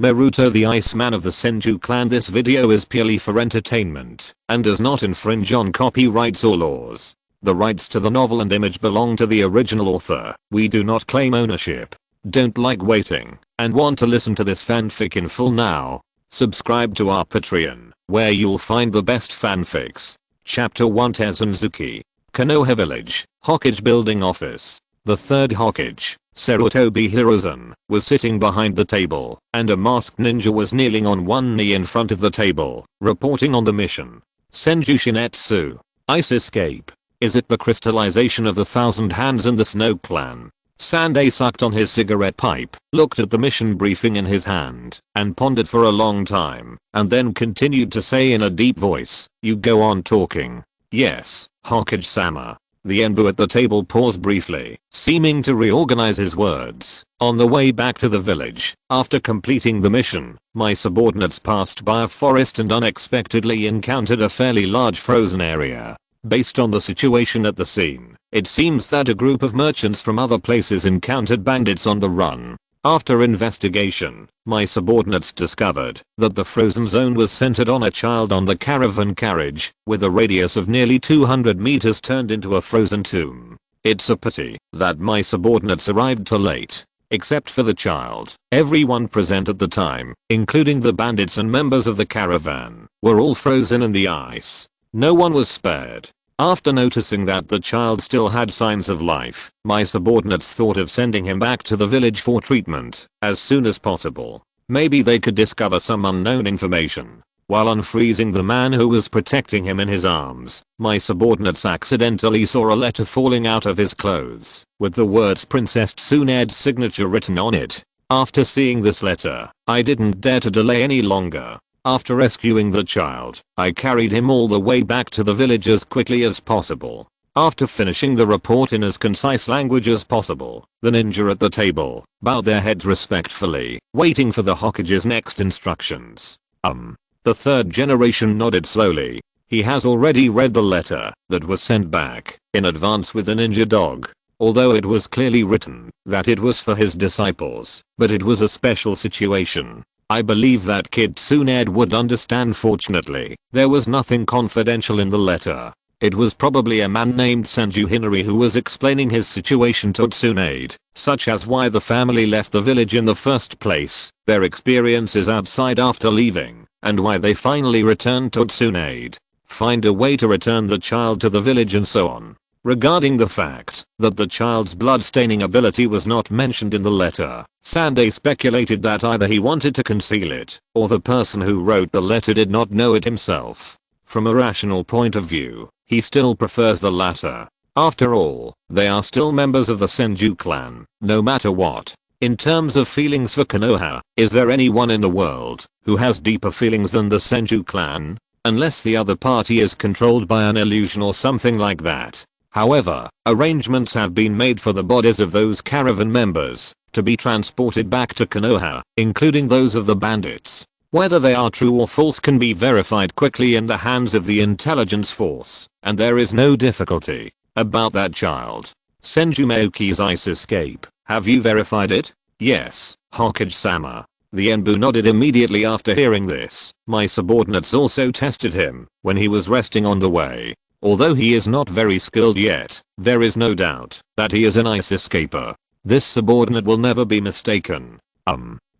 Naruto the Iceman of the Senju clan. This video is purely for entertainment and does not infringe on copyrights or laws. The rights to the novel and image belong to the original author. We do not claim ownership. Don't like waiting and want to listen to this fanfic in full now? Subscribe to our Patreon, where you'll find the best fanfics. Chapter 1 Tezenzuki. Konoha Village, Hokage Building Office. The third Hokage, Sarutobi Hiruzen, was sitting behind the table, and a masked ninja was kneeling on one knee in front of the table, reporting on the mission. Senju Shinetsu. Ice escape. Is it the crystallization of the thousand hands in the Snow Clan? Sandai sucked on his cigarette pipe, looked at the mission briefing in his hand, and pondered for a long time, and then continued to say in a deep voice, "You go on talking." "Yes, Hokage-sama." The Enbu at the table paused briefly, seeming to reorganize his words. "On the way back to the village, after completing the mission, my subordinates passed by a forest and unexpectedly encountered a fairly large frozen area. Based on the situation at the scene, it seems that a group of merchants from other places encountered bandits on the run. After investigation, my subordinates discovered that the frozen zone was centered on a child on the caravan carriage, with a radius of nearly 200 meters turned into a frozen tomb. It's a pity that my subordinates arrived too late. Except for the child, everyone present at the time, including the bandits and members of the caravan, were all frozen in the ice. No one was spared. After noticing that the child still had signs of life, my subordinates thought of sending him back to the village for treatment as soon as possible. Maybe they could discover some unknown information. While unfreezing the man who was protecting him in his arms, my subordinates accidentally saw a letter falling out of his clothes, with the words Princess Tsunade's signature written on it. After seeing this letter, I didn't dare to delay any longer. After rescuing the child, I carried him all the way back to the village as quickly as possible. After finishing the report in as concise language as possible, the ninja at the table bowed their heads respectfully, waiting for the Hokage's next instructions. The third generation nodded slowly. He has already read the letter that was sent back in advance with the ninja dog. Although it was clearly written that it was for his disciples, but it was a special situation. I believe that Kid Tsunade would understand. Fortunately, there was nothing confidential in the letter. It was probably a man named Senju Hinari who was explaining his situation to Tsunade, such as why the family left the village in the first place, their experiences outside after leaving, and why they finally returned to Tsunade. Find a way to return the child to the village and so on. Regarding the fact that the child's blood-staining ability was not mentioned in the letter, Sandai speculated that either he wanted to conceal it, or the person who wrote the letter did not know it himself. From a rational point of view, he still prefers the latter. After all, they are still members of the Senju clan, no matter what. In terms of feelings for Konoha, is there anyone in the world who has deeper feelings than the Senju clan? Unless the other party is controlled by an illusion or something like that. However, arrangements have been made for the bodies of those caravan members to be transported back to Konoha, including those of the bandits. Whether they are true or false can be verified quickly in the hands of the intelligence force, and there is no difficulty about that child. Senju Mayuki's ice escape, have you verified it? Yes, Hokage-sama. The Enbu nodded immediately after hearing this. My subordinates also tested him when he was resting on the way. Although he is not very skilled yet, there is no doubt that he is an ice escaper. This subordinate will never be mistaken.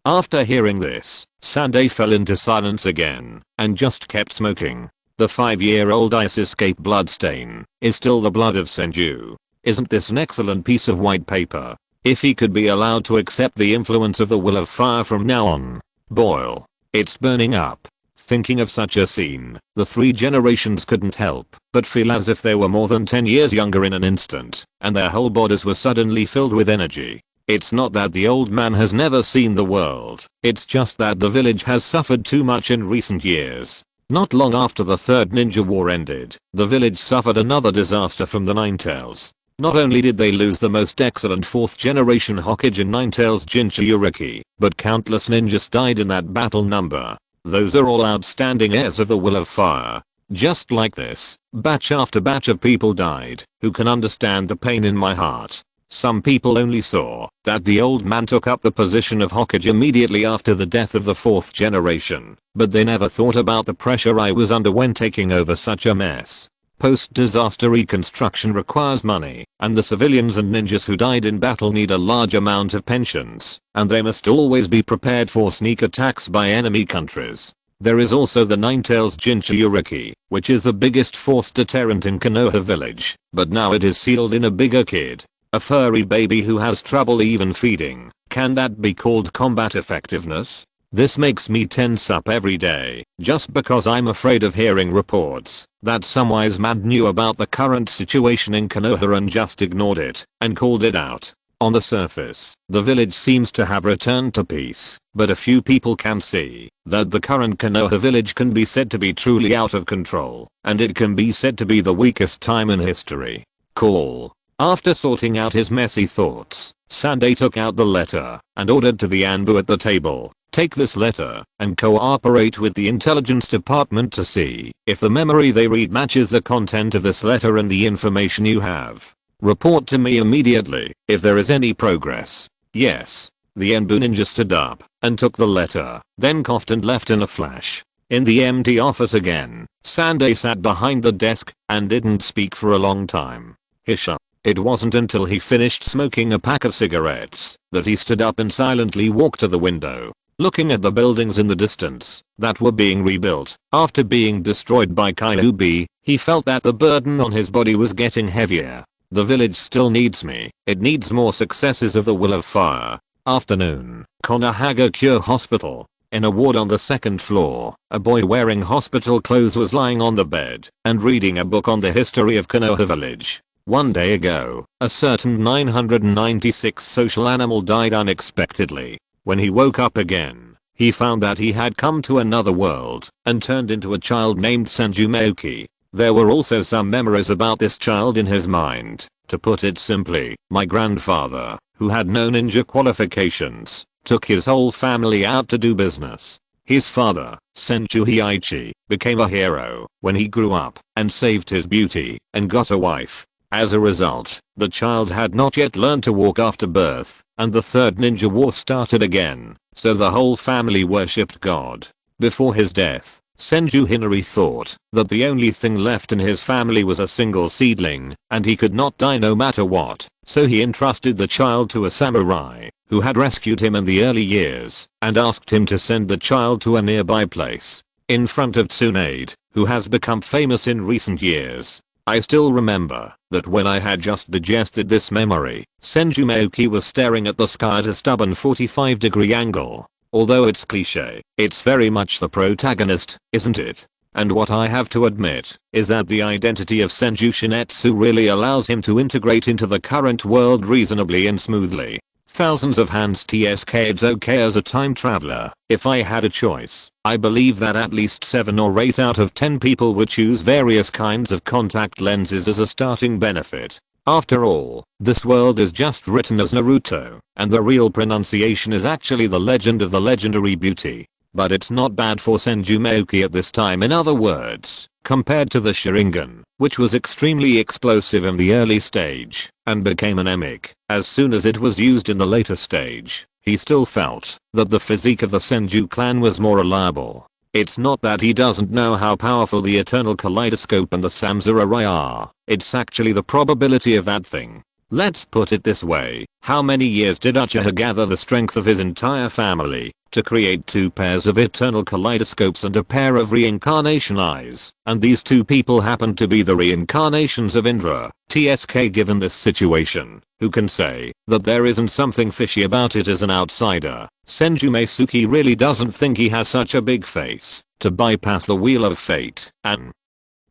After hearing this, Sandai fell into silence again and just kept smoking. The 5-year-old ice escape bloodstain is still the blood of Senju. Isn't this an excellent piece of white paper? If he could be allowed to accept the influence of the will of fire from now on. Boil. It's burning up. Thinking of such a scene, the 3 generations couldn't help but feel as if they were more than 10 years younger in an instant, and their whole bodies were suddenly filled with energy. It's not that the old man has never seen the world, it's just that the village has suffered too much in recent years. Not long after the Third Ninja War ended, the village suffered another disaster from the Ninetales. Not only did they lose the most excellent 4th generation Hokage in Ninetales Jinchuriki, but countless ninjas died in that battle number. Those are all outstanding heirs of the will of fire. Just like this, batch after batch of people died, who can understand the pain in my heart. Some people only saw that the old man took up the position of Hokage immediately after the death of the 4th generation, but they never thought about the pressure I was under when taking over such a mess. Post-disaster reconstruction requires money, and the civilians and ninjas who died in battle need a large amount of pensions, and they must always be prepared for sneak attacks by enemy countries. There is also the Ninetales Jinchuriki, which is the biggest force deterrent in Konoha village, but now it is sealed in a bigger kid. A furry baby who has trouble even feeding. Can that be called combat effectiveness? This makes me tense up every day, just because I'm afraid of hearing reports that some wise man knew about the current situation in Konoha and just ignored it and called it out. On the surface, the village seems to have returned to peace, but a few people can see that the current Konoha village can be said to be truly out of control, and it can be said to be the weakest time in history. Cool. After sorting out his messy thoughts, Tsunade took out the letter and ordered to the Anbu at the table, "Take this letter and cooperate with the intelligence department to see if the memory they read matches the content of this letter and the information you have. Report to me immediately if there is any progress." Yes. The Anbu ninja stood up and took the letter, then coughed and left in a flash. In the empty office again, Tsunade sat behind the desk and didn't speak for a long time. Hisha. It wasn't until he finished smoking a pack of cigarettes that he stood up and silently walked to the window, looking at the buildings in the distance that were being rebuilt after being destroyed by Kyuubi. He felt that the burden on his body was getting heavier. The village still needs me. It needs more successes of the Will of Fire. Afternoon, Konohagakure Hospital. In a ward on the 2nd floor, a boy wearing hospital clothes was lying on the bed and reading a book on the history of Konoha village. One day ago, a certain 996 social animal died unexpectedly. When he woke up again, he found that he had come to another world and turned into a child named Senju Mayuki. There were also some memories about this child in his mind. To put it simply, my grandfather, who had no ninja qualifications, took his whole family out to do business. His father, Senju Mayuki, became a hero when he grew up and saved his beauty and got a wife. As a result, the child had not yet learned to walk after birth, and the 3rd ninja war started again, so the whole family worshipped God. Before his death, Senju Hinari thought that the only thing left in his family was a single seedling, and he could not die no matter what, so he entrusted the child to a samurai who had rescued him in the early years and asked him to send the child to a nearby place in front of Tsunade, who has become famous in recent years. I still remember that when I had just digested this memory, Senju Mayuki was staring at the sky at a stubborn 45-degree angle. Although it's cliche, it's very much the protagonist, isn't it? And what I have to admit is that the identity of Senju Shinetsu really allows him to integrate into the current world reasonably and smoothly. Thousands of hands TSK. It's okay as a time traveler. If I had a choice, I believe that at least 7 or 8 out of 10 people would choose various kinds of contact lenses as a starting benefit. After all, this world is just written as Naruto, and the real pronunciation is actually the legend of the legendary beauty. But it's not bad for Senju Mayuki at this time. In other words, compared to the Sharingan, which was extremely explosive in the early stage and became anemic as soon as it was used in the later stage, he still felt that the physique of the Senju clan was more reliable. It's not that he doesn't know how powerful the Eternal Kaleidoscope and the Samsara are, it's actually the probability of that thing. Let's put it this way, how many years did Uchiha gather the strength of his entire family to create 2 pairs of eternal kaleidoscopes and a pair of reincarnation eyes, and these 2 people happened to be the reincarnations of Indra. TSK. Given this situation, who can say that there isn't something fishy about it as an outsider? Senju Mayuki really doesn't think he has such a big face to bypass the wheel of fate and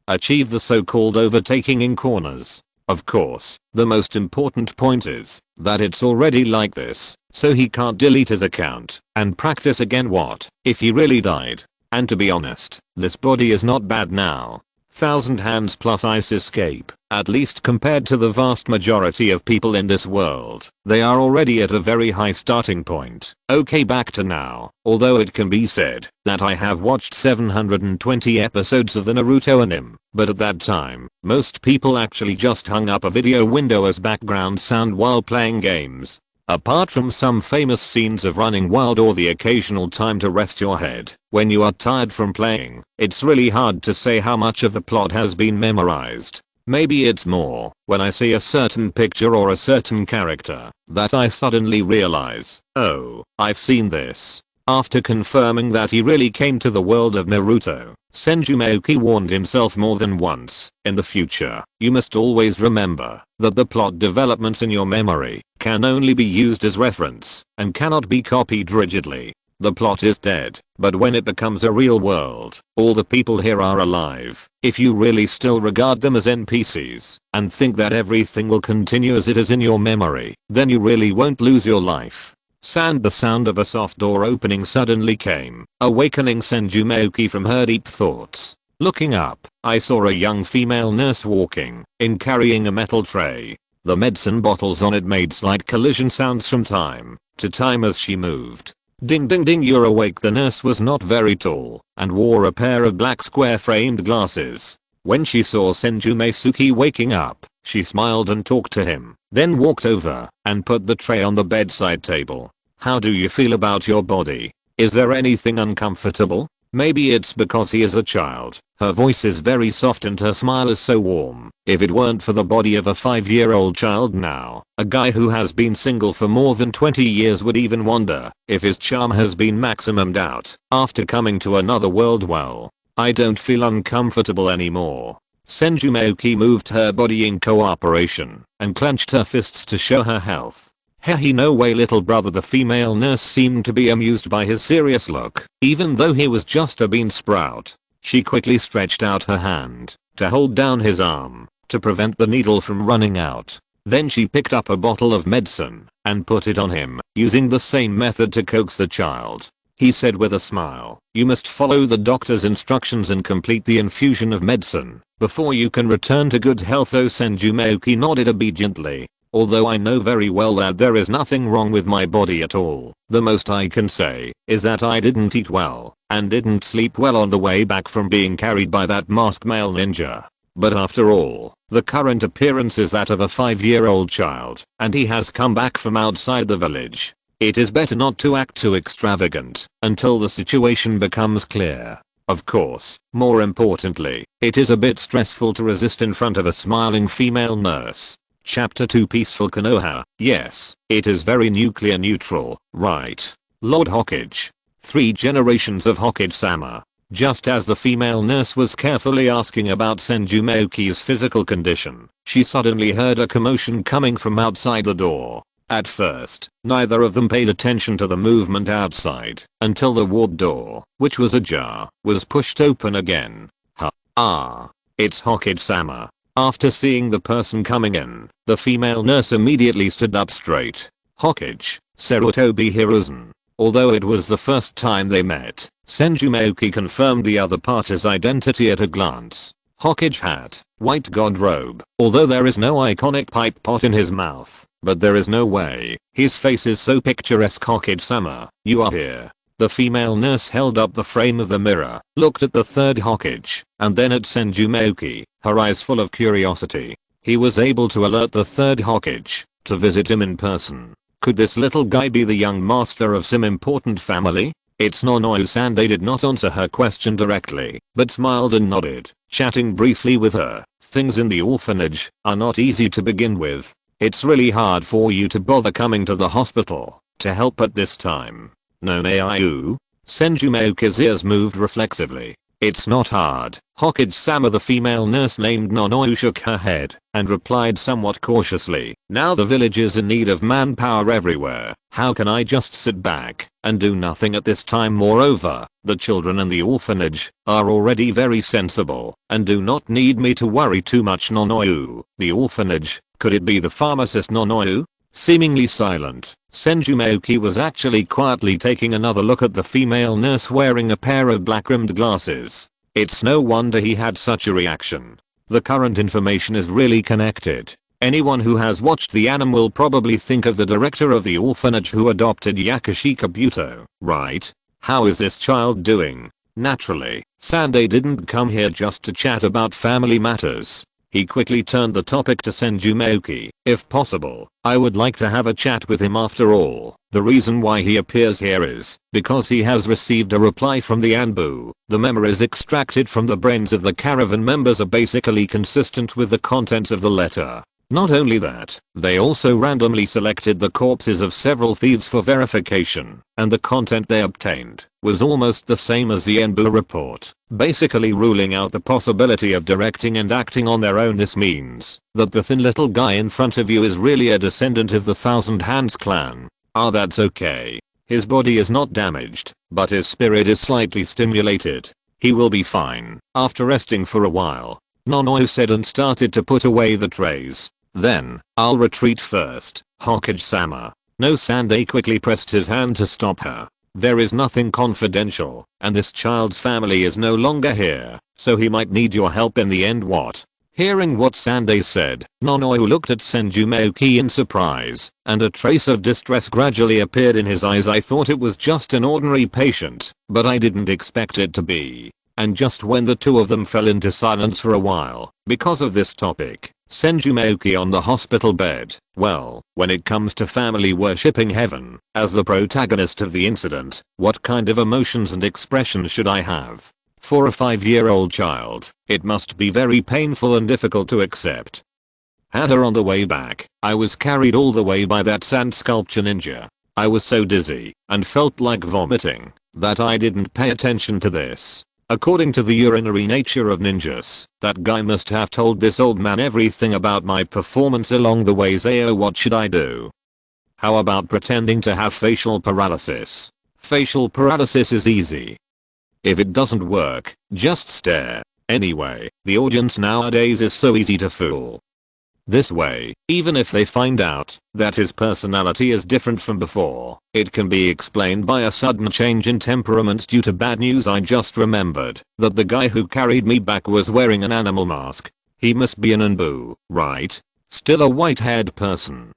achieve the so-called overtaking in corners. Of course, the most important point is that it's already like this, so he can't delete his account and practice again. What if he really died? And to be honest, this body is not bad now. Thousand hands plus ice escape, at least compared to the vast majority of people in this world. They are already at a very high starting point. Okay, back to now. Although it can be said that I have watched 720 episodes of the Naruto anime, but at that time, most people actually just hung up a video window as background sound while playing games. Apart from some famous scenes of running wild or the occasional time to rest your head when you are tired from playing, it's really hard to say how much of the plot has been memorized. Maybe it's more when I see a certain picture or a certain character that I suddenly realize, oh, I've seen this. After confirming that he really came to the world of Naruto, Senju Mayuki warned himself more than once, in the future, you must always remember that the plot developments in your memory can only be used as reference and cannot be copied rigidly. The plot is dead, but when it becomes a real world, all the people here are alive. If you really still regard them as NPCs and think that everything will continue as it is in your memory, then you really won't lose your life. The sound of a soft door opening suddenly came, awakening Senju Mayuki from her deep thoughts. Looking up, I saw a young female nurse walking in carrying a metal tray. The medicine bottles on it made slight collision sounds from time to time as she moved. Ding ding ding, you're awake. The nurse was not very tall and wore a pair of black square framed glasses. When she saw Senju Mayuki waking up, she smiled and talked to him, then walked over and put the tray on the bedside table. How do you feel about your body? Is there anything uncomfortable? Maybe it's because he is a child. Her voice is very soft and her smile is so warm. If it weren't for the body of a 5-year-old child now, a guy who has been single for more than 20 years would even wonder if his charm has been maximumed out after coming to another world. Well, I don't feel uncomfortable anymore. Senju Mayuki moved her body in cooperation and clenched her fists to show her health. Hehe, no way, little brother. The female nurse seemed to be amused by his serious look, even though he was just a bean sprout. She quickly stretched out her hand to hold down his arm to prevent the needle from running out. Then she picked up a bottle of medicine and put it on him, using the same method to coax the child. He said with a smile, you must follow the doctor's instructions and complete the infusion of medicine before you can return to good health. Oh, Senju Mayuki nodded obediently. Although I know very well that there is nothing wrong with my body at all, the most I can say is that I didn't eat well and didn't sleep well on the way back from being carried by that masked male ninja. But after all, the current appearance is that of a 5-year-old child, and he has come back from outside the village. It is better not to act too extravagant until the situation becomes clear. Of course, more importantly, it is a bit stressful to resist in front of a smiling female nurse. Chapter 2, Peaceful Konoha. Yes, it is very nuclear neutral, right? Lord Hokage. 3 generations of Hokage-sama. Just as the female nurse was carefully asking about Senju Mayuki's physical condition, she suddenly heard a commotion coming from outside the door. At first, neither of them paid attention to the movement outside until the ward door, which was ajar, was pushed open again. It's Hokage-sama. After seeing the person coming in, the female nurse immediately stood up straight. Hokage, Sarutobi Hiruzen. Although it was the first time they met, Senju Mayuki confirmed the other party's identity at a glance. Hokage hat, white god robe. Although there is no iconic pipe pot in his mouth, but there is no way his face is so picturesque. Hokage-sama, you are here. The female nurse held up the frame of the mirror, looked at the third Hokage, and then at Senju Mayuki, her eyes full of curiosity. He was able to alert the third Hokage to visit him in person. Could this little guy be the young master of some important family? It's Nonoyu-san. They did not answer her question directly, but smiled and nodded, chatting briefly with her. Things in the orphanage are not easy to begin with. It's really hard for you to bother coming to the hospital to help at this time. Nonoyu? Senju Mayuki's ears moved reflexively. It's not hard. Hokage-sama. The female nurse named Nonoyu shook her head and replied somewhat cautiously. Now the village is in need of manpower everywhere. How can I just sit back and do nothing at this time? Moreover, the children in the orphanage are already very sensible and do not need me to worry too much. Nonoyu. The orphanage? Could it be the pharmacist Nonoyu? Seemingly silent, Senju Mayuki was actually quietly taking another look at the female nurse wearing a pair of black-rimmed glasses. It's no wonder he had such a reaction. The current information is really connected. Anyone who has watched the anime will probably think of the director of the orphanage who adopted Yakushi Kabuto, right? How is this child doing? Naturally, Tsunade didn't come here just to chat about family matters. He quickly turned the topic to Senju Mayuki. If possible, I would like to have a chat with him after all. The reason why he appears here is because he has received a reply from the Anbu. The memories extracted from the brains of the caravan members are basically consistent with the contents of the letter. Not only that, they also randomly selected the corpses of several thieves for verification, and the content they obtained was almost the same as the Enbu report, basically ruling out the possibility of directing and acting on their own. This means that the thin little guy in front of you is really a descendant of the Thousand Hands clan. That's okay. His body is not damaged, but his spirit is slightly stimulated. He will be fine. After resting for a while, Nonoyo said and started to put away the trays. Then, I'll retreat first, Hokage-sama. No, Tsunade quickly pressed his hand to stop her. There is nothing confidential, and this child's family is no longer here, so he might need your help in the end. What? Hearing what Tsunade said, Nonoyo looked at Senju Mayuki in surprise, and a trace of distress gradually appeared in his eyes. I thought it was just an ordinary patient, but I didn't expect it to be. And just when the two of them fell into silence for a while, because of this topic, Senju Mayuki on the hospital bed. Well, when it comes to family worshipping heaven, as the protagonist of the incident, what kind of emotions and expressions should I have? For a 5-year-old child, it must be very painful and difficult to accept. Had her on the way back, I was carried all the way by that sand sculpture ninja. I was so dizzy and felt like vomiting that I didn't pay attention to this. According to the urinary nature of ninjas, that guy must have told this old man everything about my performance along the way. Zayo, what should I do? How about pretending to have facial paralysis? Facial paralysis is easy. If it doesn't work, just stare. Anyway, the audience nowadays is so easy to fool. This way, even if they find out that his personality is different from before, it can be explained by a sudden change in temperament due to bad news. I just remembered that the guy who carried me back was wearing an animal mask. He must be an Anbu, right? Still a white-haired person.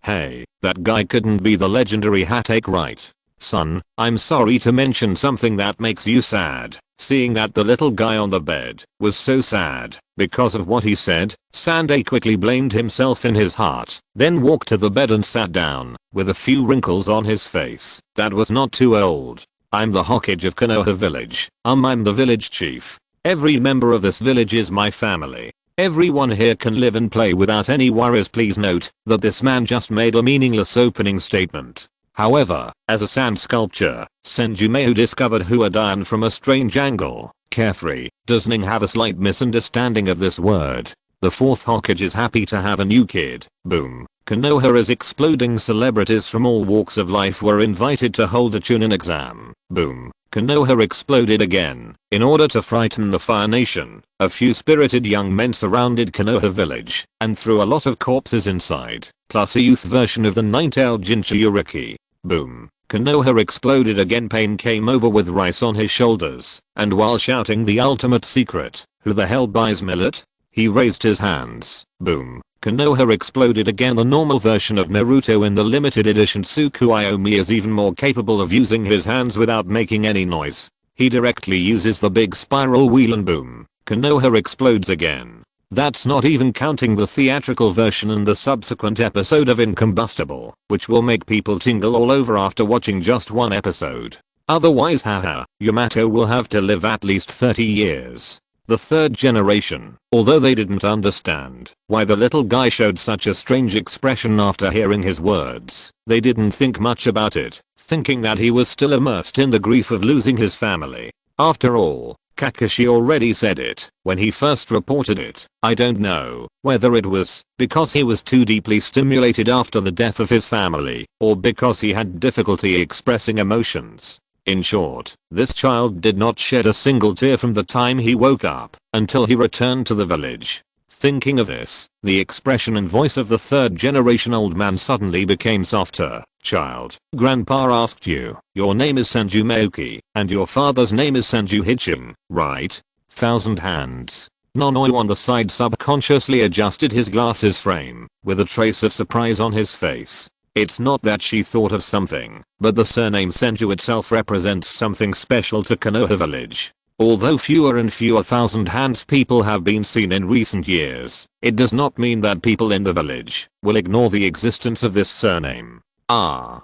Hey, that guy couldn't be the legendary Hatake, right? Son, I'm sorry to mention something that makes you sad. Seeing that the little guy on the bed was so sad because of what he said, Tsunade quickly blamed himself in his heart, then walked to the bed and sat down, with a few wrinkles on his face. That was not too old. I'm the Hokage of Konoha village. I'm the village chief. Every member of this village is my family. Everyone here can live and play without any worries. Please note that this man just made a meaningless opening statement. However, as a sand sculpture, Senju Mayuki discovered Huadian from a strange angle. Carefree, doesn't have a slight misunderstanding of this word. The 4th Hokage is happy to have a new kid. Boom. Konoha is exploding. Celebrities from all walks of life were invited to hold a Chunin exam. Boom. Konoha exploded again. In order to frighten the Fire Nation, a few spirited young men surrounded Konoha village and threw a lot of corpses inside, plus a youth version of the Nine-tailed Jinchuriki. Boom. Konoha exploded again. Pain came over with rice on his shoulders, and while shouting the ultimate secret, who the hell buys millet? He raised his hands. Boom. Konoha exploded again. The normal version of Naruto in the limited edition Tsukuyomi is even more capable of using his hands without making any noise. He directly uses the big spiral wheel and boom. Konoha explodes again. That's not even counting the theatrical version and the subsequent episode of Incombustible, which will make people tingle all over after watching just one episode. Otherwise, haha, Yamato will have to live at least 30 years. The 3rd generation, although they didn't understand why the little guy showed such a strange expression after hearing his words, they didn't think much about it, thinking that he was still immersed in the grief of losing his family. After all, Kakashi already said it when he first reported it. I don't know whether it was because he was too deeply stimulated after the death of his family, or because he had difficulty expressing emotions. In short, this child did not shed a single tear from the time he woke up until he returned to the village. Thinking of this, the expression and voice of the third generation old man suddenly became softer. Child, grandpa asked you, your name is Senju Mayuki, and your father's name is Senju Hichin, right? Thousand hands. Nonoi on the side subconsciously adjusted his glasses frame, with a trace of surprise on his face. It's not that she thought of something, but the surname Senju itself represents something special to Konoha village. Although fewer and fewer thousand hands people have been seen in recent years, it does not mean that people in the village will ignore the existence of this surname. Senju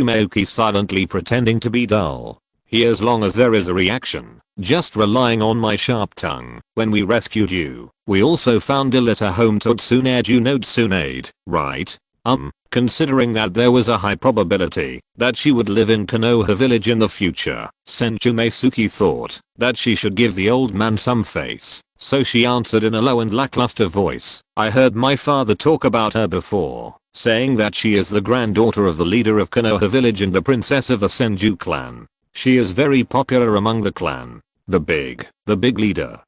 Mayuki silently pretending to be dull. As long as there is a reaction, just relying on my sharp tongue. When we rescued you, we also found a litter home to Tsunade, you know Tsunade, right? Considering that there was a high probability that she would live in Konoha village in the future, Senju Mayuki thought that she should give the old man some face, so she answered in a low and lackluster voice, I heard my father talk about her before, saying that she is the granddaughter of the leader of Konoha village and the princess of the Senju clan. She is very popular among the clan. The big leader.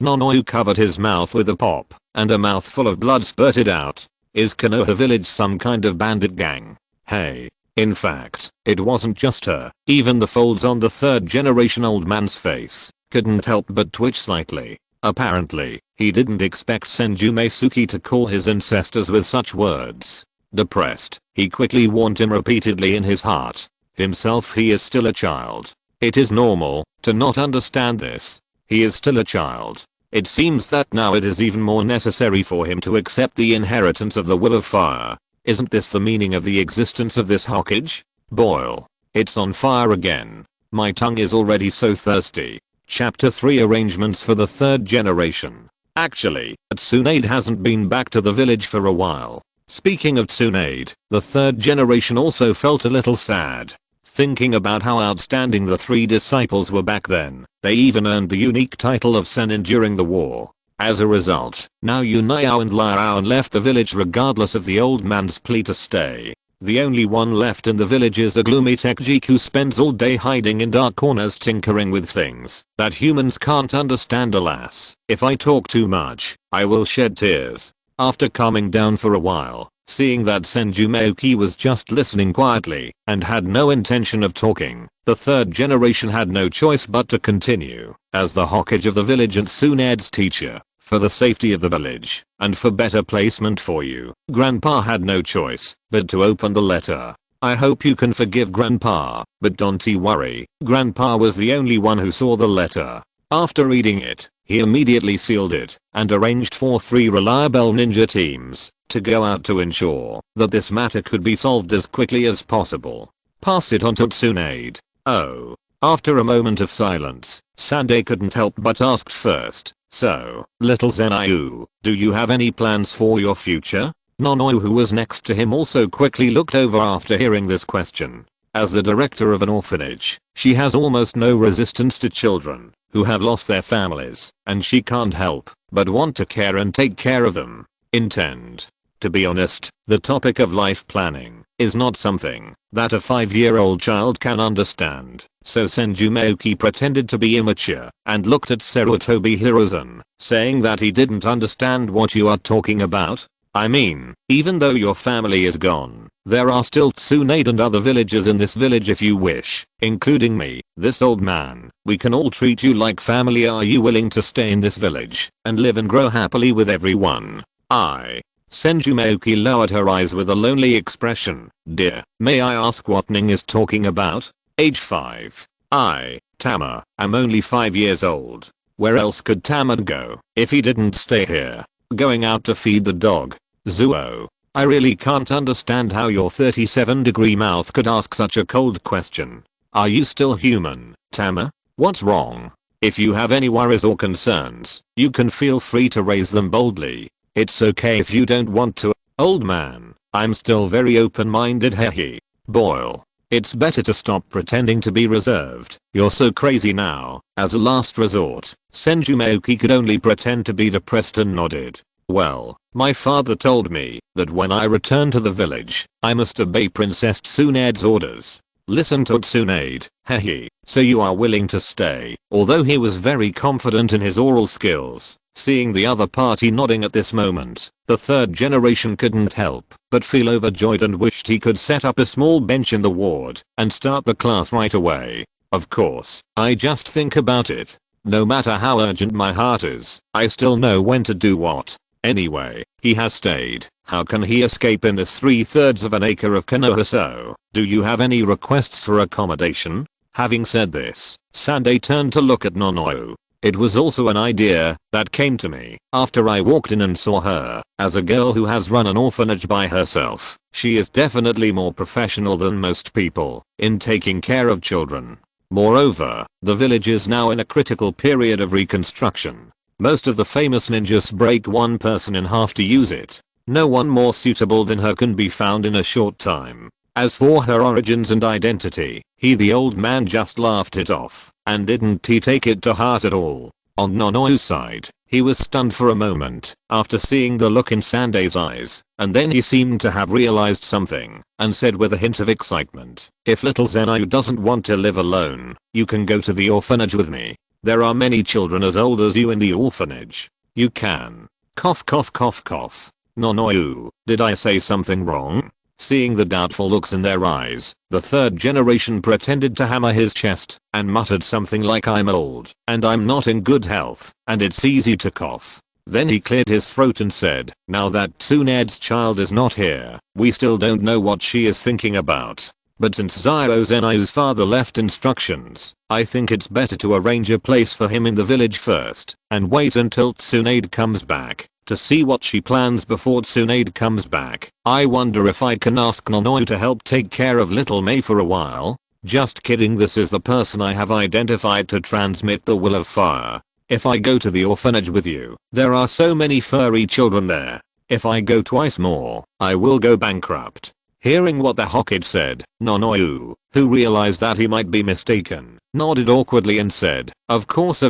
Nonoi covered his mouth with a pop, and a mouthful of blood spurted out. Is Konoha village some kind of bandit gang? Hey. In fact, it wasn't just her. Even the folds on the third generation old man's face couldn't help but twitch slightly. Apparently, he didn't expect Senju Mayuki to call his ancestors with such words. Depressed, he quickly warned him repeatedly in his heart. Himself, he is still a child. It is normal to not understand this. He is still a child. It seems that now it is even more necessary for him to accept the inheritance of the will of fire. Isn't this the meaning of the existence of this Hokage? Boil. It's on fire again. My tongue is already so thirsty. Chapter 3 Arrangements for the third generation. Actually, Tsunade hasn't been back to the village for a while. Speaking of Tsunade, the third generation also felt a little sad. Thinking about how outstanding the three disciples were back then, they even earned the unique title of Senin during the war. As a result, now Yunao and Liao left the village regardless of the old man's plea to stay. The only one left in the village is the gloomy Tekjik who spends all day hiding in dark corners tinkering with things that humans can't understand. Alas, if I talk too much, I will shed tears. After calming down for a while, seeing that Senju Mayuki was just listening quietly and had no intention of talking, the third generation had no choice but to continue. As the Hokage of the village and Tsunade's teacher, for the safety of the village and for better placement for you, Grandpa had no choice but to open the letter. I hope you can forgive Grandpa, but don't worry, Grandpa was the only one who saw the letter. After reading it, he immediately sealed it and arranged for 3 reliable ninja teams to go out to ensure that this matter could be solved as quickly as possible. Pass it on to Tsunade. Oh. After a moment of silence, Sande couldn't help but ask first, so, little Zenyu, do you have any plans for your future? Nonoi, who was next to him, also quickly looked over after hearing this question. As the director of an orphanage, she has almost no resistance to children who have lost their families, and she can't help but want to care and take care of them. To be honest, the topic of life planning is not something that a 5-year-old child can understand, so Senju Mayuki pretended to be immature and looked at Sarutobi Hiruzen, saying that he didn't understand what you are talking about. I mean, even though your family is gone, there are still Tsunade and other villagers in this village if you wish, including me, this old man. We can all treat you like family. Are you willing to stay in this village and live and grow happily with everyone? Senju Mayuki lowered her eyes with a lonely expression. Dear, may I ask what Ning is talking about? Age 5. Tama, I'm only 5 years old. Where else could Tama go if he didn't stay here? Going out to feed the dog. Zuo. I really can't understand how your 37-degree mouth could ask such a cold question. Are you still human, Tama? What's wrong? If you have any worries or concerns, you can feel free to raise them boldly. It's okay if you don't want to. Old man, I'm still very open-minded. Hehe. Boil. It's better to stop pretending to be reserved. You're so crazy now. As a last resort, Senju Mayuki could only pretend to be depressed and nodded. Well, my father told me that when I return to the village, I must obey Princess Tsunade's orders. Listen to Tsunade. Hehe. So you are willing to stay? Although he was very confident in his oral skills, Seeing the other party nodding at this moment, the third generation couldn't help but feel overjoyed and wished he could set up a small bench in the ward and start the class right away. Of course, I just think about it. No matter how urgent my heart is, I still know when to do what. Anyway, he has stayed. How can he escape in this 3/3 of an acre of Konoha? So, do you have any requests for accommodation? Having said this, Sunday turned to look at Nono. It was also an idea that came to me after I walked in and saw her. As a girl who has run an orphanage by herself, she is definitely more professional than most people in taking care of children. Moreover, the village is now in a critical period of reconstruction. Most of the famous ninjas break one person in half to use it. No one more suitable than her can be found in a short time. As for her origins and identity, the old man just laughed it off, and didn't he take it to heart at all. On Nono's side, he was stunned for a moment after seeing the look in Sanday's eyes, and then he seemed to have realized something, and said with a hint of excitement, "If little Zenyu doesn't want to live alone, you can go to the orphanage with me. There are many children as old as you in the orphanage. You can." Cough cough cough cough. Nonoyu, did I say something wrong? Seeing the doubtful looks in their eyes, the third generation pretended to hammer his chest and muttered something like, "I'm old and I'm not in good health and it's easy to cough." Then he cleared his throat and said, "Now that Tsunade's child is not here, we still don't know what she is thinking about. But since Zio Zenyu's father left instructions, I think it's better to arrange a place for him in the village first and wait until Tsunade comes back to see what she plans before Tsunade comes back. I wonder if I can ask Nono to help take care of little Mei for a while." Just kidding, this is the person I have identified to transmit the will of fire. If I go to the orphanage with you, there are so many furry children there. If I go twice more, I will go bankrupt. Hearing what the Hokage said, Nonoyu, who realized that he might be mistaken, nodded awkwardly and said, of course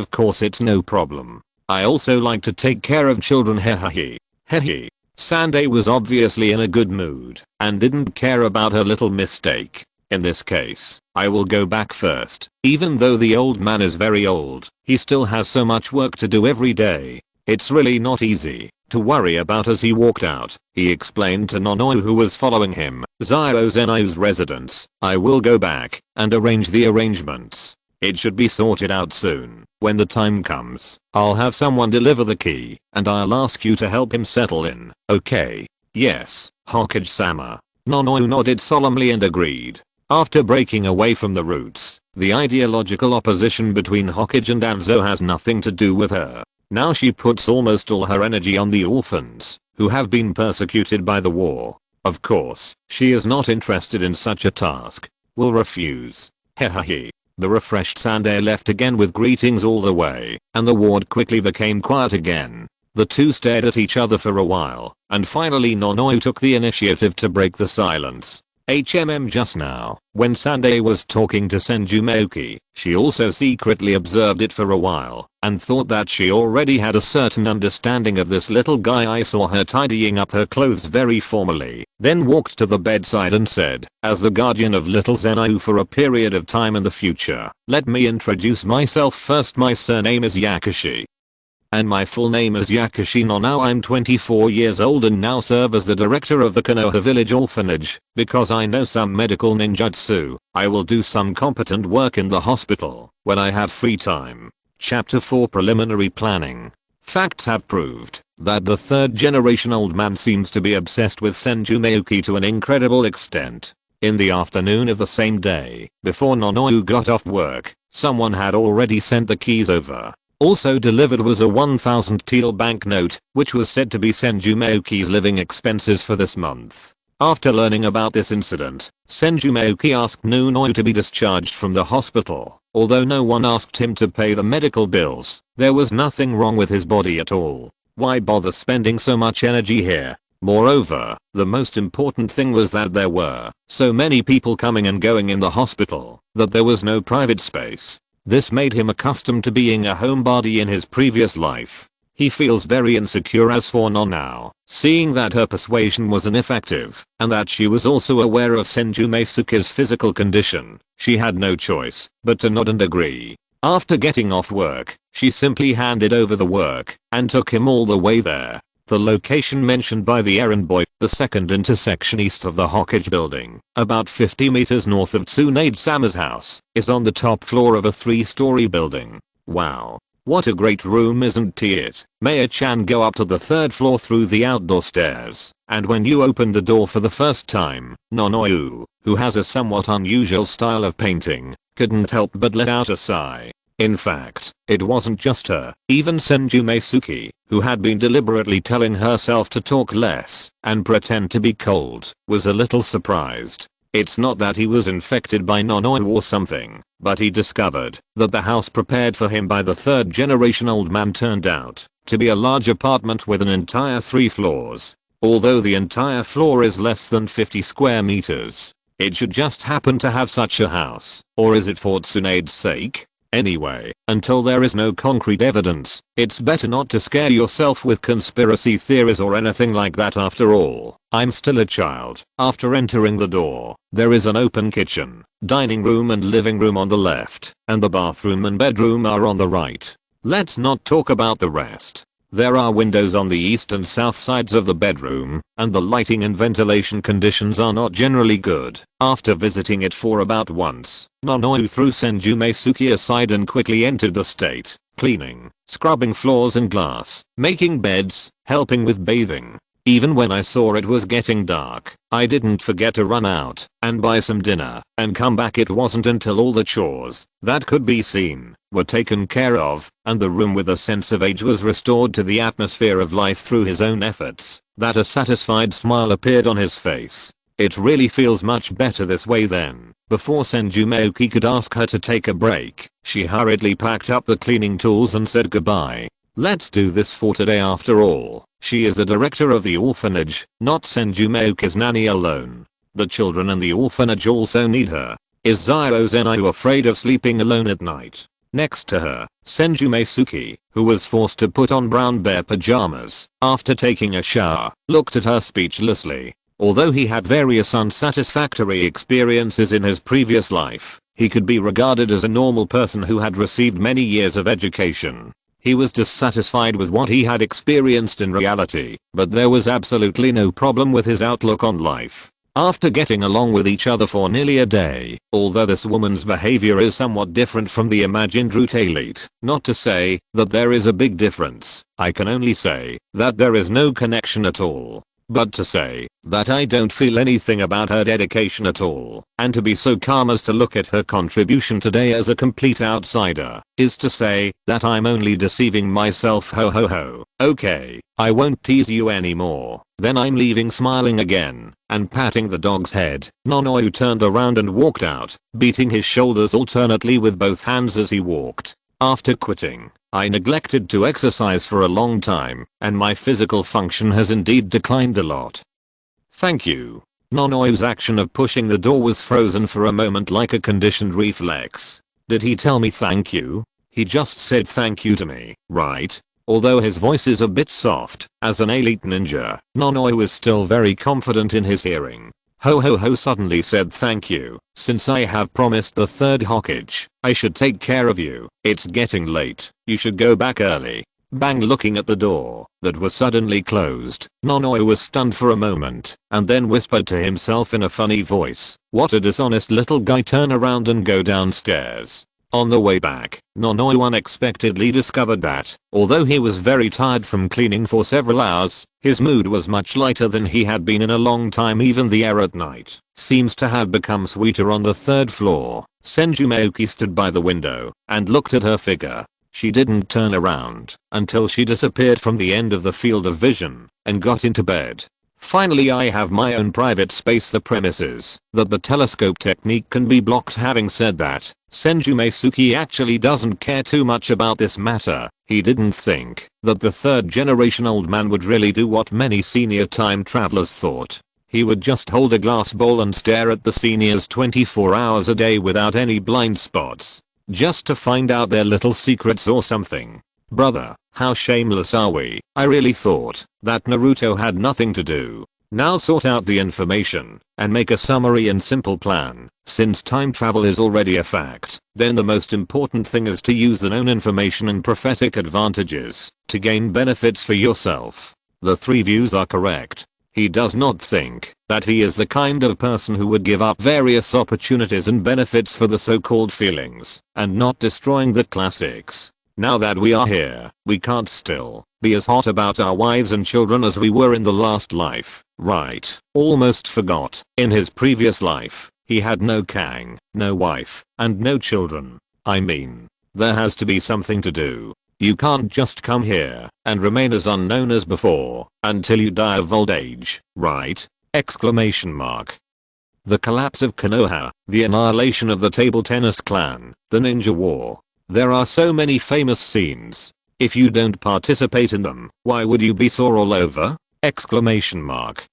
it's no problem. I also like to take care of children, hehe. Hehe. Sunday was obviously in a good mood and didn't care about her little mistake. In this case, I will go back first. Even though the old man is very old, he still has so much work to do every day. It's really not easy to worry about. As he walked out, he explained to Nono, who was following him, Zio Zenyu's residence. I will go back and arrange the arrangements. It should be sorted out soon. When the time comes, I'll have someone deliver the key, and I'll ask you to help him settle in, okay? Yes, Hokage-sama. Nono nodded solemnly and agreed. After breaking away from the roots, the ideological opposition between Hokage and Anzo has nothing to do with her. Now she puts almost all her energy on the orphans, who have been persecuted by the war. Of course, she is not interested in such a task. Will refuse. Hehehe. The refreshed Sunday left again with greetings all the way, and the ward quickly became quiet again. The two stared at each other for a while, and finally Nono took the initiative to break the silence. Just now, when Sunday was talking to Senju Mayuki, she also secretly observed it for a while, and thought that she already had a certain understanding of this little guy. I saw her tidying up her clothes very formally, then walked to the bedside and said, as the guardian of little Zenyu for a period of time in the future, let me introduce myself first. My surname is Yakushi. And my full name is Yakushi no. Now I'm 24 years old and now serve as the director of the Konoha village orphanage. Because I know some medical ninjutsu, I will do some competent work in the hospital when I have free time. Chapter 4 Preliminary Planning. Facts have proved that the third generation old man seems to be obsessed with Senju Mayuki to an incredible extent. In the afternoon of the same day, before Nonoyu got off work, someone had already sent the keys over. Also delivered was a 1,000 teal banknote, which was said to be Senju Mayuki's living expenses for this month. After learning about this incident, Senju Mayuki asked Nonoyu to be discharged from the hospital. Although no one asked him to pay the medical bills, there was nothing wrong with his body at all. Why bother spending so much energy here? Moreover, the most important thing was that there were so many people coming and going in the hospital that there was no private space. This made him accustomed to being a homebody in his previous life. He feels very insecure as for Non now, seeing that her persuasion was ineffective, and that she was also aware of Senju Mayuki's physical condition. She had no choice but to nod and agree. After getting off work, she simply handed over the work and took him all the way there. The location mentioned by the errand boy, the second intersection east of the Hokage building, about 50 meters north of Tsunade-sama's house, is on the top floor of a 3-story building. Wow. What a great room, isn't it? Maya-chan go up to the 3rd floor through the outdoor stairs, and when you open the door for the first time, Nonoyu, who has a somewhat unusual style of painting, couldn't help but let out a sigh. In fact, it wasn't just her, even Senju Mayuki, who had been deliberately telling herself to talk less and pretend to be cold, was a little surprised. It's not that he was infected by Nonoyu or something, but he discovered that the house prepared for him by the 3rd generation old man turned out to be a large apartment with an entire 3 floors. Although the entire floor is less than 50 square meters, it should just happen to have such a house, or is it for Tsunade's sake? Anyway, until there is no concrete evidence, it's better not to scare yourself with conspiracy theories or anything like that. After all, I'm still a child. After entering the door, there is an open kitchen, dining room and living room on the left, and the bathroom and bedroom are on the right. Let's not talk about the rest. There are windows on the east and south sides of the bedroom, and the lighting and ventilation conditions are not generally good. After visiting it for about once, Nonoyu threw Senju Mayuki aside and quickly entered the state, cleaning, scrubbing floors and glass, making beds, helping with bathing. Even when I saw it was getting dark, I didn't forget to run out and buy some dinner and come back. It wasn't until all the chores that could be seen were taken care of and the room with a sense of age was restored to the atmosphere of life through his own efforts that a satisfied smile appeared on his face. It really feels much better this way. Then, before Senju Mayuki could ask her to take a break, she hurriedly packed up the cleaning tools and said goodbye. Let's do this for today. After all, she is the director of the orphanage, not Senju Mayuki's nanny alone. The children in the orphanage also need her. Is Zero Zenyu afraid of sleeping alone at night? Next to her, Senju Mayuki, who was forced to put on brown bear pajamas after taking a shower, looked at her speechlessly. Although he had various unsatisfactory experiences in his previous life, he could be regarded as a normal person who had received many years of education. He was dissatisfied with what he had experienced in reality, but there was absolutely no problem with his outlook on life. After getting along with each other for nearly a day, although this woman's behavior is somewhat different from the imagined root elite, not to say that there is a big difference, I can only say that there is no connection at all. But to say that I don't feel anything about her dedication at all, and to be so calm as to look at her contribution today as a complete outsider, is to say that I'm only deceiving myself. Ho ho ho. Okay, I won't tease you anymore. Then I'm leaving, smiling again and patting the dog's head. Nonoyu turned around and walked out, beating his shoulders alternately with both hands as he walked. After quitting, I neglected to exercise for a long time, and my physical function has indeed declined a lot. Thank you. Nonoyu's action of pushing the door was frozen for a moment like a conditioned reflex. Did he tell me thank you? He just said thank you to me, right? Although his voice is a bit soft, as an elite ninja, Nonoyu is still very confident in his hearing. Ho ho ho suddenly said thank you. Since I have promised the 3rd Hokage, I should take care of you. It's getting late. You should go back early. Bang. Looking at the door that was suddenly closed, Nonoyu was stunned for a moment and then whispered to himself in a funny voice, what a dishonest little guy. Turn around and go downstairs. On the way back, Nonoyu unexpectedly discovered that, although he was very tired from cleaning for several hours, his mood was much lighter than he had been in a long time. Even the air at night seems to have become sweeter. On the 3rd floor, Senju Mayuki stood by the window and looked at her figure. She didn't turn around until she disappeared from the end of the field of vision and got into bed. Finally, I have my own private space. The premise is that the telescope technique can be blocked. Having said that, Senju Mayuki actually doesn't care too much about this matter. He didn't think that the 3rd generation old man would really do what many senior time travelers thought. He would just hold a glass bowl and stare at the seniors 24 hours a day without any blind spots, just to find out their little secrets or something. Brother, how shameless are we? I really thought that Naruto had nothing to do Now sort out the information and make a summary and simple plan. Since time travel is already a fact, then the most important thing is to use the known information and prophetic advantages to gain benefits for yourself. The three views are correct. He does not think that he is the kind of person who would give up various opportunities and benefits for the so-called feelings and not destroying the classics. Now that we are here, we can't still be as hot about our wives and children as we were in the last life, right? Almost forgot. In his previous life, he had no Kang, no wife, and no children. I mean, there has to be something to do. You can't just come here and remain as unknown as before until you die of old age, right? Exclamation mark. The collapse of Konoha, the annihilation of the table tennis clan, the ninja war. There are so many famous scenes. If you don't participate in them, why would you be sore all over? Exclamation mark.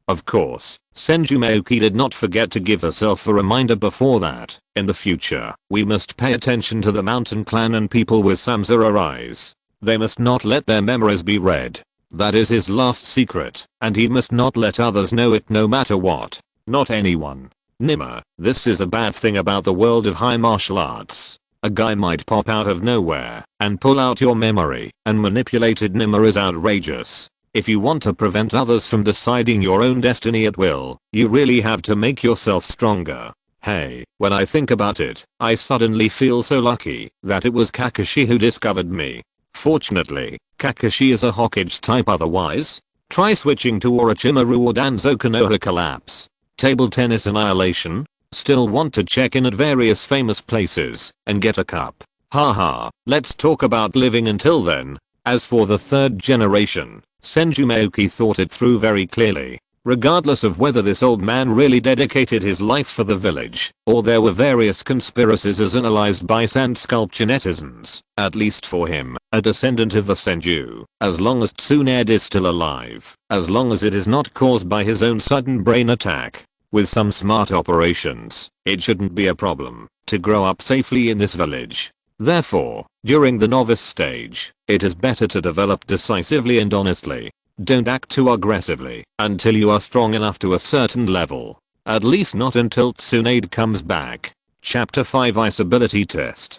Of course, Senju Mayuki did not forget to give herself a reminder before that, in the future, we must pay attention to the mountain clan and people with Samsara eyes. They must not let their memories be read. That is his last secret, and he must not let others know it no matter what. Not anyone. Nima, this is a bad thing about the world of high martial arts. A guy might pop out of nowhere and pull out your memory, and manipulated Nima is outrageous. If you want to prevent others from deciding your own destiny at will, you really have to make yourself stronger. Hey, when I think about it, I suddenly feel so lucky that it was Kakashi who discovered me. Fortunately, Kakashi is a Hokage type otherwise. Try switching to Orochimaru or Danzo Konoha collapse. Table tennis annihilation. Still want to check in at various famous places and get a cup. Haha, let's talk about living until then. As for the third generation, Senju Mayuki thought it through very clearly. Regardless of whether this old man really dedicated his life for the village, or there were various conspiracies as analyzed by sand sculpture netizens, at least for him, a descendant of the Senju, as long as Tsunade is still alive, as long as it is not caused by his own sudden brain attack, with some smart operations, it shouldn't be a problem to grow up safely in this village. Therefore, during the novice stage, it is better to develop decisively and honestly. Don't act too aggressively until you are strong enough to a certain level. At least not until Tsunade comes back. Chapter 5 Ice Ability Test.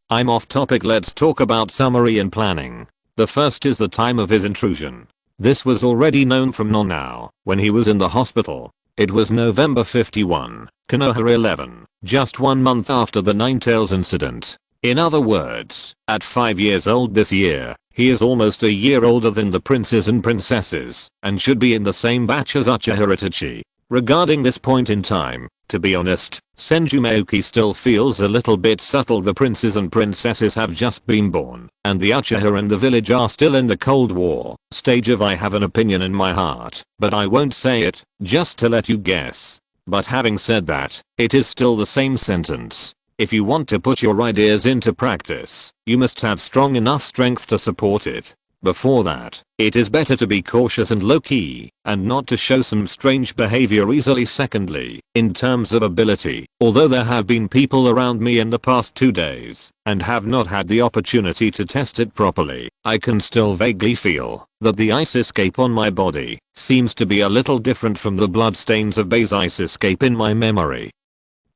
I'm off topic, let's talk about summary and planning. The first is the time of his intrusion. This was already known from Nanao, when he was in the hospital. It was November 51, Konoha 11, just 1 month after the Ninetales incident. In other words, at 5 years old this year, he is almost a year older than the princes and princesses, and should be in the same batch as Uchiha Itachi. Regarding this point in time, to be honest, Senju Mayuki still feels a little bit subtle. The princes and princesses have just been born, and the Uchiha and the village are still in the Cold War stage of I have an opinion in my heart, but I won't say it, just to let you guess. But having said that, it is still the same sentence. If you want to put your ideas into practice, you must have strong enough strength to support it. Before that, it is better to be cautious and low-key, and not to show some strange behavior easily. Secondly, in terms of ability, although there have been people around me in the past 2 days, and have not had the opportunity to test it properly, I can still vaguely feel that the ice escape on my body seems to be a little different from the bloodstains of Bei's ice escape in my memory.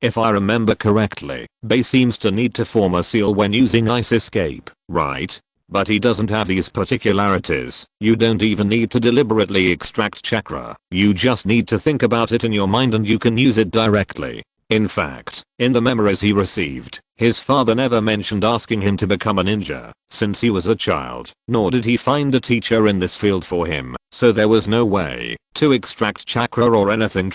If I remember correctly, Bei seems to need to form a seal when using ice escape, right? But he doesn't have these particularities. You don't even need to deliberately extract chakra. You just need to think about it in your mind and you can use it directly. In fact, in the memories he received, his father never mentioned asking him to become a ninja since he was a child, nor did he find a teacher in this field for him, so there was no way to extract chakra or anything.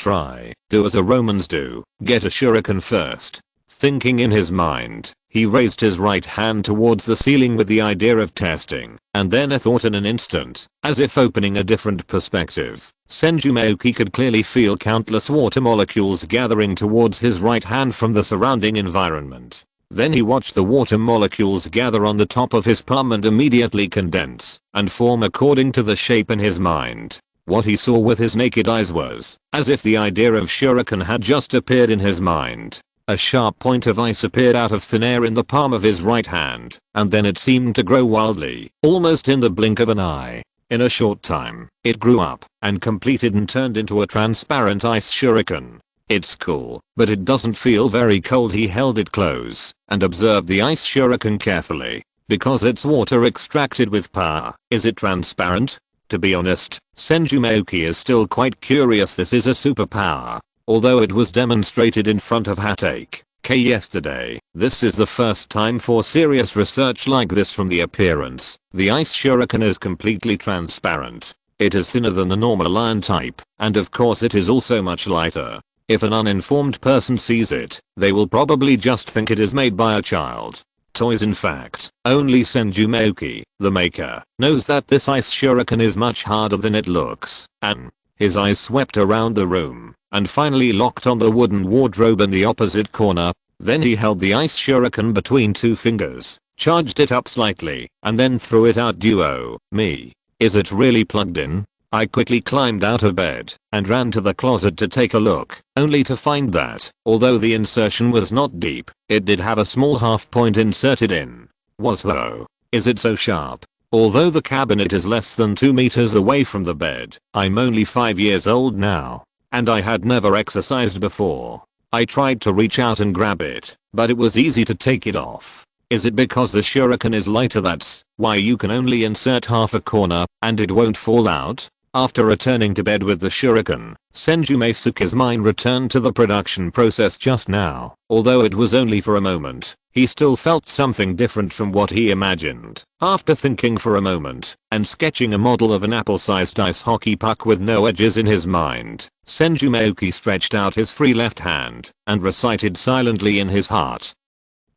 Do as the Romans do, get a shuriken first. Thinking in his mind, he raised his right hand towards the ceiling with the idea of testing, and then a thought in an instant, as if opening a different perspective. Senju Mayuki could clearly feel countless water molecules gathering towards his right hand from the surrounding environment. Then he watched the water molecules gather on the top of his palm and immediately condense and form according to the shape in his mind. What he saw with his naked eyes was as if the idea of shuriken had just appeared in his mind. A sharp point of ice appeared out of thin air in the palm of his right hand, and then it seemed to grow wildly, almost in the blink of an eye. In a short time, it grew up and completed and turned into a transparent ice shuriken. It's cool, but it doesn't feel very cold. He held it close and observed the ice shuriken carefully. Because it's water extracted with power, is it transparent? To be honest, Senju Mayuki is still quite curious. This is a superpower. Although it was demonstrated in front of Hatake K yesterday, this is the first time for serious research like this. From the appearance, the ice shuriken is completely transparent. It is thinner than the normal iron type, and of course it is also much lighter. If an uninformed person sees it, they will probably just think it is made by a child. Toys. In fact, only Senju Mayuki, the maker, knows that this ice shuriken is much harder than it looks, and his eyes swept around the room and finally locked on the wooden wardrobe in the opposite corner. Then he held the ice shuriken between two fingers, charged it up slightly, and then threw it out. Duo, me. Is it really plugged in? I quickly climbed out of bed and ran to the closet to take a look, only to find that, although the insertion was not deep, it did have a small half point inserted in. Whoa. Is it so sharp? Although the cabinet is less than 2 meters away from the bed, I'm only 5 years old now, and I had never exercised before. I tried to reach out and grab it, but it was easy to take it off. Is it because the shuriken is lighter? That's why you can only insert half a corner, and it won't fall out? After returning to bed with the shuriken, Senju Mayuki's mind returned to the production process just now. Although it was only for a moment, he still felt something different from what he imagined. After thinking for a moment, and sketching a model of an apple-sized ice hockey puck with no edges in his mind, Senju Mayuki stretched out his free left hand, and recited silently in his heart.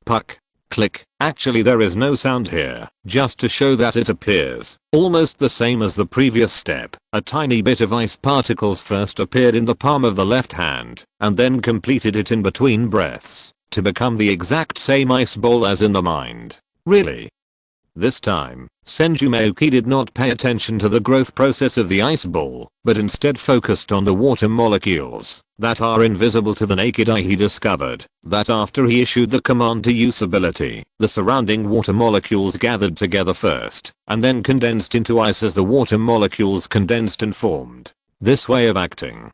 Puck. Click. Actually there is no sound here, just to show that it appears almost the same as the previous step. A tiny bit of ice particles first appeared in the palm of the left hand, and then completed it in between breaths, to become the exact same ice ball as in the mind. Really? This time, Senju Mayuki did not pay attention to the growth process of the ice ball, but instead focused on the water molecules that are invisible to the naked eye. He discovered that after he issued the command to use ability, the surrounding water molecules gathered together first, and then condensed into ice as the water molecules condensed and formed. This way of acting,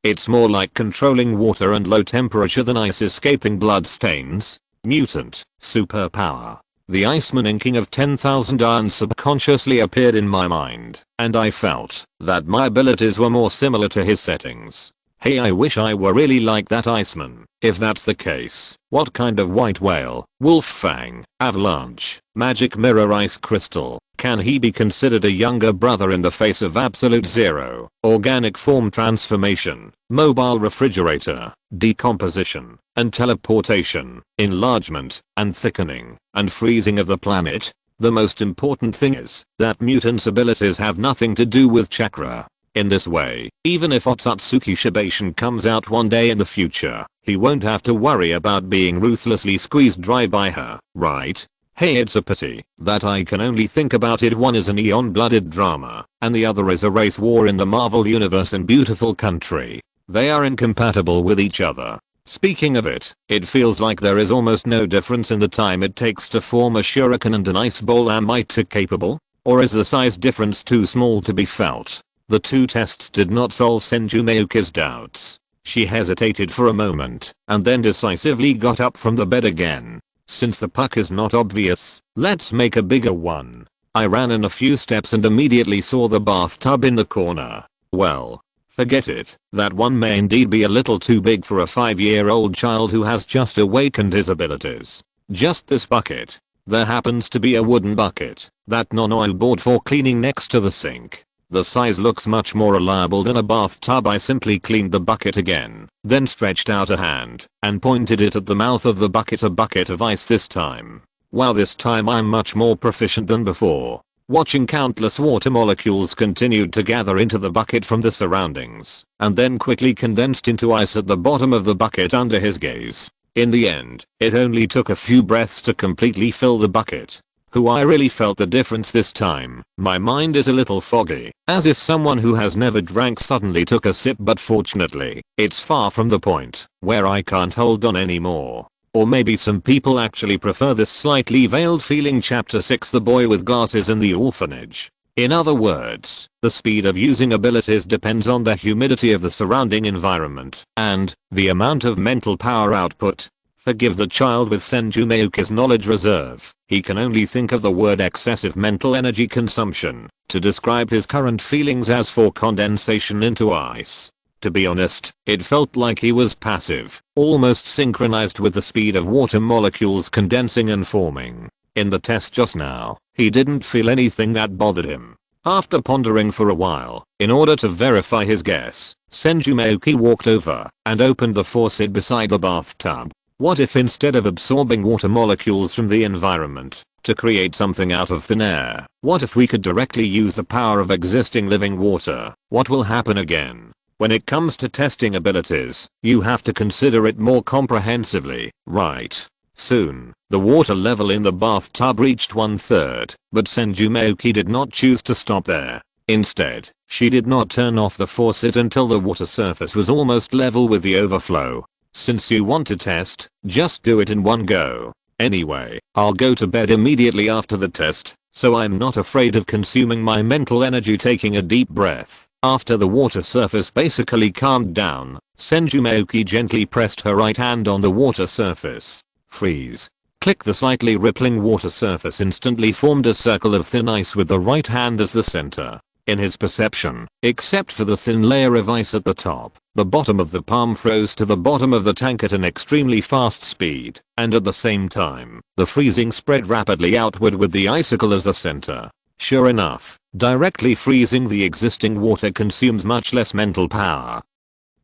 it's more like controlling water and low temperature than ice escaping blood stains. Mutant superpower. The Iceman inking of 10,000 irons subconsciously appeared in my mind, and I felt that my abilities were more similar to his settings. Hey, I wish I were really like that Iceman. If that's the case, what kind of white whale, wolf fang, avalanche, magic mirror ice crystal, can he be considered a younger brother in the face of absolute zero, organic form transformation, mobile refrigerator, decomposition, and teleportation, enlargement, and thickening, and freezing of the planet? The most important thing is that mutants' abilities have nothing to do with chakra. In this way, even if Otsutsuki Shibation comes out one day in the future, he won't have to worry about being ruthlessly squeezed dry by her, right? Hey, it's a pity that I can only think about it. One is an Eon-blooded drama, and the other is a race war in the Marvel Universe in Beautiful Country. They are incompatible with each other. Speaking of it, it feels like there is almost no difference in the time it takes to form a shuriken and an ice ball. Am I too capable? Or is the size difference too small to be felt? The two tests did not solve Senju Mayuki's doubts. She hesitated for a moment, and then decisively got up from the bed again. Since the puck is not obvious, let's make a bigger one. I ran in a few steps and immediately saw the bathtub in the corner. Well, forget it. That one may indeed be a little too big for a 5-year-old child who has just awakened his abilities. Just this bucket. There happens to be a wooden bucket that Nono bought for cleaning next to the sink. The size looks much more reliable than a bathtub. I simply cleaned the bucket again, then stretched out a hand and pointed it at the mouth of the bucket. A bucket of ice this time. Wow, this time I'm much more proficient than before. Watching countless water molecules continued to gather into the bucket from the surroundings, and then quickly condensed into ice at the bottom of the bucket under his gaze. In the end, it only took a few breaths to completely fill the bucket. I really felt the difference this time. My mind is a little foggy, as if someone who has never drank suddenly took a sip, but fortunately, it's far from the point where I can't hold on anymore. Or maybe some people actually prefer this slightly veiled feeling. Chapter 6, The Boy with Glasses in the Orphanage. In other words, the speed of using abilities depends on the humidity of the surrounding environment and the amount of mental power output. Forgive the child with Senju Mayuki's knowledge reserve. He can only think of the word excessive mental energy consumption to describe his current feelings as for condensation into ice. To be honest, it felt like he was passive, almost synchronized with the speed of water molecules condensing and forming. In the test just now, he didn't feel anything that bothered him. After pondering for a while, in order to verify his guess, Senju Mayuki walked over and opened the faucet beside the bathtub. What if instead of absorbing water molecules from the environment to create something out of thin air, what if we could directly use the power of existing living water? What will happen again? When it comes to testing abilities, you have to consider it more comprehensively, right? Soon, the water level in the bathtub reached 1/3, but Senju Mayuki did not choose to stop there. Instead, she did not turn off the faucet until the water surface was almost level with the overflow. Since you want to test, just do it in one go. Anyway, I'll go to bed immediately after the test, so I'm not afraid of consuming my mental energy. Taking a deep breath, after the water surface basically calmed down, Senju Mayuki gently pressed her right hand on the water surface. Freeze. Click. The slightly rippling water surface instantly formed a circle of thin ice with the right hand as the center. In his perception, except for the thin layer of ice at the top, the bottom of the palm froze to the bottom of the tank at an extremely fast speed, and at the same time, the freezing spread rapidly outward with the icicle as the center. Sure enough, directly freezing the existing water consumes much less mental power.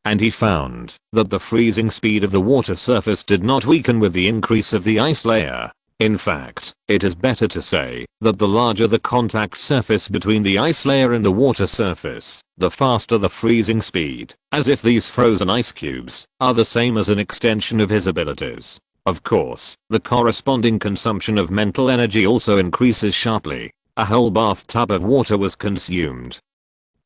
And he found that the freezing speed of the water surface did not weaken with the increase of the ice layer. In fact, it is better to say that the larger the contact surface between the ice layer and the water surface, the faster the freezing speed, as if these frozen ice cubes are the same as an extension of his abilities. Of course, the corresponding consumption of mental energy also increases sharply. A whole bathtub of water was consumed.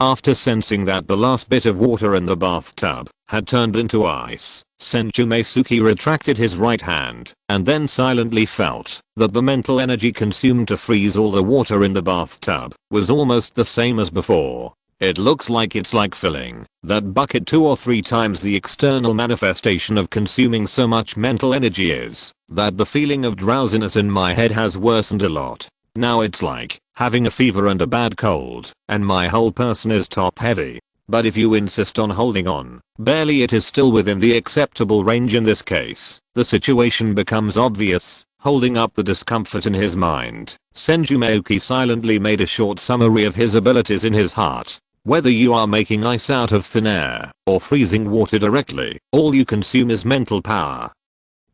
After sensing that the last bit of water in the bathtub had turned into ice, Senju Mayuki retracted his right hand and then silently felt that the mental energy consumed to freeze all the water in the bathtub was almost the same as before. It looks like it's like filling that bucket 2 or 3 times. The external manifestation of consuming so much mental energy is that the feeling of drowsiness in my head has worsened a lot. Now it's like having a fever and a bad cold, and my whole person is top heavy. But if you insist on holding on, barely, it is still within the acceptable range. In this case, the situation becomes obvious. Holding up the discomfort in his mind, Senju Mayuki silently made a short summary of his abilities in his heart. Whether you are making ice out of thin air or freezing water directly, all you consume is mental power.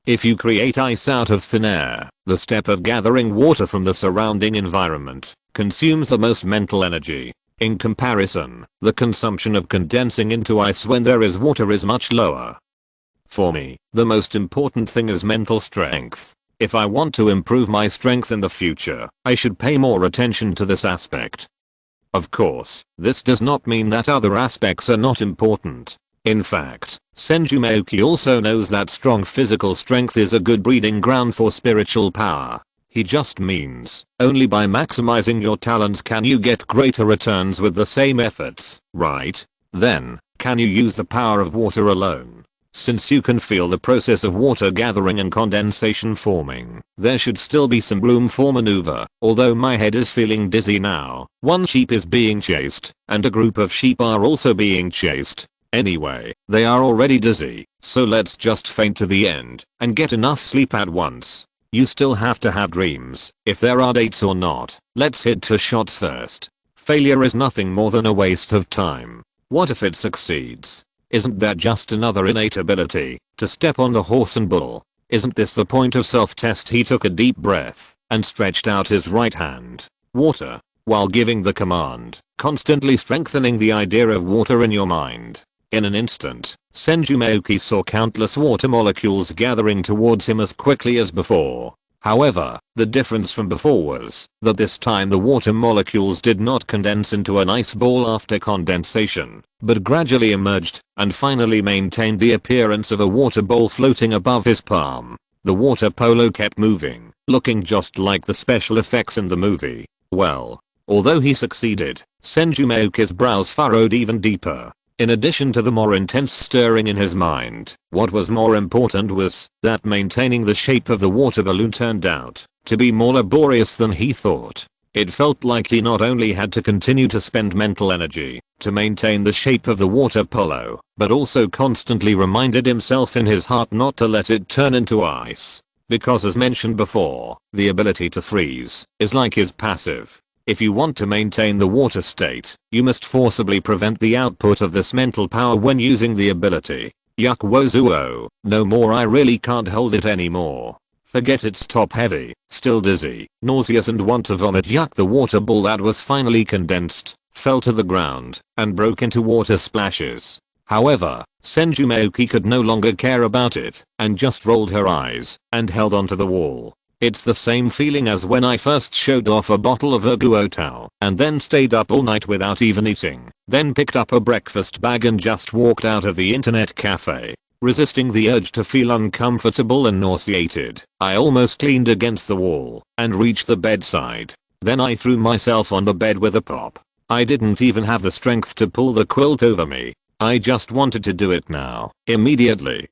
If you create ice out of thin air, the step of gathering water from the surrounding environment consumes the most mental energy. In comparison, the consumption of condensing into ice when there is water is much lower. For me, the most important thing is mental strength. If I want to improve my strength in the future, I should pay more attention to this aspect. Of course, this does not mean that other aspects are not important. In fact, Senju Mayuki also knows that strong physical strength is a good breeding ground for spiritual power. He just means, only by maximizing your talents can you get greater returns with the same efforts, right? Then, can you use the power of water alone? Since you can feel the process of water gathering and condensation forming, there should still be some room for maneuver. Although my head is feeling dizzy now, one sheep is being chased, and a group of sheep are also being chased. Anyway, they are already dizzy, so let's just faint to the end and get enough sleep at once. You still have to have dreams, if there are dates or not. Let's hit 2 shots first. Failure is nothing more than a waste of time. What if it succeeds? Isn't that just another innate ability to step on the horse and bull? Isn't this the point of self-test? He took a deep breath and stretched out his right hand. Water. While giving the command, constantly strengthening the idea of water in your mind. In an instant, Senju Mayuki saw countless water molecules gathering towards him as quickly as before. However, the difference from before was that this time the water molecules did not condense into an ice ball after condensation, but gradually emerged and finally maintained the appearance of a water ball floating above his palm. The water polo kept moving, looking just like the special effects in the movie. Well, Although he succeeded, Senju Mayuki's brows furrowed even deeper. In addition to the more intense stirring in his mind, what was more important was that maintaining the shape of the water balloon turned out to be more laborious than he thought. It felt like he not only had to continue to spend mental energy to maintain the shape of the water polo, but also constantly reminded himself in his heart not to let it turn into ice. Because as mentioned before, the ability to freeze is like his passive. If you want to maintain the water state, you must forcibly prevent the output of this mental power when using the ability. Yuck wozuo, no more, I really can't hold it anymore. Forget it's top heavy, still dizzy, nauseous and want to vomit. Yuck. The water ball that was finally condensed fell to the ground and broke into water splashes. However, Senju Mayuki could no longer care about it and just rolled her eyes and held onto the wall. It's the same feeling as when I first showed off a bottle of Erguotao and then stayed up all night without even eating, then picked up a breakfast bag and just walked out of the internet cafe. Resisting the urge to feel uncomfortable and nauseated, I almost leaned against the wall and reached the bedside. Then I threw myself on the bed with a pop. I didn't even have the strength to pull the quilt over me. I just wanted to do it now. Immediately,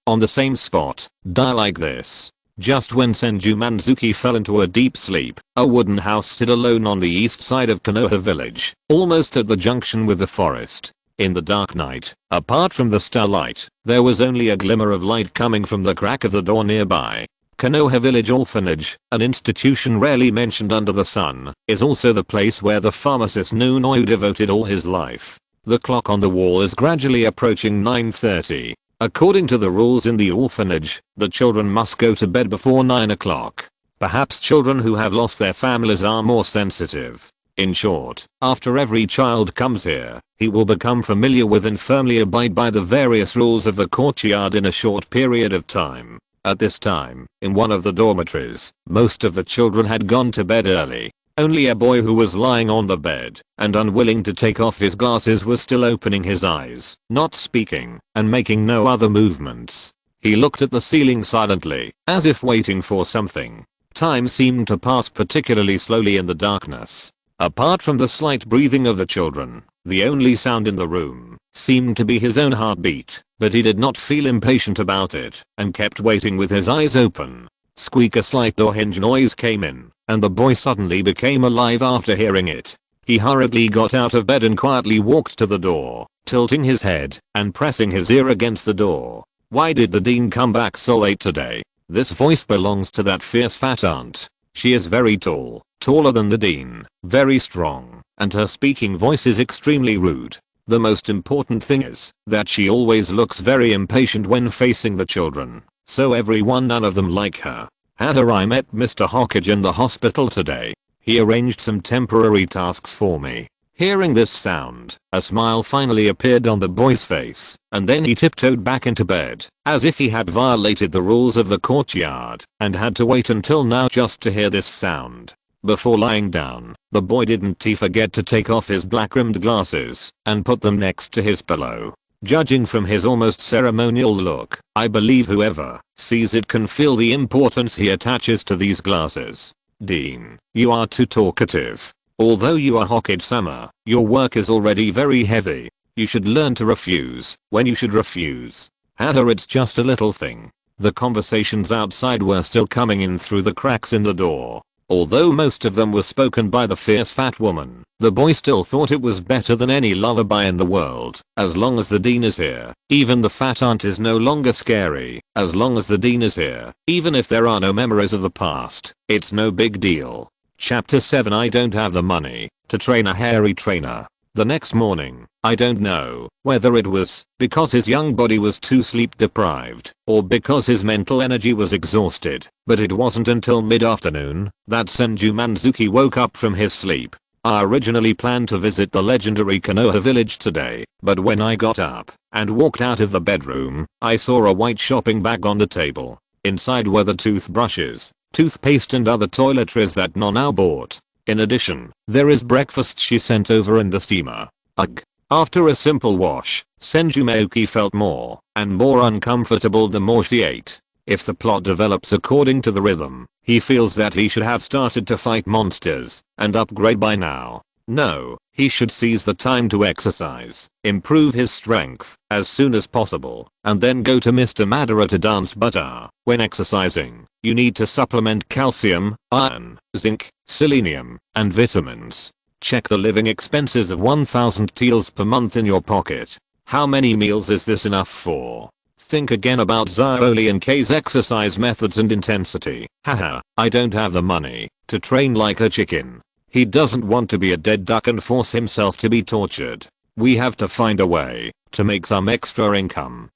on the same spot, die like this. Just when Senju Mayuki fell into a deep sleep, a wooden house stood alone on the east side of Konoha village, almost at the junction with the forest. In the dark night, apart from the starlight, there was only a glimmer of light coming from the crack of the door nearby. Konoha Village Orphanage, an institution rarely mentioned under the sun, is also the place where the pharmacist Nunoyu devoted all his life. The clock on the wall is gradually approaching 9:30. According to the rules in the orphanage, the children must go to bed before 9 o'clock. Perhaps children who have lost their families are more sensitive. In short, after every child comes here, he will become familiar with and firmly abide by the various rules of the courtyard in a short period of time. At this time, in one of the dormitories, most of the children had gone to bed early. Only a boy who was lying on the bed and unwilling to take off his glasses was still opening his eyes, not speaking, and making no other movements. He looked at the ceiling silently, as if waiting for something. Time seemed to pass particularly slowly in the darkness. Apart from the slight breathing of the children, the only sound in the room seemed to be his own heartbeat, but he did not feel impatient about it and kept waiting with his eyes open. Squeak. A slight door hinge noise came in, and the boy suddenly became alive after hearing it. He hurriedly got out of bed and quietly walked to the door, tilting his head and pressing his ear against the door. Why did the dean come back so late today? This voice belongs to that fierce fat aunt. She is very tall, taller than the dean, very strong, and her speaking voice is extremely rude. The most important thing is that she always looks very impatient when facing the children, so none of them like her. I met Mr. Hokage in the hospital today. He arranged some temporary tasks for me. Hearing this sound, a smile finally appeared on the boy's face, and then he tiptoed back into bed, as if he had violated the rules of the courtyard, and had to wait until now just to hear this sound. Before lying down, the boy didn't forget to take off his black-rimmed glasses, and put them next to his pillow. Judging from his almost ceremonial look, I believe whoever sees it can feel the importance he attaches to these glasses. Dean, you are too talkative. Although you are Hokage-sama, your work is already very heavy. You should learn to refuse when you should refuse. It's just a little thing. The conversations outside were still coming in through the cracks in the door. Although most of them were spoken by the fierce fat woman, the boy still thought it was better than any lullaby in the world. As long as the dean is here, even the fat aunt is no longer scary. As long as the dean is here, even if there are no memories of the past, it's no big deal. Chapter 7. I don't have the money to train a hairy trainer. The next morning, I don't know whether it was because his young body was too sleep deprived or because his mental energy was exhausted, but it wasn't until mid-afternoon that Senju Mayuki woke up from his sleep. I originally planned to visit the legendary Konoha village today, but when I got up and walked out of the bedroom, I saw a white shopping bag on the table. Inside were the toothbrushes, toothpaste and other toiletries that Nonao bought. In addition, there is breakfast she sent over in the steamer. Ugh. After a simple wash, Senju Mayuki felt more and more uncomfortable the more she ate. If the plot develops according to the rhythm, he feels that he should have started to fight monsters and upgrade by now. No, he should seize the time to exercise, improve his strength as soon as possible, and then go to Mr. Madara to dance. But when exercising, you need to supplement calcium, iron, zinc, selenium, and vitamins. Check the living expenses of 1000 taels per month in your pocket. How many meals is this enough for? Think again about Xiaoli and K's exercise methods and intensity. Haha, I don't have the money to train like a chicken. He doesn't want to be a dead duck and force himself to be tortured. We have to find a way to make some extra income.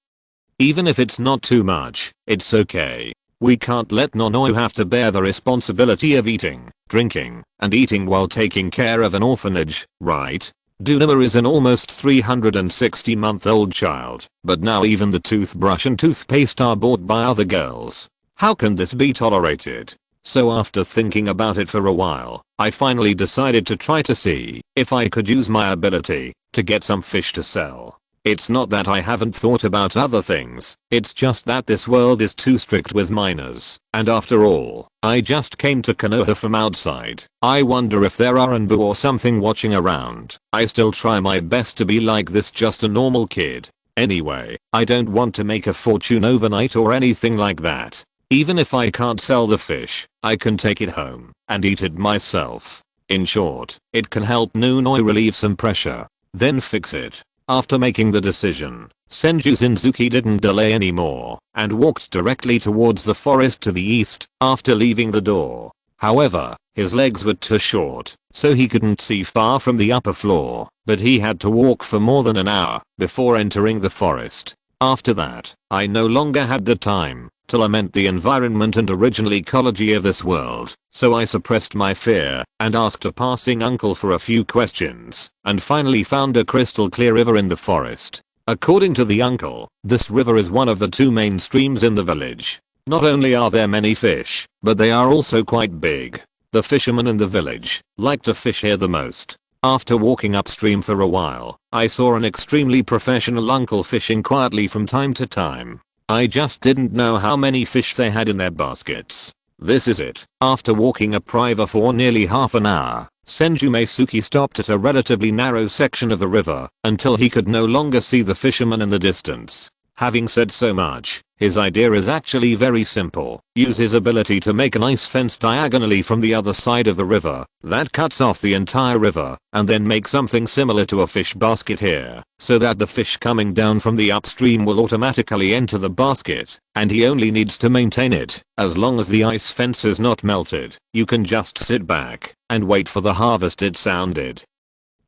Even if it's not too much, it's okay. We can't let Nono have to bear the responsibility of eating, drinking, and eating while taking care of an orphanage, right? Dunama is an almost 360-month-old child, but now even the toothbrush and toothpaste are bought by other girls. How can this be tolerated? So after thinking about it for a while, I finally decided to try to see if I could use my ability to get some fish to sell. It's not that I haven't thought about other things, it's just that this world is too strict with minors, and after all, I just came to Konoha from outside. I wonder if there are Anbu or something watching around. I still try my best to be like this, just a normal kid. Anyway, I don't want to make a fortune overnight or anything like that. Even if I can't sell the fish, I can take it home and eat it myself. In short, it can help Nunoi relieve some pressure, then fix it. After making the decision, Senju Shinzuki didn't delay anymore and walked directly towards the forest to the east after leaving the door. However, his legs were too short, so he couldn't see far from the upper floor, but he had to walk for more than an hour before entering the forest. After that, I no longer had the time to lament the environment and original ecology of this world, so I suppressed my fear and asked a passing uncle for a few questions, and finally found a crystal clear river in the forest. According to the uncle, this river is one of the two main streams in the village. Not only are there many fish, but they are also quite big. The fishermen in the village like to fish here the most. After walking upstream for a while, I saw an extremely professional uncle fishing quietly from time to time. I just didn't know how many fish they had in their baskets. This is it. After walking up river for nearly half an hour, Senju Mayuki stopped at a relatively narrow section of the river until he could no longer see the fishermen in the distance. Having said so much, his idea is actually very simple. Use his ability to make an ice fence diagonally from the other side of the river that cuts off the entire river, and then make something similar to a fish basket here, so that the fish coming down from the upstream will automatically enter the basket, and he only needs to maintain it. As long as the ice fence is not melted, you can just sit back and wait for the harvest. It sounded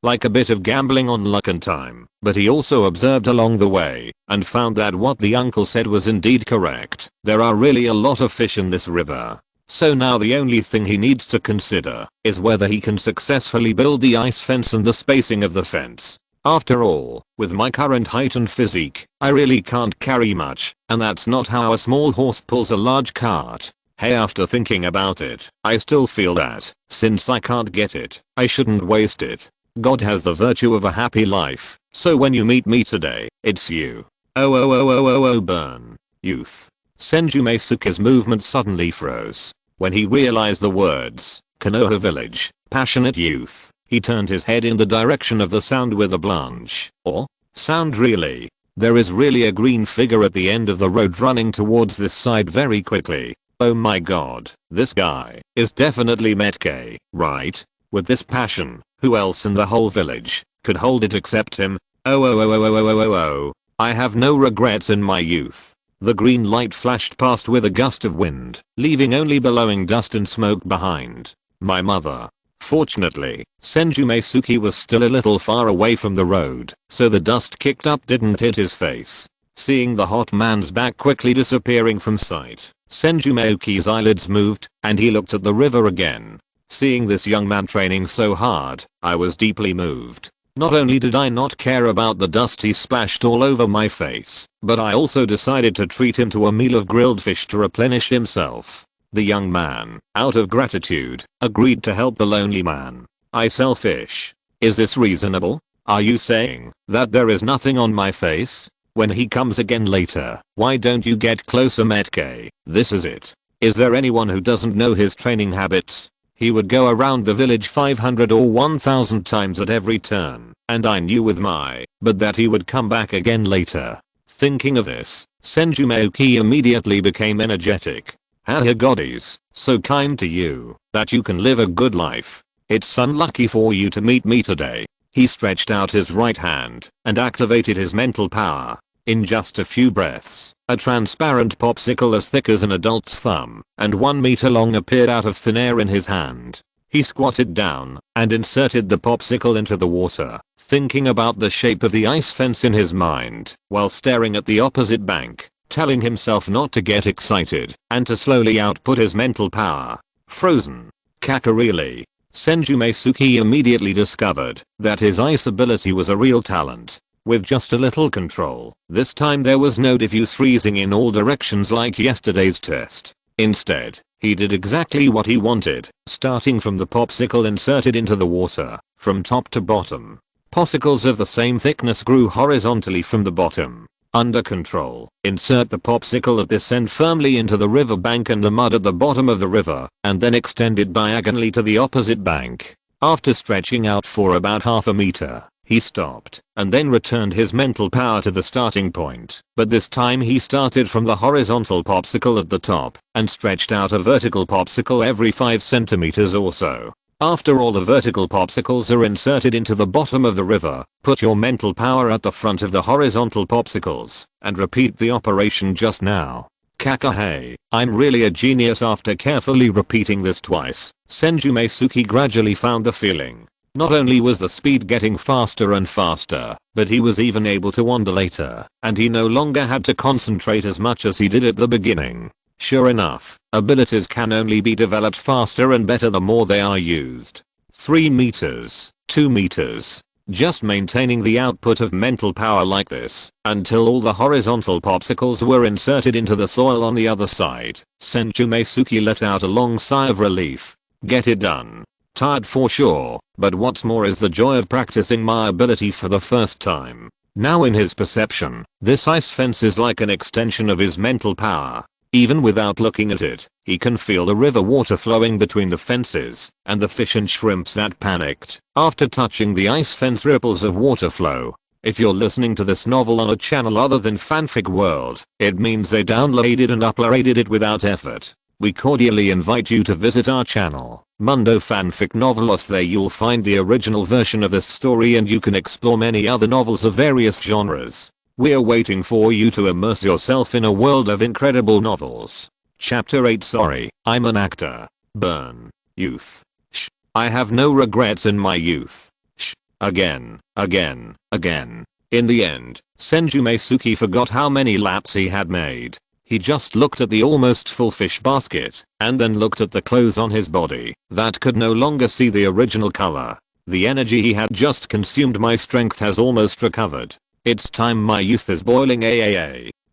like a bit of gambling on luck and time, but he also observed along the way and found that what the uncle said was indeed correct. There are really a lot of fish in this river. So now the only thing he needs to consider is whether he can successfully build the ice fence and the spacing of the fence. After all, with my current height and physique, I really can't carry much, and that's not how a small horse pulls a large cart. Hey, after thinking about it, I still feel that, since I can't get it, I shouldn't waste it. God has the virtue of a happy life, so when you meet me today, it's you. Oh burn. Youth. Senju Mayuki's movement suddenly froze. When he realized the words, Konoha village, passionate youth, he turned his head in the direction of the sound with a blanch. Or? Sound really? There is really a green figure at the end of the road running towards this side very quickly. Oh my god, this guy is definitely Metke, right? With this passion, who else in the whole village could hold it except him? Oh. I have no regrets in my youth. The green light flashed past with a gust of wind, leaving only billowing dust and smoke behind. My mother. Fortunately, Senju Mayuki was still a little far away from the road, so the dust kicked up didn't hit his face. Seeing the hot man's back quickly disappearing from sight, Senju Mayuki's eyelids moved, and he looked at the river again. Seeing this young man training so hard, I was deeply moved. Not only did I not care about the dust he splashed all over my face, but I also decided to treat him to a meal of grilled fish to replenish himself. The young man, out of gratitude, agreed to help the lonely man. I sell fish. Is this reasonable? Are you saying that there is nothing on my face? When he comes again later, why don't you get closer, Metke? This is it. Is there anyone who doesn't know his training habits? He would go around the village 500 or 1000 times at every turn, and I knew with my but that he would come back again later. Thinking of this, Senju Mayuki immediately became energetic. Haha goddies, so kind to you, that you can live a good life. It's unlucky for you to meet me today. He stretched out his right hand and activated his mental power. In just a few breaths, a transparent popsicle as thick as an adult's thumb and 1 meter long appeared out of thin air in his hand. He squatted down and inserted the popsicle into the water, thinking about the shape of the ice fence in his mind while staring at the opposite bank, telling himself not to get excited and to slowly output his mental power. Frozen. Kakarili. Senju Mayuki immediately discovered that his ice ability was a real talent. With just a little control, this time there was no diffuse freezing in all directions like yesterday's test. Instead, he did exactly what he wanted, starting from the popsicle inserted into the water, from top to bottom. Popsicles of the same thickness grew horizontally from the bottom. Under control, insert the popsicle at this end firmly into the river bank and the mud at the bottom of the river, and then extend it diagonally to the opposite bank. After stretching out for about half a meter, he stopped and then returned his mental power to the starting point, but this time he started from the horizontal popsicle at the top and stretched out a vertical popsicle every 5 centimeters or so. After all the vertical popsicles are inserted into the bottom of the river, put your mental power at the front of the horizontal popsicles and repeat the operation just now. Kakahe, I'm really a genius. After carefully repeating this twice, Senju Mayuki gradually found the feeling. Not only was the speed getting faster and faster, but he was even able to wander later, and he no longer had to concentrate as much as he did at the beginning. Sure enough, abilities can only be developed faster and better the more they are used. 3 meters, 2 meters. Just maintaining the output of mental power like this until all the horizontal popsicles were inserted into the soil on the other side, Senju Mayuki let out a long sigh of relief. Get it done. Tired for sure, but what's more is the joy of practicing my ability for the first time. Now in his perception, this ice fence is like an extension of his mental power. Even without looking at it, he can feel the river water flowing between the fences and the fish and shrimps that panicked after touching the ice fence. Ripples of water flow. If you're listening to this novel on a channel other than Fanfic World, it means they downloaded and uploaded it without effort. We cordially invite you to visit our channel, Mundo Fanfic Novelos. There you'll find the original version of this story and you can explore many other novels of various genres. We're waiting for you to immerse yourself in a world of incredible novels. Chapter 8. Sorry, I'm an actor. Burn. Youth. Shh. I have no regrets in my youth. Shh. Again. In the end, Senju Mayuki forgot how many laps he had made. He just looked at the almost full fish basket, and then looked at the clothes on his body that could no longer see the original color. The energy he had just consumed. My strength has almost recovered. It's time. My youth is boiling.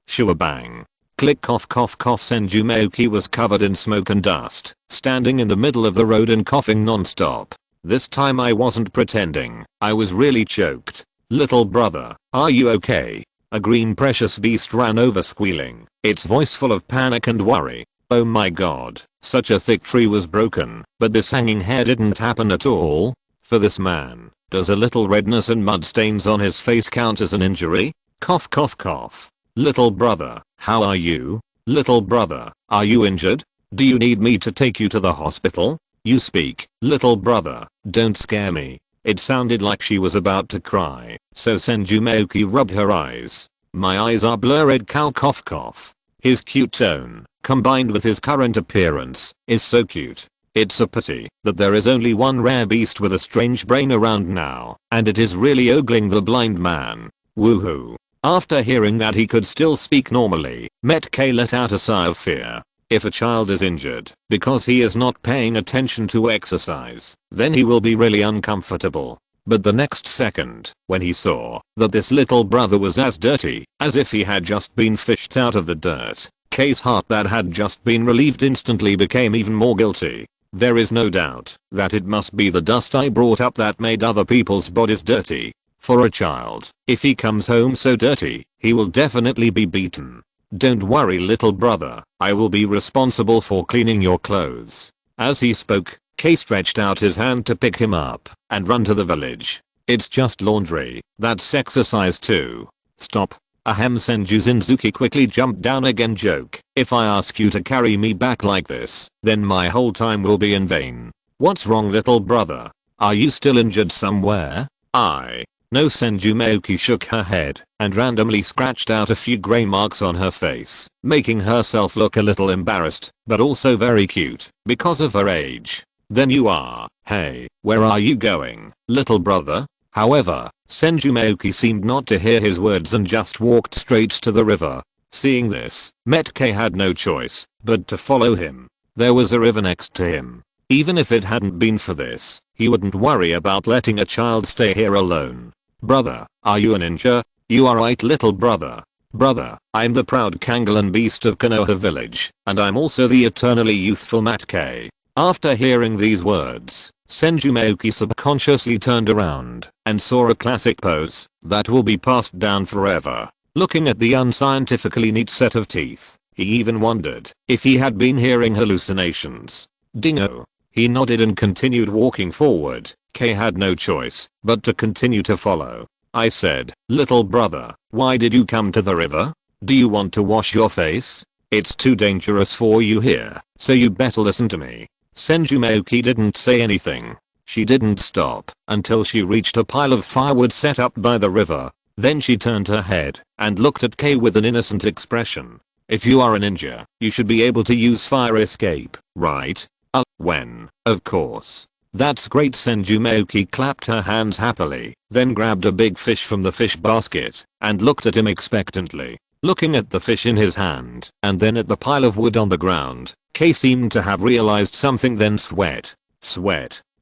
Shua bang. Click cough cough cough. Senju Mayuki was covered in smoke and dust, standing in the middle of the road and coughing non-stop. This time I wasn't pretending, I was really choked. Little brother, are you okay? A green precious beast ran over squealing, its voice full of panic and worry. Oh my god, such a thick tree was broken, but this hanging hair didn't happen at all. For this man, does a little redness and mud stains on his face count as an injury? Cough cough cough. Little brother, how are you? Little brother, are you injured? Do you need me to take you to the hospital? You speak, little brother, don't scare me. It sounded like she was about to cry, so Senju Mayuki rubbed her eyes. My eyes are blurred. Cow cough cough. His cute tone, combined with his current appearance, is so cute. It's a pity that there is only one rare beast with a strange brain around now, and it is really ogling the blind man. Woohoo. After hearing that he could still speak normally, Metke let out a sigh of fear. If a child is injured because he is not paying attention to exercise, then he will be really uncomfortable. But the next second, when he saw that this little brother was as dirty as if he had just been fished out of the dirt, K's heart that had just been relieved instantly became even more guilty. There is no doubt that it must be the dust I brought up that made other people's bodies dirty. For a child, if he comes home so dirty, he will definitely be beaten. Don't worry little brother, I will be responsible for cleaning your clothes. As he spoke, Kei stretched out his hand to pick him up and run to the village. It's just laundry, that's exercise too. Stop. Ahem. Senju Zinzuki quickly jumped down again. Joke. If I ask you to carry me back like this, then my whole time will be in vain. What's wrong little brother? Are you still injured somewhere? No. Senju Mayuki shook her head and randomly scratched out a few grey marks on her face, making herself look a little embarrassed, but also very cute, because of her age. Then you are. Hey, where are you going, little brother? However, Senju Mayuki seemed not to hear his words and just walked straight to the river. Seeing this, Kei had no choice but to follow him. There was a river next to him. Even if it hadn't been for this, he wouldn't worry about letting a child stay here alone. Brother, are you a ninja? You are right little brother. Brother, I'm the proud Kangalan beast of Konoha village, and I'm also the eternally youthful Kei. After hearing these words, Senju Mayuki subconsciously turned around and saw a classic pose that will be passed down forever. Looking at the unscientifically neat set of teeth, he even wondered if he had been hearing hallucinations. Dingo. He nodded and continued walking forward. Kei had no choice but to continue to follow. I said, little brother, why did you come to the river? Do you want to wash your face? It's too dangerous for you here, so you better listen to me. Senju Mayuki didn't say anything. She didn't stop until she reached a pile of firewood set up by the river. Then she turned her head and looked at Kei with an innocent expression. If you are a ninja, you should be able to use fire escape, right? When? Of course. That's great. Senju Mayuki clapped her hands happily, then grabbed a big fish from the fish basket and looked at him expectantly. Looking at the fish in his hand and then at the pile of wood on the ground, Kei seemed to have realized something. Then sweat.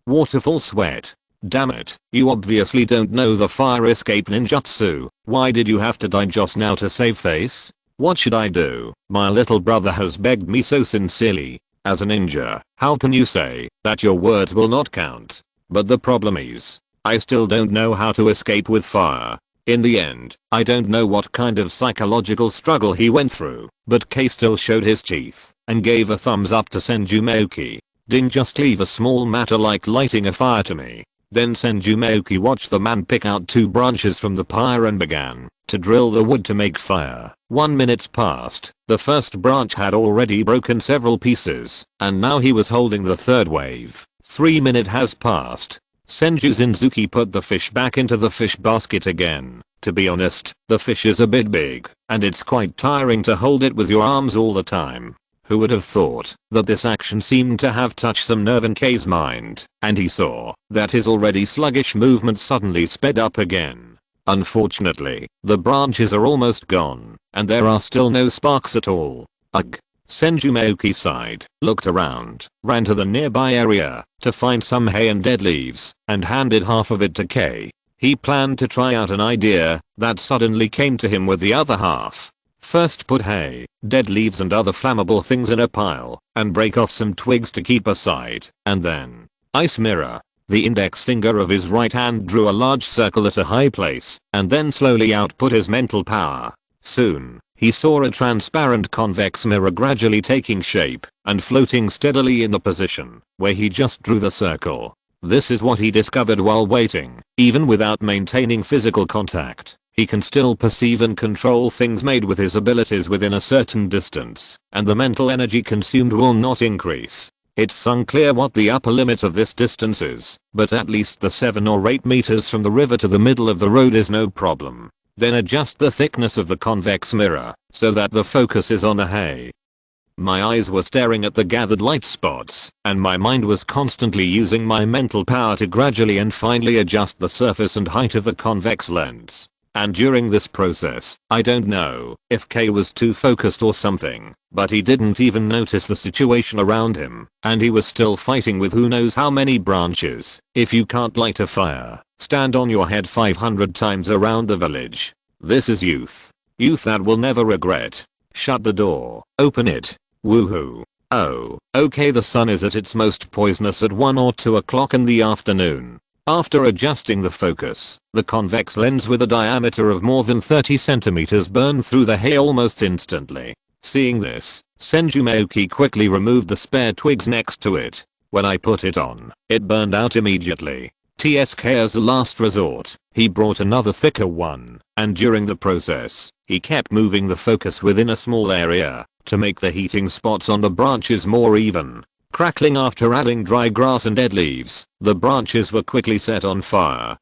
Waterfall sweat. Damn it, you obviously don't know the fire escape ninjutsu. Why did you have to die just now to save face? What should I do? My little brother has begged me so sincerely. As a ninja, how can you say that your words will not count? But the problem is, I still don't know how to escape with fire. In the end, I don't know what kind of psychological struggle he went through, but Kei still showed his teeth and gave a thumbs up to Senju Mayuki. Didn't just leave a small matter like lighting a fire to me. Then Senju Mayuki watched the man pick out 2 branches from the pyre and began to drill the wood to make fire. 1 minute passed. The first branch had already broken several pieces, and now he was holding the third wave. 3 minutes has passed. Senju Zinzuki put the fish back into the fish basket again. To be honest, the fish is a bit big, and it's quite tiring to hold it with your arms all the time. Who would have thought that this action seemed to have touched some nerve in Kei's mind, and he saw that his already sluggish movement suddenly sped up again. Unfortunately, the branches are almost gone, and there are still no sparks at all. Ugh. Senju Mayuki sighed, looked around, ran to the nearby area to find some hay and dead leaves, and handed half of it to Kei. He planned to try out an idea that suddenly came to him with the other half. First put hay, dead leaves and other flammable things in a pile, and break off some twigs to keep aside, and then ice mirror. The index finger of his right hand drew a large circle at a high place, and then slowly output his mental power. Soon, he saw a transparent convex mirror gradually taking shape and floating steadily in the position where he just drew the circle. This is what he discovered while waiting. Even without maintaining physical contact, he can still perceive and control things made with his abilities within a certain distance, and the mental energy consumed will not increase. It's unclear what the upper limit of this distance is, but at least the 7 or 8 meters from the river to the middle of the road is no problem. Then adjust the thickness of the convex mirror so that the focus is on the hay. My eyes were staring at the gathered light spots, and my mind was constantly using my mental power to gradually and finally adjust the surface and height of the convex lens. And during this process, I don't know if Kei was too focused or something, but he didn't even notice the situation around him, and he was still fighting with who knows how many branches. If you can't light a fire, stand on your head 500 times around the village. This is youth. Youth that will never regret. Shut the door, open it. Woohoo. Oh, okay, the sun is at its most poisonous at 1 or 2 o'clock in the afternoon. After adjusting the focus, the convex lens with a diameter of more than 30 centimeters burned through the hair almost instantly. Seeing this, Senju Mayuki quickly removed the spare twigs next to it. When I put it on, it burned out immediately. TSK as a last resort, he brought another thicker one, and during the process, he kept moving the focus within a small area to make the heating spots on the branches more even. Crackling after adding dry grass and dead leaves, the branches were quickly set on fire.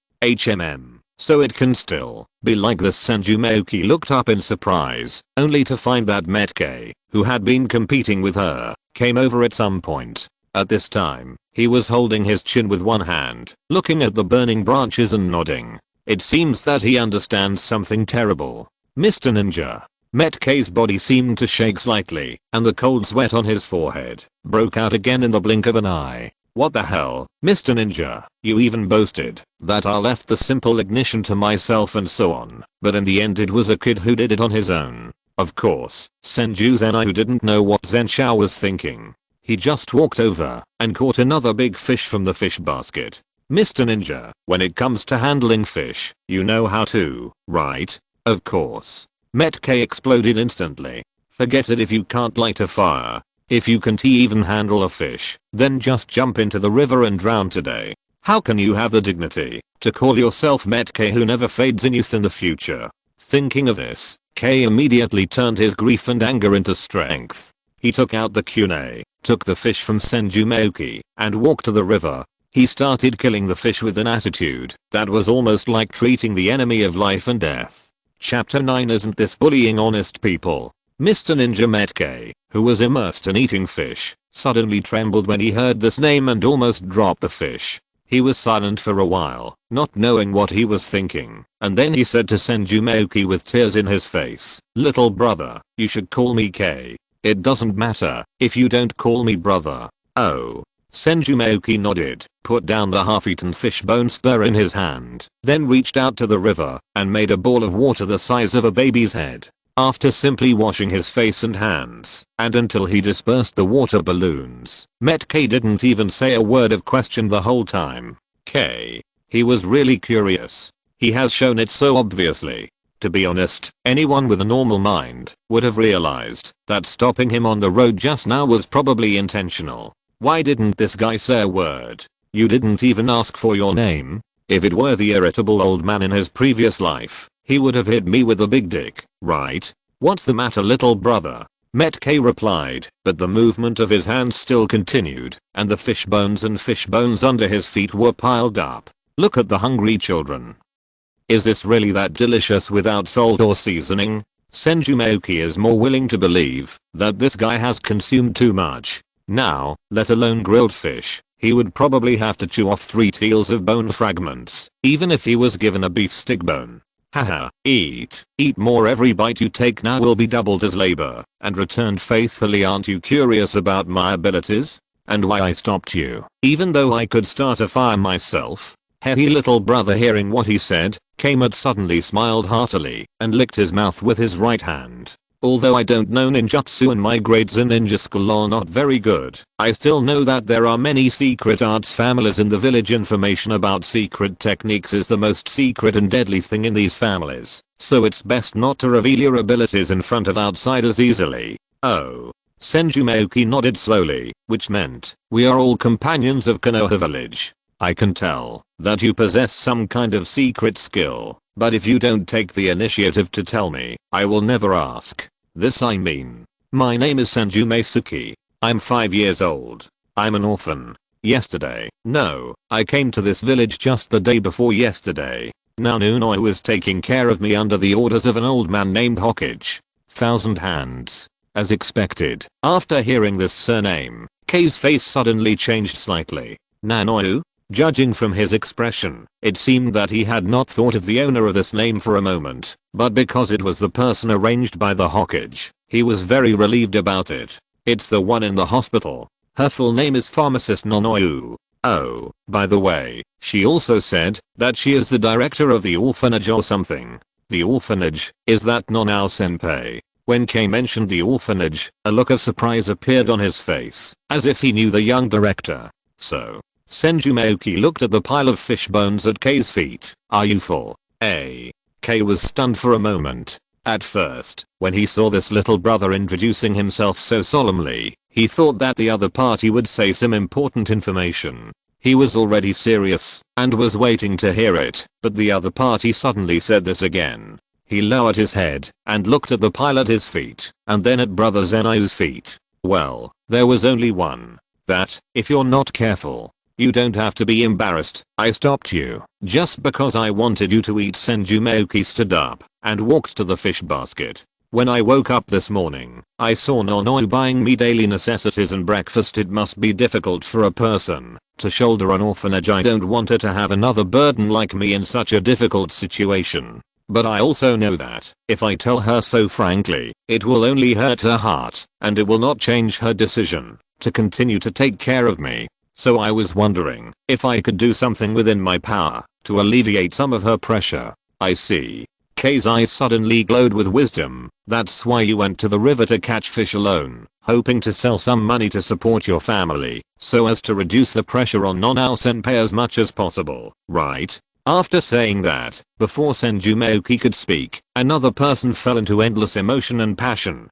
So it can still be like this. Senju Mayuki looked up in surprise, only to find that Metke, who had been competing with her, came over at some point. At this time, he was holding his chin with one hand, looking at the burning branches and nodding. It seems that he understands something terrible. Mr. Ninja. Metke's body seemed to shake slightly, and the cold sweat on his forehead broke out again in the blink of an eye. What the hell, Mr. Ninja? You even boasted that I left the simple ignition to myself and so on, but in the end it was a kid who did it on his own. Of course, Senju Zenai, who didn't know what Zensha was thinking. He just walked over and caught another big fish from the fish basket. Mr. Ninja, when it comes to handling fish, you know how to, right? Of course. Metke exploded instantly. Forget it if you can't light a fire. If you can't even handle a fish, then just jump into the river and drown today. How can you have the dignity to call yourself Metke, who never fades in youth in the future? Thinking of this, K immediately turned his grief and anger into strength. He took out the kunai, took the fish from Senju Mayuki, and walked to the river. He started killing the fish with an attitude that was almost like treating the enemy of life and death. Chapter 9. Isn't this bullying honest people? Mr. Ninja Metke, who was immersed in eating fish, suddenly trembled when he heard this name and almost dropped the fish. He was silent for a while, not knowing what he was thinking, and then he said to Senju Mayuki with tears in his face, "Little brother, you should call me K. It doesn't matter if you don't call me brother." Oh. Senju Mayuki nodded, put down the half-eaten fishbone spear in his hand, then reached out to the river and made a ball of water the size of a baby's head. After simply washing his face and hands, and until he dispersed the water balloons, Metke didn't even say a word of question the whole time. K. He was really curious. He has shown it so obviously. To be honest, anyone with a normal mind would have realized that stopping him on the road just now was probably intentional. Why didn't this guy say a word? You didn't even ask for your name? If it were the irritable old man in his previous life, he would have hit me with a big dick, right? What's the matter, little brother? Metke replied, but the movement of his hands still continued, and the fish bones under his feet were piled up. Look at the hungry children. Is this really that delicious without salt or seasoning? Senju Mayuki is more willing to believe that this guy has consumed too much. Now, let alone grilled fish, he would probably have to chew off 3 taels of bone fragments, even if he was given a beef stick bone. Haha, eat more. Every bite you take now will be doubled as labor and returned faithfully. Aren't you curious about my abilities? And why I stopped you, even though I could start a fire myself? Hehe. Little brother, hearing what he said, Kmart suddenly smiled heartily and licked his mouth with his right hand. Although I don't know ninjutsu and my grades in ninja school are not very good, I still know that there are many secret arts families in the village. Information about secret techniques is the most secret and deadly thing in these families, so it's best not to reveal your abilities in front of outsiders easily. Oh. Senju Mayuki nodded slowly, which meant, we are all companions of Konoha village. I can tell that you possess some kind of secret skill, but if you don't take the initiative to tell me, I will never ask. This I mean. My name is Senju Mayuki. I'm 5 years old. I'm an orphan. I came to this village just the day before yesterday. Nanunoi was taking care of me under the orders of an old man named Hokage. Thousand Hands. As expected, after hearing this surname, Kei's face suddenly changed slightly. Nanoyu? Judging from his expression, it seemed that he had not thought of the owner of this name for a moment, but because it was the person arranged by the Hokage, he was very relieved about it. It's the one in the hospital. Her full name is Pharmacist Nanoyu. Oh, by the way, she also said that she is the director of the orphanage or something. The orphanage, is that Nanao senpai? When Kei mentioned the orphanage, a look of surprise appeared on his face, as if he knew the young director. So, Senju Mayuki looked at the pile of fish bones at K's feet. Are you full? K was stunned for a moment. At first, when he saw this little brother introducing himself so solemnly, he thought that the other party would say some important information. He was already serious and was waiting to hear it, but the other party suddenly said this again. He lowered his head and looked at the pile at his feet and then at brother Zenayu's feet. Well, there was only one. That, if you're not careful, you don't have to be embarrassed. I stopped you just because I wanted you to eat. Senju Mayuki stood up and walked to the fish basket. When I woke up this morning, I saw Nonoe buying me daily necessities and breakfast. It must be difficult for a person to shoulder an orphanage. I don't want her to have another burden like me in such a difficult situation. But I also know that if I tell her so frankly, it will only hurt her heart and it will not change her decision to continue to take care of me. So I was wondering if I could do something within my power to alleviate some of her pressure. I see. K's eyes suddenly glowed with wisdom. That's why you went to the river to catch fish alone, hoping to sell some money to support your family, so as to reduce the pressure on Nonao-senpai as much as possible, right? After saying that, before Senju Mayuki could speak, another person fell into endless emotion and passion.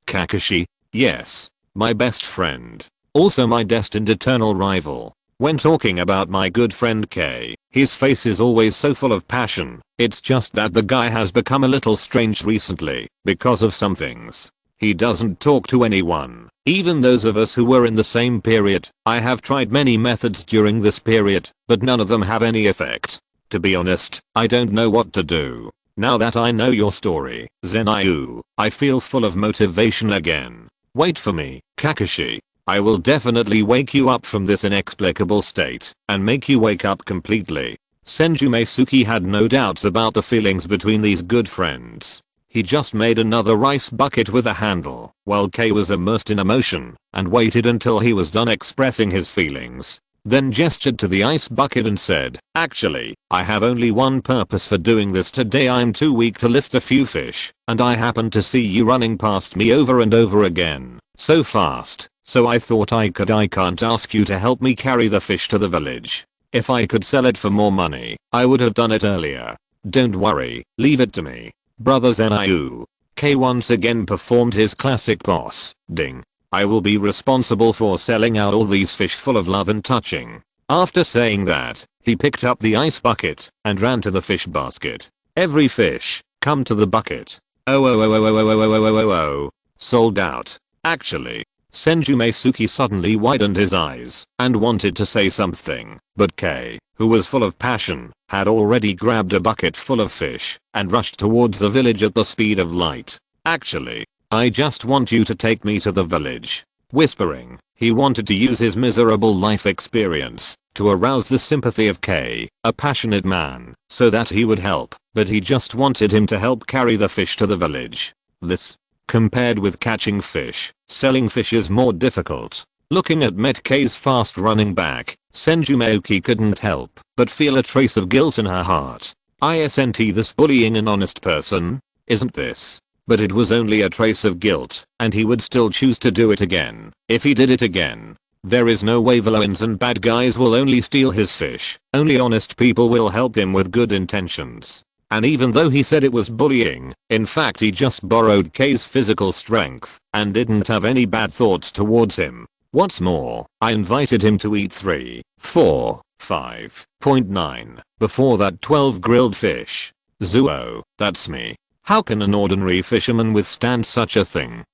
Kakashi? Yes. My best friend. Also my destined eternal rival. When talking about my good friend K, his face is always so full of passion. It's just that the guy has become a little strange recently because of some things. He doesn't talk to anyone, even those of us who were in the same period. I have tried many methods during this period, but none of them have any effect. To be honest, I don't know what to do. Now that I know your story, Zenayu, I feel full of motivation again. Wait for me, Kakashi. I will definitely wake you up from this inexplicable state and make you wake up completely. Senju Mayuki had no doubts about the feelings between these good friends. He just made another rice bucket with a handle while K was immersed in emotion and waited until he was done expressing his feelings. Then gestured to the ice bucket and said, actually, I have only one purpose for doing this today. I'm too weak to lift a few fish, and I happened to see you running past me over and over again, so fast, so I thought I can't ask you to help me carry the fish to the village. If I could sell it for more money, I would have done it earlier. Don't worry, leave it to me. Brother Zenayu. K once again performed his classic boss, ding. I will be responsible for selling out all these fish full of love and touching. After saying that, he picked up the ice bucket and ran to the fish basket. Every fish, come to the bucket. Oh. Sold out. Actually. Senju Mayuki suddenly widened his eyes and wanted to say something, but K, who was full of passion, had already grabbed a bucket full of fish and rushed towards the village at the speed of light. Actually, I just want you to take me to the village. Whispering, he wanted to use his miserable life experience to arouse the sympathy of K, a passionate man, so that he would help, but he just wanted him to help carry the fish to the village. This, compared with catching fish, selling fish is more difficult. Looking at Met K's fast running back, Senju Mayuki couldn't help but feel a trace of guilt in her heart. Isn't this bullying an honest person? Isn't this? But it was only a trace of guilt, and he would still choose to do it again, if he did it again. There is no way villains and bad guys will only steal his fish, only honest people will help him with good intentions. And even though he said it was bullying, in fact he just borrowed K's physical strength, and didn't have any bad thoughts towards him. What's more, I invited him to eat 3, 4, 5.9, before that 12 grilled fish. Zuo, that's me. How can an ordinary fisherman withstand such a thing?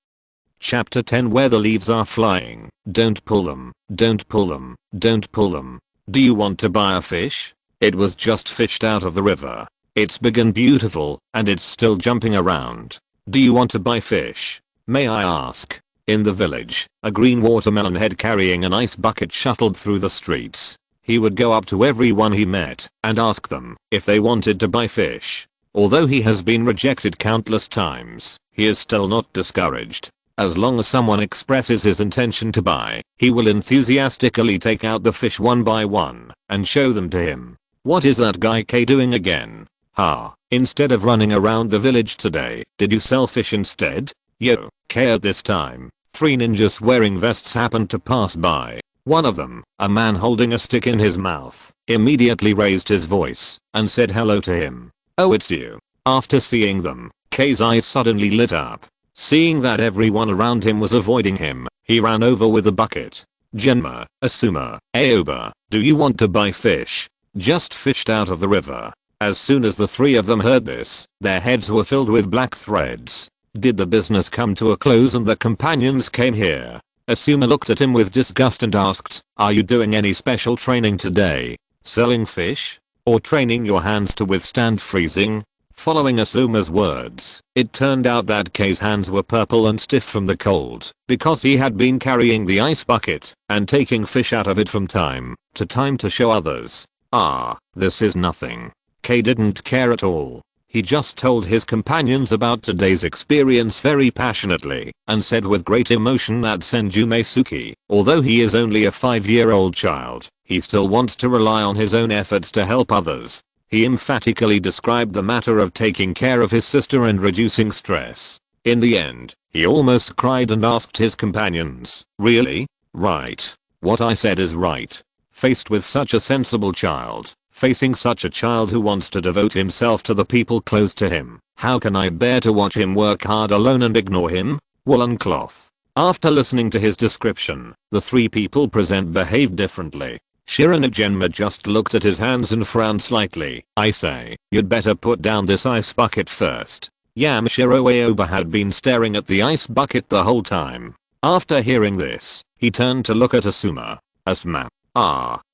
Chapter 10 Where the leaves are flying. Don't pull them. Don't pull them. Don't pull them. Do you want to buy a fish? It was just fished out of the river. It's big and beautiful, and it's still jumping around. Do you want to buy fish? May I ask? In the village, a green watermelon head carrying an ice bucket shuttled through the streets. He would go up to everyone he met and ask them if they wanted to buy fish. Although he has been rejected countless times, he is still not discouraged. As long as someone expresses his intention to buy, he will enthusiastically take out the fish one by one and show them to him. What is that guy K doing again? Ha, Instead of running around the village today, did you sell fish instead? Yo, K. At this time, 3 ninjas wearing vests happened to pass by. One of them, a man holding a stick in his mouth, immediately raised his voice and said hello to him. Oh, it's you. After seeing them, K's eyes suddenly lit up. Seeing that everyone around him was avoiding him, he ran over with a bucket. Genma, Asuma, Aoba, do you want to buy fish? Just fished out of the river. As soon as the 3 of them heard this, their heads were filled with black threads. Did the business come to a close and the companions came here? Asuma looked at him with disgust and asked, are you doing any special training today? Selling fish? Or training your hands to withstand freezing? Following Asuma's words, it turned out that K's hands were purple and stiff from the cold because he had been carrying the ice bucket and taking fish out of it from time to show others. This is nothing. K didn't care at all. He just told his companions about today's experience very passionately and said with great emotion that Senju Mayuki, although he is only a 5-year-old child, he still wants to rely on his own efforts to help others. He emphatically described the matter of taking care of his sister and reducing stress. In the end, he almost cried and asked his companions, really? Right. What I said is right. Faced with such a sensible child, facing such a child who wants to devote himself to the people close to him, how can I bear to watch him work hard alone and ignore him? Woolen cloth. After listening to his description, the 3 people present behaved differently. Genma just looked at his hands and frowned slightly. I say, you'd better put down this ice bucket first. Yamashiro Aoba had been staring at the ice bucket the whole time. After hearing this, he turned to look at Asuma. Asuma.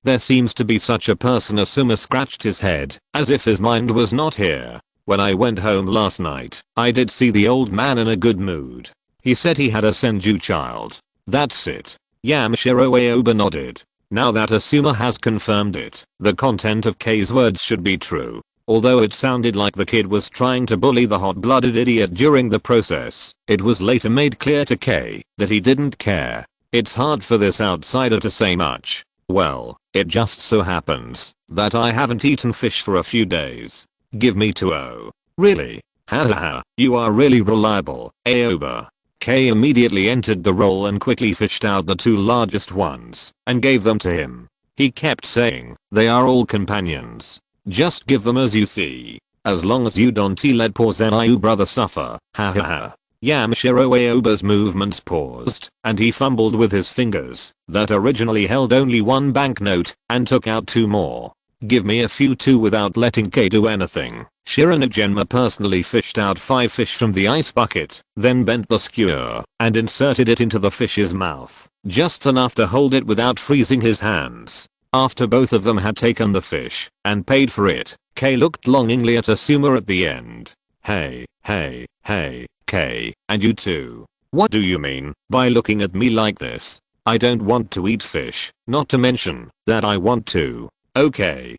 There seems to be such a person. Asuma scratched his head, as if his mind was not here. When I went home last night, I did see the old man in a good mood. He said he had a Senju child. That's it. Yamashiro Aoba nodded. Now that Asuma has confirmed it, the content of K's words should be true. Although it sounded like the kid was trying to bully the hot-blooded idiot during the process, it was later made clear to K that he didn't care. It's hard for this outsider to say much. Well, it just so happens that I haven't eaten fish for a few days. Give me 2. Really? Hahaha, you are really reliable, Aoba. K immediately entered the roll and quickly fished out the 2 largest ones and gave them to him. He kept saying, they are all companions. Just give them as you see. As long as you don't let poor Zenyu brother suffer, hahaha. Yamashiro Aoba's movements paused, and he fumbled with his fingers that originally held only 1 banknote and took out 2 more. Give me a few too without letting K do anything. Genma personally fished out 5 fish from the ice bucket, then bent the skewer and inserted it into the fish's mouth, just enough to hold it without freezing his hands. After both of them had taken the fish and paid for it, K looked longingly at Asuma at the end. Hey, K, and you too. What do you mean by looking at me like this? I don't want to eat fish, not to mention that I want to. Okay,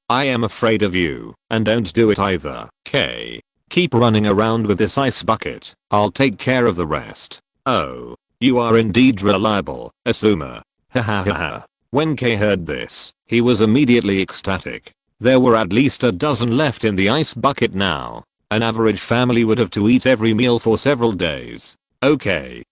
I am afraid of you, and don't do it either. K. Keep running around with this ice bucket, I'll take care of the rest. Oh, you are indeed reliable, Asuma. Hahaha. When K heard this, he was immediately ecstatic. There were at least a dozen left in the ice bucket now. An average family would have to eat every meal for several days. Okay,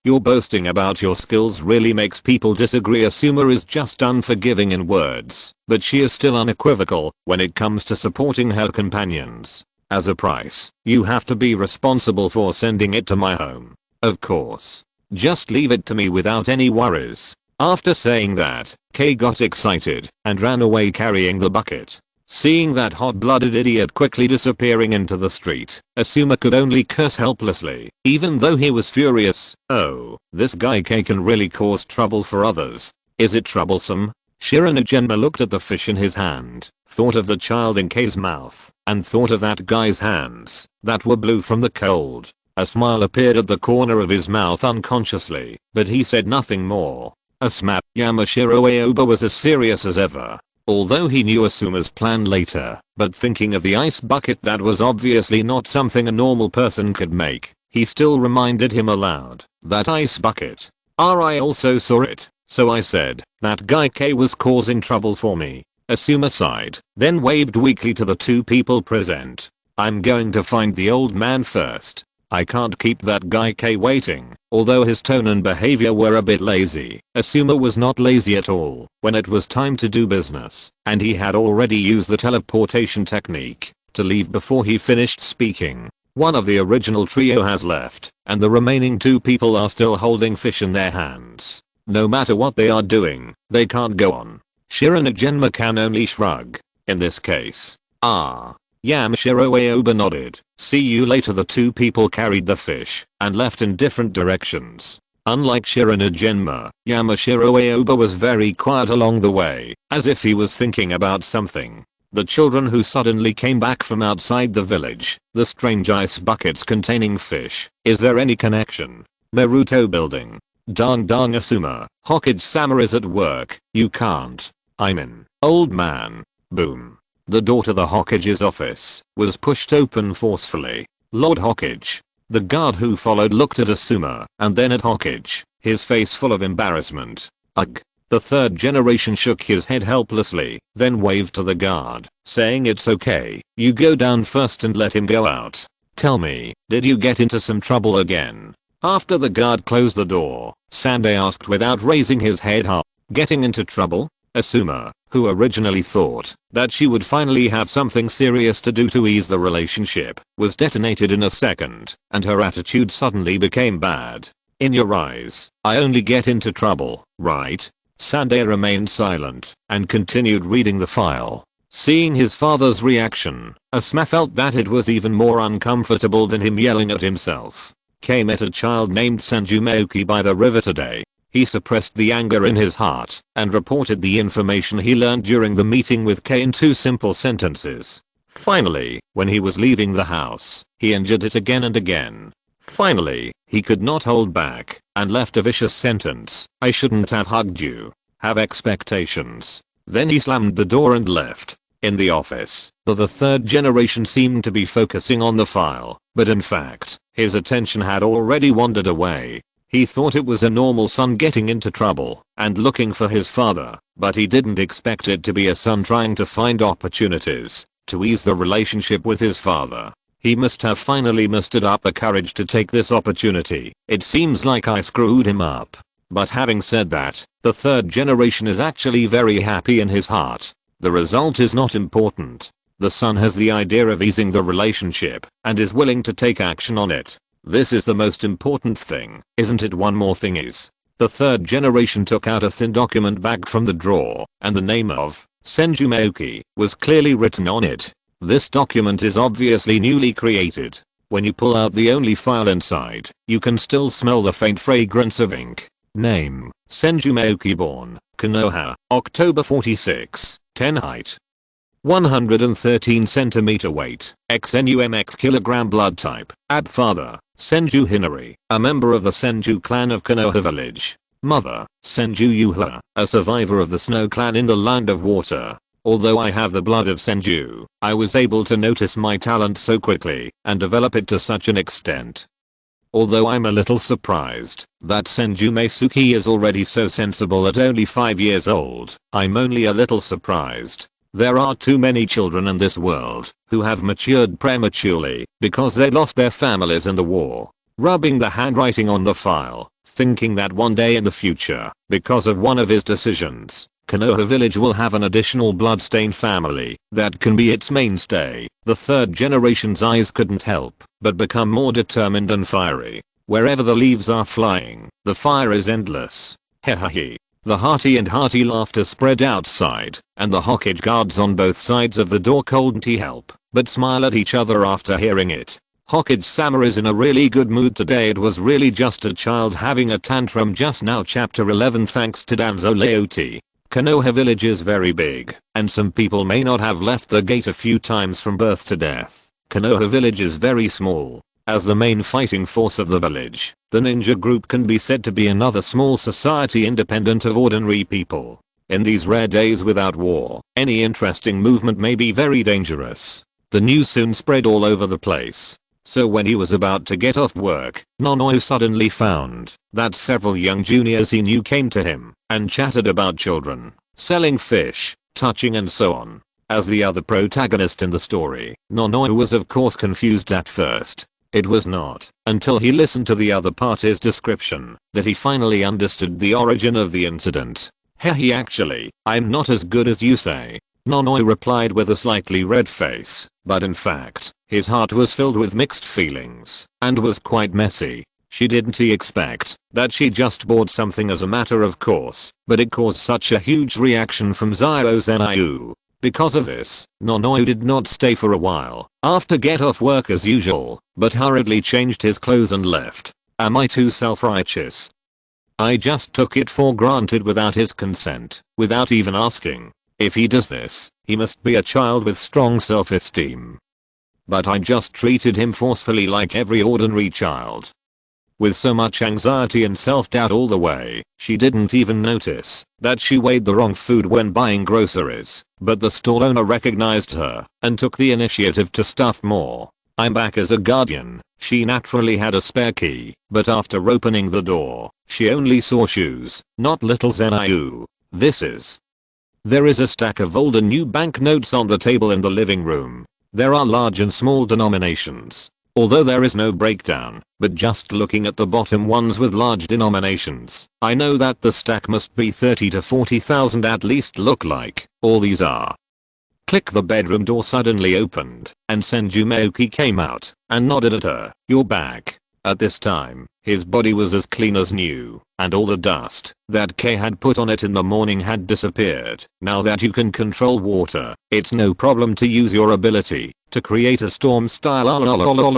your boasting about your skills really makes people disagree. Asuma is just unforgiving in words, but she is still unequivocal when it comes to supporting her companions. As a price, you have to be responsible for sending it to my home. Of course. Just leave it to me without any worries. After saying that, K got excited and ran away carrying the bucket. Seeing that hot-blooded idiot quickly disappearing into the street, Asuma could only curse helplessly, even though he was furious. Oh, this guy K can really cause trouble for others. Is it troublesome? Genma looked at the fish in his hand, thought of the child in K's mouth, and thought of that guy's hands that were blue from the cold. A smile appeared at the corner of his mouth unconsciously, but he said nothing more. Asuma. Yamashiro Aoba was as serious as ever. Although he knew Asuma's plan later, but thinking of the ice bucket that was obviously not something a normal person could make, he still reminded him aloud, that ice bucket. I also saw it, so I said, that guy K was causing trouble for me. Asuma sighed, then waved weakly to the two people present. I'm going to find the old man first. I can't keep that guy K waiting. Although his tone and behavior were a bit lazy, Asuma was not lazy at all when it was time to do business, and he had already used the teleportation technique to leave before he finished speaking. One of the original trio has left, and the remaining two people are still holding fish in their hands. No matter what they are doing, they can't go on. Shiranagenma can only shrug. In this case. Yamashiro Aoba nodded. See you later. The two people carried the fish and left in different directions. Unlike Shiranagenma, Yamashiro Aoba was very quiet along the way, as if he was thinking about something. The children who suddenly came back from outside the village, the strange ice buckets containing fish. Is there any connection? Naruto building. Dang Asuma, Hokage-sama is at work. You can't. I'm in. Old man. Boom. The door to the Hokage's office was pushed open forcefully. Lord Hokage. The guard who followed looked at Asuma and then at Hokage, his face full of embarrassment. Ugh. The third generation shook his head helplessly, then waved to the guard, saying it's okay, you go down first and let him go out. Tell me, did you get into some trouble again? After the guard closed the door, Sande asked without raising his head. Getting into trouble? Asuma, who originally thought that she would finally have something serious to do to ease the relationship, was detonated in a second, and her attitude suddenly became bad. In your eyes, I only get into trouble, right? Sande remained silent and continued reading the file. Seeing his father's reaction, Asuma felt that it was even more uncomfortable than him yelling at himself. K met a child named Senju Mayuki by the river today. He suppressed the anger in his heart and reported the information he learned during the meeting with K in 2 simple sentences. Finally, when he was leaving the house, he injured it again and again. Finally, he could not hold back and left a vicious sentence. I shouldn't have hugged you. Have expectations. Then he slammed the door and left. In the office, the third generation seemed to be focusing on the file, but in fact, his attention had already wandered away. He thought it was a normal son getting into trouble and looking for his father, but he didn't expect it to be a son trying to find opportunities to ease the relationship with his father. He must have finally mustered up the courage to take this opportunity. It seems like I screwed him up. But having said that, the third generation is actually very happy in his heart. The result is not important. The son has the idea of easing the relationship and is willing to take action on it. This is the most important thing, isn't it? One more thing is, the third generation took out a thin document bag from the drawer, and the name of Senju Mayuki was clearly written on it. This document is obviously newly created. When you pull out the only file inside, you can still smell the faint fragrance of ink. Name, Senju Mayuki, born, Konoha, October 46, 10 height. 113 cm weight, XNUMX kilogram blood type, father, Senju Hinari, a member of the Senju clan of Konoha village. Mother, Senju Yuha, a survivor of the snow clan in the land of water. Although I have the blood of Senju, I was able to notice my talent so quickly and develop it to such an extent. Although I'm a little surprised that Senju Mayuki is already so sensible at only 5 years old, I'm only a little surprised. There are too many children in this world who have matured prematurely because they lost their families in the war. Rubbing the handwriting on the file, thinking that one day in the future, because of one of his decisions, Konoha village will have an additional bloodstained family that can be its mainstay, the third generation's eyes couldn't help but become more determined and fiery. Wherever the leaves are flying, the fire is endless. Hehehe. The hearty laughter spread outside, and the Hokage guards on both sides of the door couldn't help but smile at each other after hearing it. Hokage-sama is in a really good mood today. It was really just a child having a tantrum just now. Chapter 11. Thanks to Danzo Leoti, Konoha village is very big, and some people may not have left the gate a few times from birth to death. Konoha village is very small. As the main fighting force of the village, the ninja group can be said to be another small society independent of ordinary people. In these rare days without war, any interesting movement may be very dangerous. The news soon spread all over the place. So when he was about to get off work, Nono suddenly found that several young juniors he knew came to him and chatted about children, selling fish, touching and so on. As the other protagonist in the story, Nonoi was of course confused at first. It was not until he listened to the other party's description that he finally understood the origin of the incident. Hehe, actually, I'm not as good as you say, Nonoi replied with a slightly red face, but in fact, his heart was filled with mixed feelings and was quite messy. She didn't expect that she just bought something as a matter of course, but it caused such a huge reaction from Zio Zenyu. Because of this, Nonoi did not stay for a while after get off work as usual, but hurriedly changed his clothes and left. Am I too self-righteous? I just took it for granted without his consent, without even asking. If he does this, he must be a child with strong self-esteem. But I just treated him forcefully like every ordinary child. With so much anxiety and self-doubt all the way, she didn't even notice that she weighed the wrong food when buying groceries, but the store owner recognized her and took the initiative to stuff more. I'm back as a guardian. She naturally had a spare key, but after opening the door, she only saw shoes, not little Zenyu. There is a stack of old and new banknotes on the table in the living room. There are large and small denominations. Although there is no breakdown, but just looking at the bottom ones with large denominations, I know that the stack must be 30 to 40,000 at least. Look like all these are. Click. The bedroom door suddenly opened and Senju Mayuki came out and nodded at her. You're back. At this time, his body was as clean as new, and all the dust that K had put on it in the morning had disappeared. Now that you can control water, it's no problem to use your ability to create a storm style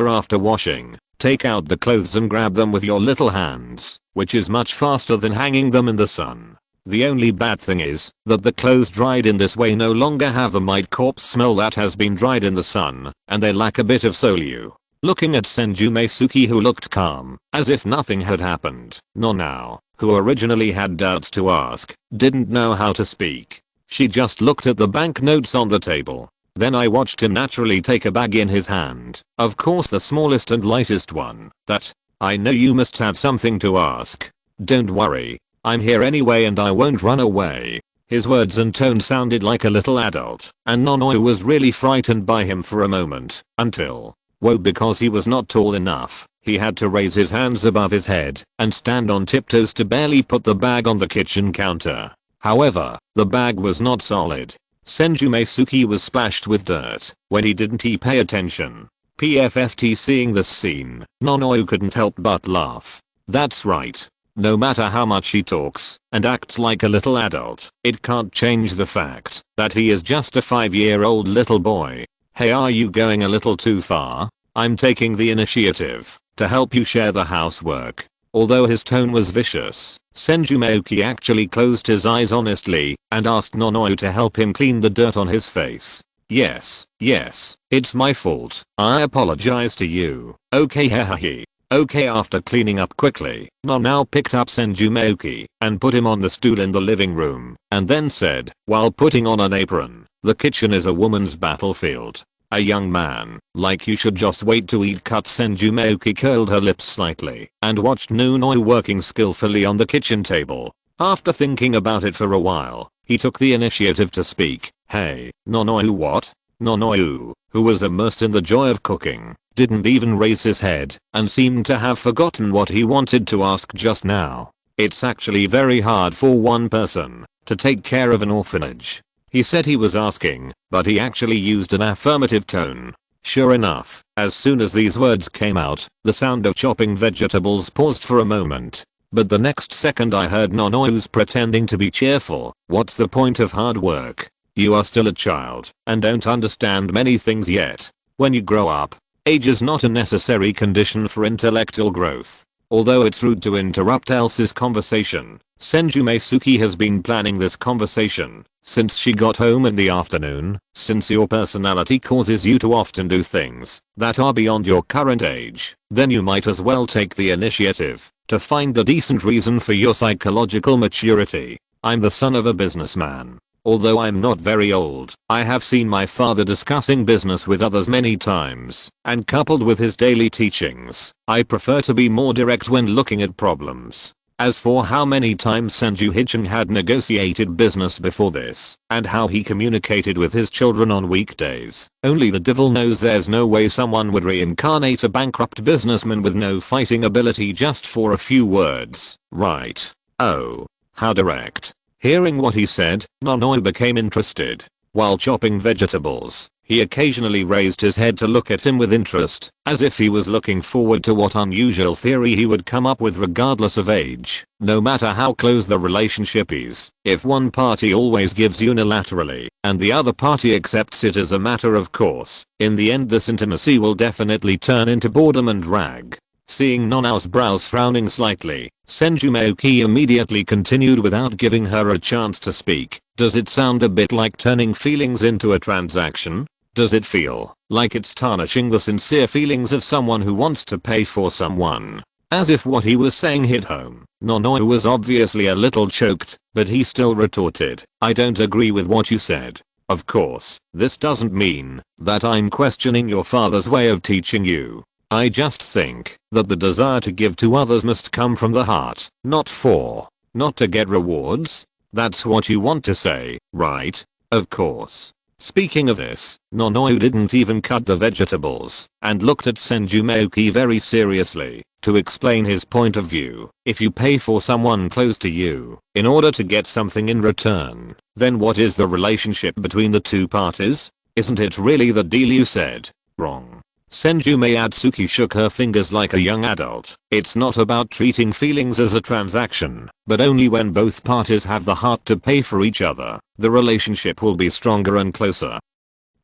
after washing. Take out the clothes and grab them with your little hands, which is much faster than hanging them in the sun. The only bad thing is that the clothes dried in this way no longer have the might corpse smell that has been dried in the sun, and they lack a bit of solue. Looking at Senju Mayuki, who looked calm, as if nothing had happened, Nonao, who originally had doubts to ask, didn't know how to speak. She just looked at the banknotes on the table. Then I watched him naturally take a bag in his hand, of course the smallest and lightest one. That, I know you must have something to ask. Don't worry, I'm here anyway and I won't run away. His words and tone sounded like a little adult, and Nonoi was really frightened by him for a moment, until, because he was not tall enough, he had to raise his hands above his head and stand on tiptoes to barely put the bag on the kitchen counter. However, the bag was not solid. Senju Mayuki was splashed with dirt when he didn't pay attention. PFFT. Seeing this scene, Nonoi couldn't help but laugh. That's right. No matter how much he talks and acts like a little adult, it can't change the fact that he is just a 5-year-old little boy. Hey, are you going a little too far? I'm taking the initiative to help you share the housework. Although his tone was vicious, Senju Mayuki actually closed his eyes honestly and asked Nonoi to help him clean the dirt on his face. Yes, it's my fault. I apologize to you. Okay, hehe. Okay. After cleaning up quickly, Nonao picked up Senju Mayuki and put him on the stool in the living room and then said, while putting on an apron, the kitchen is a woman's battlefield. A young man, like you should just wait to eat. Cut. Senju Mayuki curled her lips slightly and watched Nonoi working skillfully on the kitchen table. After thinking about it for a while, he took the initiative to speak. Hey, Nonoi. What? Nonoi, who was immersed in the joy of cooking, didn't even raise his head and seemed to have forgotten what he wanted to ask just now. It's actually very hard for one person to take care of an orphanage. He said he was asking, but he actually used an affirmative tone. Sure enough, as soon as these words came out, the sound of chopping vegetables paused for a moment. But the next second I heard Nonoi's pretending to be cheerful. What's the point of hard work? You are still a child and don't understand many things yet. When you grow up, age is not a necessary condition for intellectual growth. Although it's rude to interrupt Elsa's conversation, Senju Mayuki has been planning this conversation since she got home in the afternoon. Since your personality causes you to often do things that are beyond your current age, then you might as well take the initiative to find a decent reason for your psychological maturity. I'm the son of a businessman. Although I'm not very old, I have seen my father discussing business with others many times, and coupled with his daily teachings, I prefer to be more direct when looking at problems. As for how many times Senju Hichin had negotiated business before this, and how he communicated with his children on weekdays, only the devil knows. There's no way someone would reincarnate a bankrupt businessman with no fighting ability just for a few words, right? Oh, how direct. Hearing what he said, Nonoi became interested. While chopping vegetables, he occasionally raised his head to look at him with interest, as if he was looking forward to what unusual theory he would come up with regardless of age. No matter how close the relationship is, if one party always gives unilaterally, and the other party accepts it as a matter of course, in the end this intimacy will definitely turn into boredom and drag. Seeing Nonao's brows frowning slightly, Senju Mayuki immediately continued without giving her a chance to speak. Does it sound a bit like turning feelings into a transaction? Does it feel like it's tarnishing the sincere feelings of someone who wants to pay for someone? As if what he was saying hit home, Nonoi was obviously a little choked, but he still retorted, I don't agree with what you said. Of course, this doesn't mean that I'm questioning your father's way of teaching you. I just think that the desire to give to others must come from the heart, not to get rewards. That's what you want to say, right? Of course. Speaking of this, Nonoi didn't even cut the vegetables, and looked at Senju Mayuki very seriously, to explain his point of view. If you pay for someone close to you, in order to get something in return, then what is the relationship between the two parties? Isn't it really the deal you said? Wrong. Senju Mayatsuki shook her fingers like a young adult. It's not about treating feelings as a transaction, but only when both parties have the heart to pay for each other, the relationship will be stronger and closer.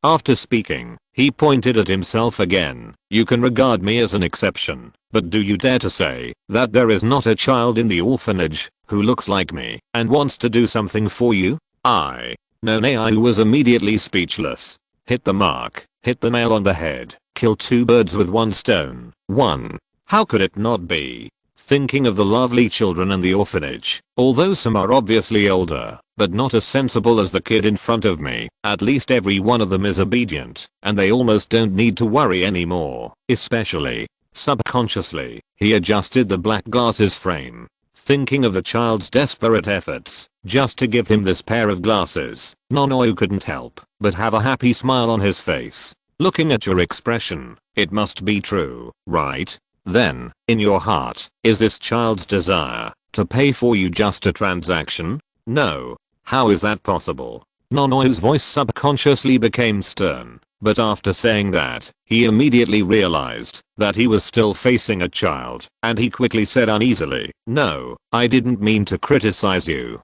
After speaking, he pointed at himself again. You can regard me as an exception, but do you dare to say that there is not a child in the orphanage who looks like me and wants to do something for you? Nonei was immediately speechless. Hit the mark, hit the nail on the head. Kill two birds with one stone. 1. How could it not be? Thinking of the lovely children in the orphanage, although some are obviously older, but not as sensible as the kid in front of me, at least every one of them is obedient, and they almost don't need to worry anymore, especially. Subconsciously, he adjusted the black glasses frame, thinking of the child's desperate efforts, just to give him this pair of glasses. Nonoi couldn't help but have a happy smile on his face. Looking at your expression, it must be true, right? Then, in your heart, is this child's desire to pay for you just a transaction? No. How is that possible? Nonoi's voice subconsciously became stern, but after saying that, he immediately realized that he was still facing a child, and he quickly said uneasily, no, I didn't mean to criticize you,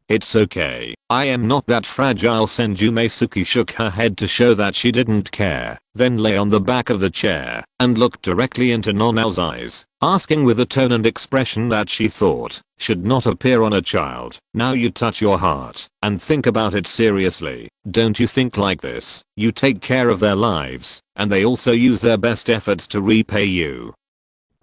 It's okay. I am not that fragile. Senju Mayuki shook her head to show that she didn't care, then lay on the back of the chair and looked directly into Nonao's eyes, asking with a tone and expression that she thought should not appear on a child. Now you touch your heart and think about it seriously. Don't you think like this? You take care of their lives, and they also use their best efforts to repay you.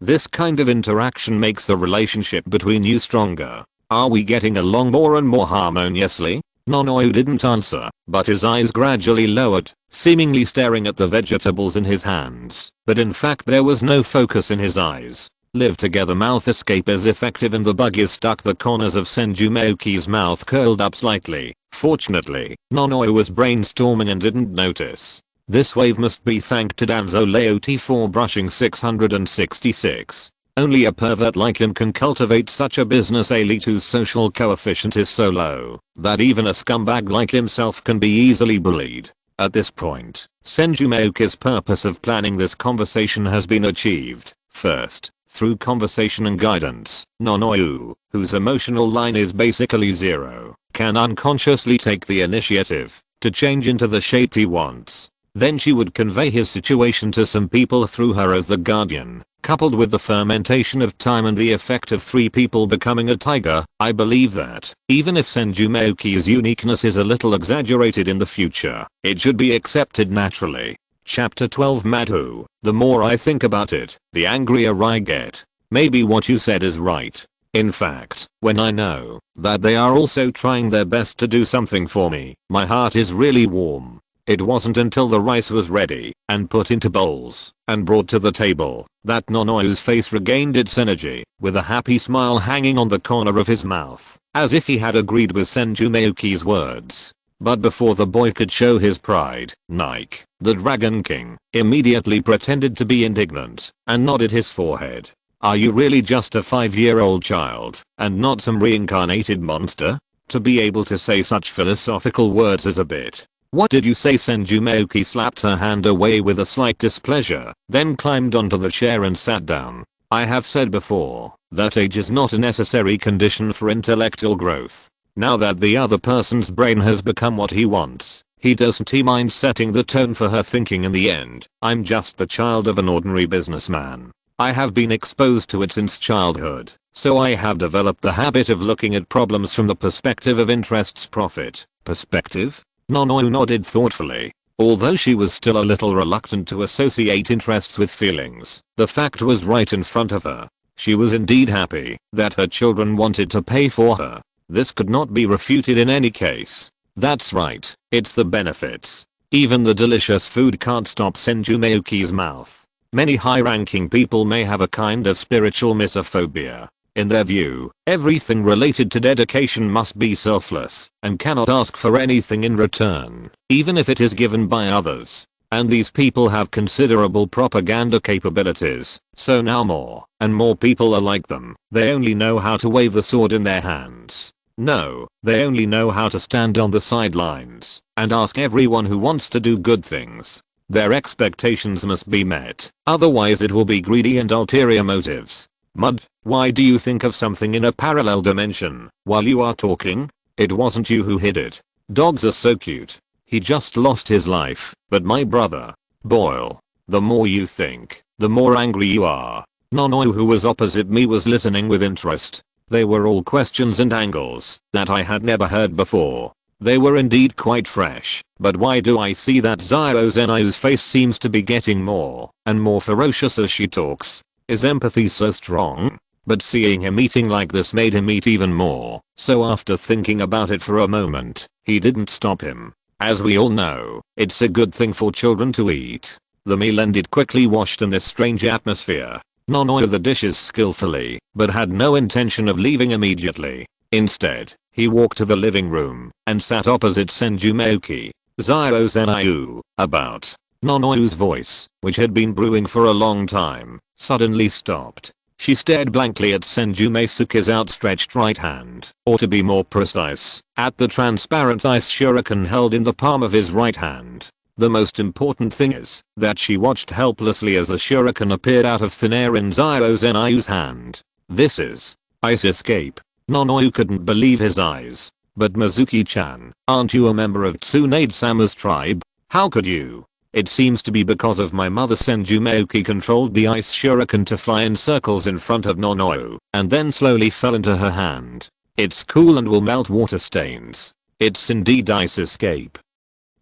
This kind of interaction makes the relationship between you stronger. Are we getting along more and more harmoniously? Nonoi didn't answer, but his eyes gradually lowered, seemingly staring at the vegetables in his hands, but in fact there was no focus in his eyes. Live together. Mouth escape is effective and the bug is stuck. The corners of Senju Mayuki's mouth curled up slightly. Fortunately, Nonoi was brainstorming and didn't notice. This wave must be thanked to Danzo Laote for brushing 666. Only a pervert like him can cultivate such a business elite whose social coefficient is so low that even a scumbag like himself can be easily bullied. At this point, Senju Mayuki's purpose of planning this conversation has been achieved. First, through conversation and guidance, Nonoi, whose emotional line is basically zero, can unconsciously take the initiative to change into the shape he wants. Then she would convey his situation to some people through her as the guardian. Coupled with the fermentation of time and the effect of 3 people becoming a tiger, I believe that, even if Senju Mayuki's uniqueness is a little exaggerated in the future, it should be accepted naturally. Chapter 12 Madhu. The more I think about it, the angrier I get. Maybe what you said is right. In fact, when I know that they are also trying their best to do something for me, my heart is really warm. It wasn't until the rice was ready and put into bowls and brought to the table that Nonoyu's face regained its energy, with a happy smile hanging on the corner of his mouth, as if he had agreed with Senju Mayuki's words. But before the boy could show his pride, Nike, the Dragon King, immediately pretended to be indignant and nodded his forehead. Are you really just a 5-year-old child and not some reincarnated monster? To be able to say such philosophical words is a bit. What did you say? Senju Mayuki slapped her hand away with a slight displeasure, then climbed onto the chair and sat down. I have said before that age is not a necessary condition for intellectual growth. Now that the other person's brain has become what he wants, he doesn't mind setting the tone for her thinking. In the end, I'm just the child of an ordinary businessman. I have been exposed to it since childhood, so I have developed the habit of looking at problems from the perspective of interest's profit. Perspective? Nonoyu nodded thoughtfully. Although she was still a little reluctant to associate interests with feelings, the fact was right in front of her. She was indeed happy that her children wanted to pay for her. This could not be refuted in any case. That's right, it's the benefits. Even the delicious food can't stop Senju Mayuki's mouth. Many high-ranking people may have a kind of spiritual misophobia. In their view, everything related to dedication must be selfless and cannot ask for anything in return, even if it is given by others. And these people have considerable propaganda capabilities, so now more and more people are like them. They only know how to wave the sword in their hands. No, they only know how to stand on the sidelines and ask everyone who wants to do good things. Their expectations must be met, otherwise it will be greedy and ulterior motives. Mud, why do you think of something in a parallel dimension while you are talking? It wasn't you who hid it. Dogs are so cute. He just lost his life, but my brother. Boyle. The more you think, the more angry you are. Nonoyu, who was opposite me, was listening with interest. They were all questions and angles that I had never heard before. They were indeed quite fresh, but why do I see that Zio Zenayu's face seems to be getting more and more ferocious as she talks? Is empathy so strong? But seeing him eating like this made him eat even more, so after thinking about it for a moment, he didn't stop him. As we all know, it's a good thing for children to eat. The meal ended quickly, washed in this strange atmosphere. Nonoyu the dishes skillfully, but had no intention of leaving immediately. Instead, he walked to the living room and sat opposite Senju Mayuki. Zio Zenayu, about. Nonoyu's voice, which had been brewing for a long time, suddenly stopped. She stared blankly at Senju Mayuki's outstretched right hand, or to be more precise, at the transparent ice shuriken held in the palm of his right hand. The most important thing is that she watched helplessly as the shuriken appeared out of thin air in Zio Zenayu's hand. This is ice escape. Nonoyu couldn't believe his eyes. But Mizuki-chan, aren't you a member of Tsunade-sama's tribe? How could you? It seems to be because of my mother. Senju Mayuki controlled the ice shuriken to fly in circles in front of Nonoyu, and then slowly fell into her hand. It's cool and will melt water stains. It's indeed ice escape.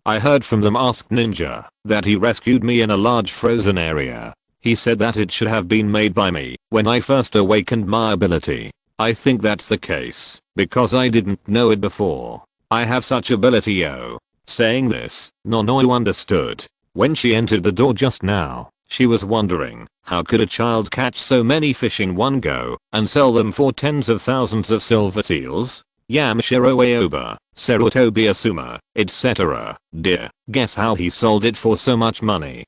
I heard from the masked ninja that he rescued me in a large frozen area. He said that it should have been made by me when I first awakened my ability. I think that's the case, because I didn't know it before. I have such ability, yo. Saying this, Nonoyu understood. When she entered the door just now, she was wondering, how could a child catch so many fish in one go and sell them for tens of thousands of silver seals? Yamashiro Aoba, Serotobi Asuma, etc. Dear, guess how he sold it for so much money?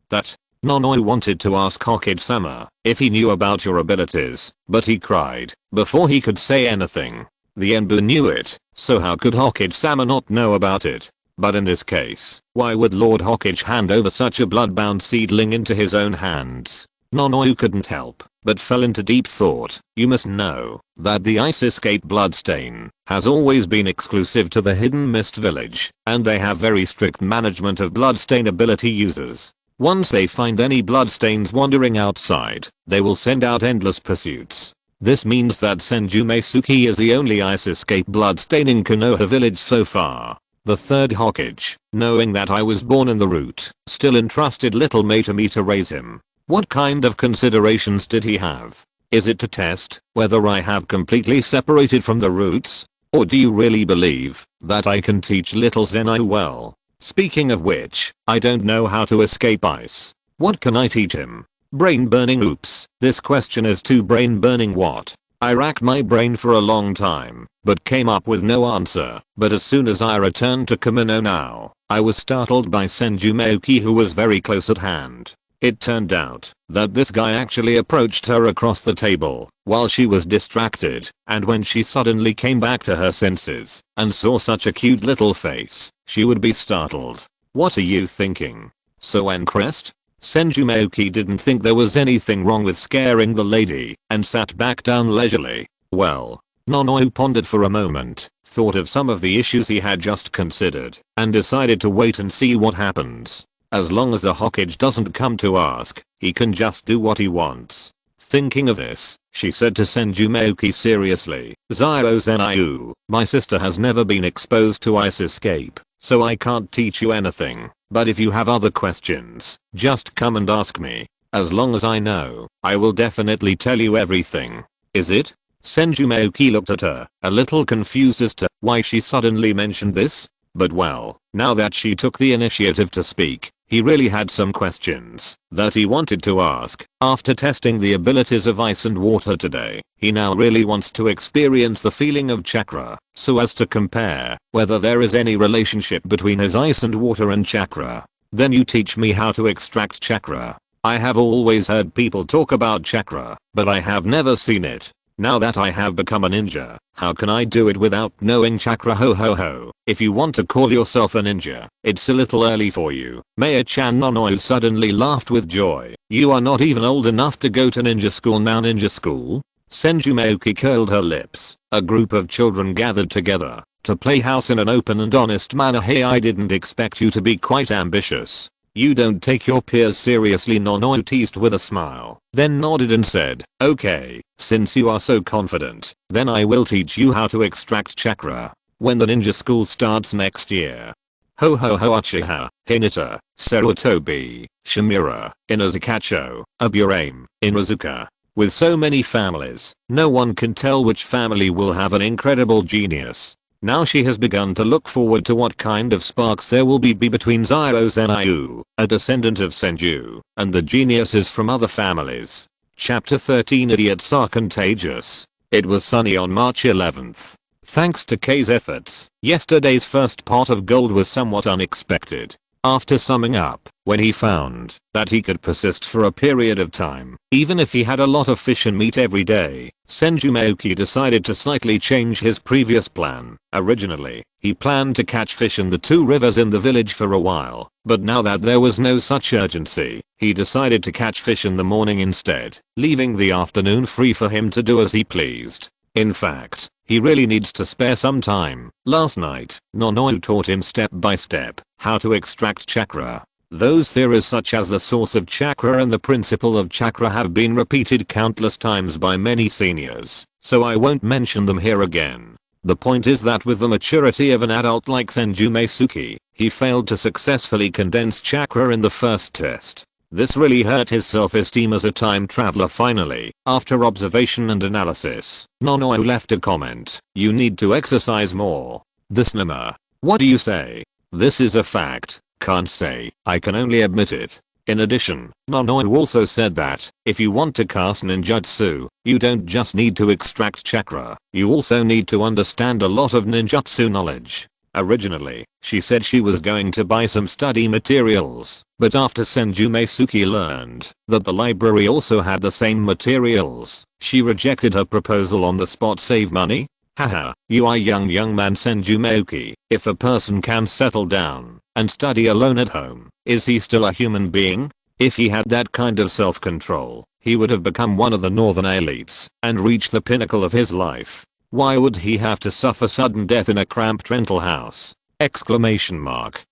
That. Nonoyu wanted to ask Hokage-sama if he knew about your abilities, but he cried before he could say anything. The Enbu knew it, so how could Hokage-sama not know about it? But in this case, why would Lord Hokage hand over such a bloodbound seedling into his own hands? Nonoyu couldn't help but fell into deep thought. You must know that the Ice Escape bloodstain has always been exclusive to the Hidden Mist village, and they have very strict management of bloodstain ability users. Once they find any bloodstains wandering outside, they will send out endless pursuits. This means that Senju Mayuki is the only Ice Escape bloodstain in Konoha village so far. The third Hokage, knowing that I was born in the root, still entrusted little May to me to raise him. What kind of considerations did he have? Is it to test whether I have completely separated from the roots? Or do you really believe that I can teach little Zenayu well? Speaking of which, I don't know how to escape ice. What can I teach him? Brain burning. Oops, this question is too brain burning. What? I racked my brain for a long time, but came up with no answer. But as soon as I returned to Kimono now, I was startled by Senju Mayuki, who was very close at hand. It turned out that this guy actually approached her across the table while she was distracted, and when she suddenly came back to her senses and saw such a cute little face, she would be startled. What are you thinking? So Crest? Senju Mayuki didn't think there was anything wrong with scaring the lady and sat back down leisurely. Well, Nonoe pondered for a moment, thought of some of the issues he had just considered, and decided to wait and see what happens. As long as the Hokage doesn't come to ask, he can just do what he wants. Thinking of this, she said to Senju Mayuki seriously, "Zio Zenryu, my sister has never been exposed to ice escape, so I can't teach you anything, but if you have other questions, just come and ask me. As long as I know, I will definitely tell you everything." "Is it?" Senju Mayuki looked at her, a little confused as to why she suddenly mentioned this. But well, now that she took the initiative to speak, he really had some questions that he wanted to ask. After testing the abilities of ice and water today, he now really wants to experience the feeling of chakra, so as to compare whether there is any relationship between his ice and water and chakra. "Then you teach me how to extract chakra. I have always heard people talk about chakra, but I have never seen it. Now that I have become a ninja, how can I do it without knowing chakra? Ho ho ho. If you want to call yourself a ninja, it's a little early for you." Mayor-chan. Nonoe suddenly laughed with joy. "You are not even old enough to go to ninja school now." "Ninja school?" Senju Mayuki curled her lips. A group of children gathered together to play house in an open and honest manner. "Hey, I didn't expect you to be quite ambitious. You don't take your peers seriously." Nonoe teased with a smile, then nodded and said, "Okay, since you are so confident, then I will teach you how to extract chakra. When the ninja school starts next year." Ho ho ho. Uchiha, Hinata, Sarutobi, Shimura, Inazakacho, Aburame, Inuzuka. With so many families, no one can tell which family will have an incredible genius. Now she has begun to look forward to what kind of sparks there will be between Zio Zenryu, a descendant of Senju, and the geniuses from other families. Chapter 13. Idiots are contagious. It was sunny on March 11th. Thanks to K's efforts, yesterday's first pot of gold was somewhat unexpected. After summing up, when he found that he could persist for a period of time, even if he had a lot of fish and meat every day, Senju Mayuki decided to slightly change his previous plan. Originally, he planned to catch fish in the two rivers in the village for a while, but now that there was no such urgency, he decided to catch fish in the morning instead, leaving the afternoon free for him to do as he pleased. In fact, he really needs to spare some time. Last night, Nonoe taught him step by step how to extract chakra. Those theories such as the source of chakra and the principle of chakra have been repeated countless times by many seniors, so I won't mention them here again. The point is that with the maturity of an adult like Senju Mayuki, he failed to successfully condense chakra in the first test. This really hurt his self-esteem as a time traveler. Finally, after observation and analysis, Nonoe left a comment. "You need to exercise more." "This Nama. What do you say?" "This is a fact. Can't say I can only admit it." In addition, Nonoe also said that, if you want to cast ninjutsu, you don't just need to extract chakra, you also need to understand a lot of ninjutsu knowledge. Originally, she said she was going to buy some study materials, but after Senju Mayuki learned that the library also had the same materials, she rejected her proposal on the spot. Save money? Haha, you are young man. Senju Mayuki. If a person can settle down and study alone at home, is he still a human being? If he had that kind of self-control, he would have become one of the northern elites and reached the pinnacle of his life. Why would he have to suffer sudden death in a cramped rental house? Exclamation mark.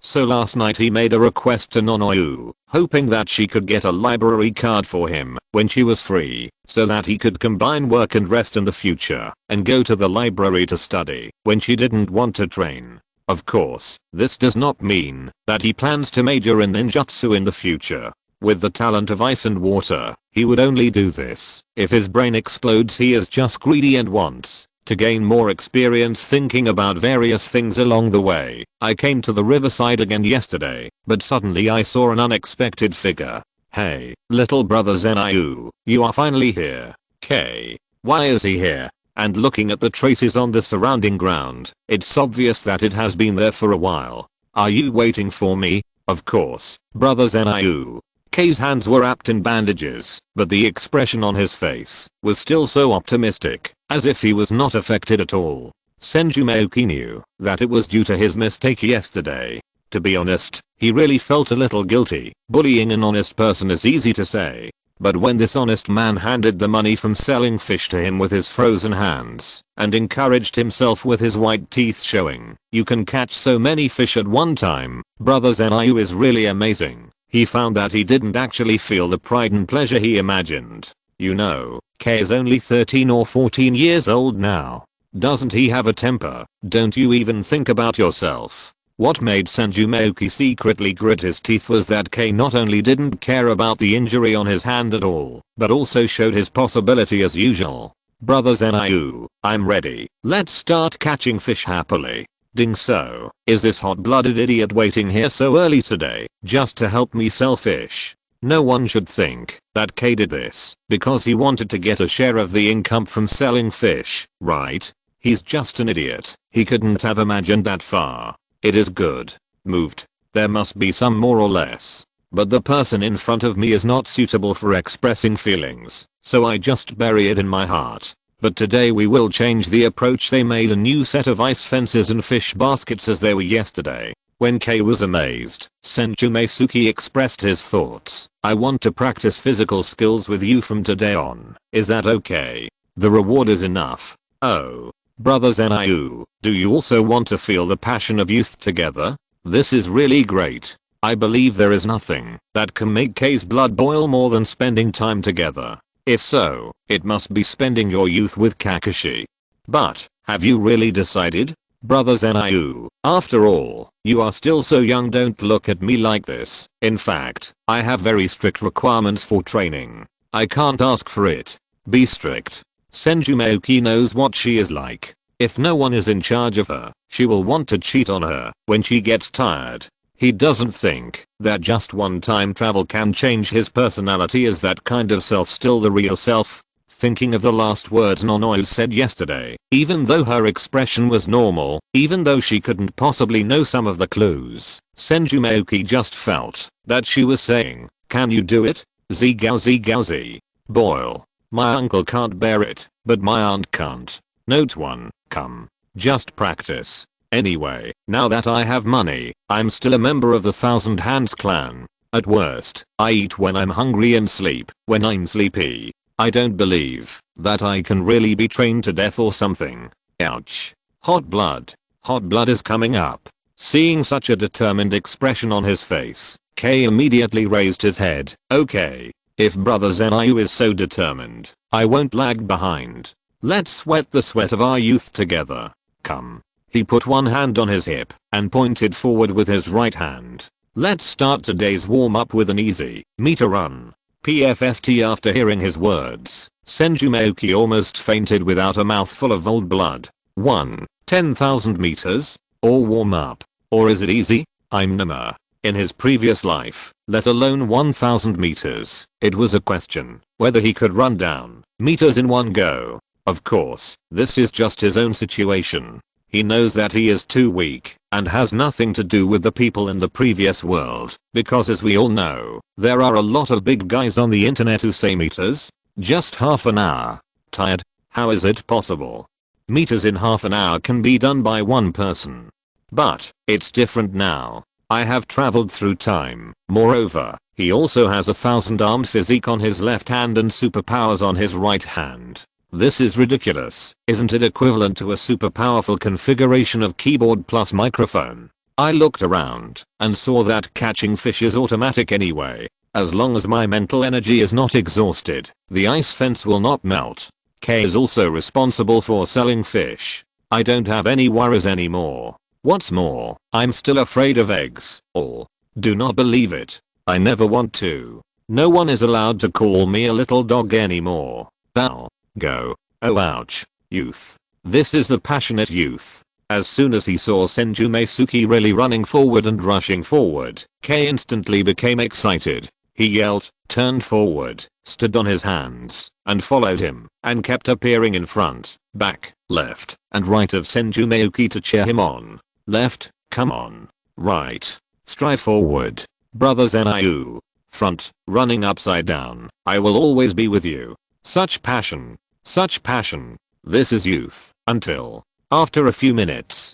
So last night he made a request to Nonoe, hoping that she could get a library card for him when she was free, so that he could combine work and rest in the future, and go to the library to study when she didn't want to train. Of course, this does not mean that he plans to major in ninjutsu in the future. With the talent of ice and water, he would only do this if his brain explodes. He is just greedy and wants to gain more experience thinking about various things along the way. I came to the riverside again yesterday, but suddenly I saw an unexpected figure. Hey, little brother Zenyu, you are finally here. K. Why is he here? And looking at the traces on the surrounding ground, it's obvious that it has been there for a while. Are you waiting for me? Of course, brother Zenyu. K's hands were wrapped in bandages, but the expression on his face was still so optimistic, as if he was not affected at all. Senju Mayuki knew that it was due to his mistake yesterday. To be honest, he really felt a little guilty. Bullying an honest person is easy to say, but when this honest man handed the money from selling fish to him with his frozen hands and encouraged himself with his white teeth showing, you can catch so many fish at one time, brother Zenyu is really amazing. He found that he didn't actually feel the pride and pleasure he imagined. You know, K is only 13 or 14 years old now. Doesn't he have a temper? Don't you even think about yourself? What made Senju Mayuki secretly grit his teeth was that K not only didn't care about the injury on his hand at all, but also showed his possibility as usual. Brother Zenyu, I'm ready. Let's start catching fish happily. Ding so, is this hot-blooded idiot waiting here so early today, just to help me sell fish? No one should think that K did this because he wanted to get a share of the income from selling fish, right? He's just an idiot. He couldn't have imagined that far. It is good. Moved. There must be some more or less. But the person in front of me is not suitable for expressing feelings, so I just bury it in my heart. But today we will change the approach. They made a new set of ice fences and fish baskets as they were yesterday. When K was amazed, Senju Mayuki expressed his thoughts. I want to practice physical skills with you from today on. Is that okay? The reward is enough. Oh. Brother Zenyu, do you also want to feel the passion of youth together? This is really great. I believe there is nothing that can make K's blood boil more than spending time together. If so, it must be spending your youth with Kakashi. But, have you really decided? Brother Zenyu, after all, you are still so young. Don't look at me like this. In fact, I have very strict requirements for training. I can't ask for it. Be strict. Senju Mayuki knows what she is like. If no one is in charge of her, she will want to cheat on her when she gets tired. He doesn't think that just one time travel can change his personality. Is that kind of self still the real self? Thinking of the last words Nonoyo said yesterday, even though her expression was normal, even though she couldn't possibly know some of the clues, Senju Mayuki just felt that she was saying, can you do it? Zigao zigao z. Boil. My uncle can't bear it, but my aunt can't. Note 1, come. Just practice. Anyway, now that I have money, I'm still a member of the Thousand Hands clan. At worst, I eat when I'm hungry and sleep when I'm sleepy. I don't believe that I can really be trained to death or something. Ouch. Hot blood. Hot blood is coming up. Seeing such a determined expression on his face, K immediately raised his head. Okay. If brother Zenyu is so determined, I won't lag behind. Let's sweat the sweat of our youth together. Come. He put one hand on his hip and pointed forward with his right hand. Let's start today's warm up with an easy meter run. PFFT. After hearing his words, Senju Mayuki almost fainted without a mouthful of old blood. 1. 10,000 meters? Or warm up? Or is it easy? I'm Nama. In his previous life, let alone 1000 meters, it was a question whether he could run down meters in one go. Of course, this is just his own situation. He knows that he is too weak and has nothing to do with the people in the previous world, because as we all know, there are a lot of big guys on the internet who say meters? Just half an hour. Tired? How is it possible? Meters in half an hour can be done by one person. But, it's different now. I have traveled through time. Moreover, he also has 1,000-armed physique on his left hand and superpowers on his right hand. This is ridiculous. Isn't it equivalent to a super powerful configuration of keyboard plus microphone? I looked around and saw that catching fish is automatic anyway. As long as my mental energy is not exhausted, the ice fence will not melt. K is also responsible for selling fish. I don't have any worries anymore. What's more, I'm still afraid of eggs. All. Do not believe it. I never want to. No one is allowed to call me a little dog anymore. Ow. Go. Oh ouch. Youth. This is the passionate youth. As soon as he saw Senju Mayuki really running forward and rushing forward, Kei instantly became excited. He yelled, turned forward, stood on his hands, and followed him, and kept appearing in front, back, left, and right of Senju Mayuki to cheer him on. Left, come on. Right. Strive forward. Brother Zenyu. Front, running upside down. I will always be with you. Such passion. Such passion. This is youth. Until. After a few minutes.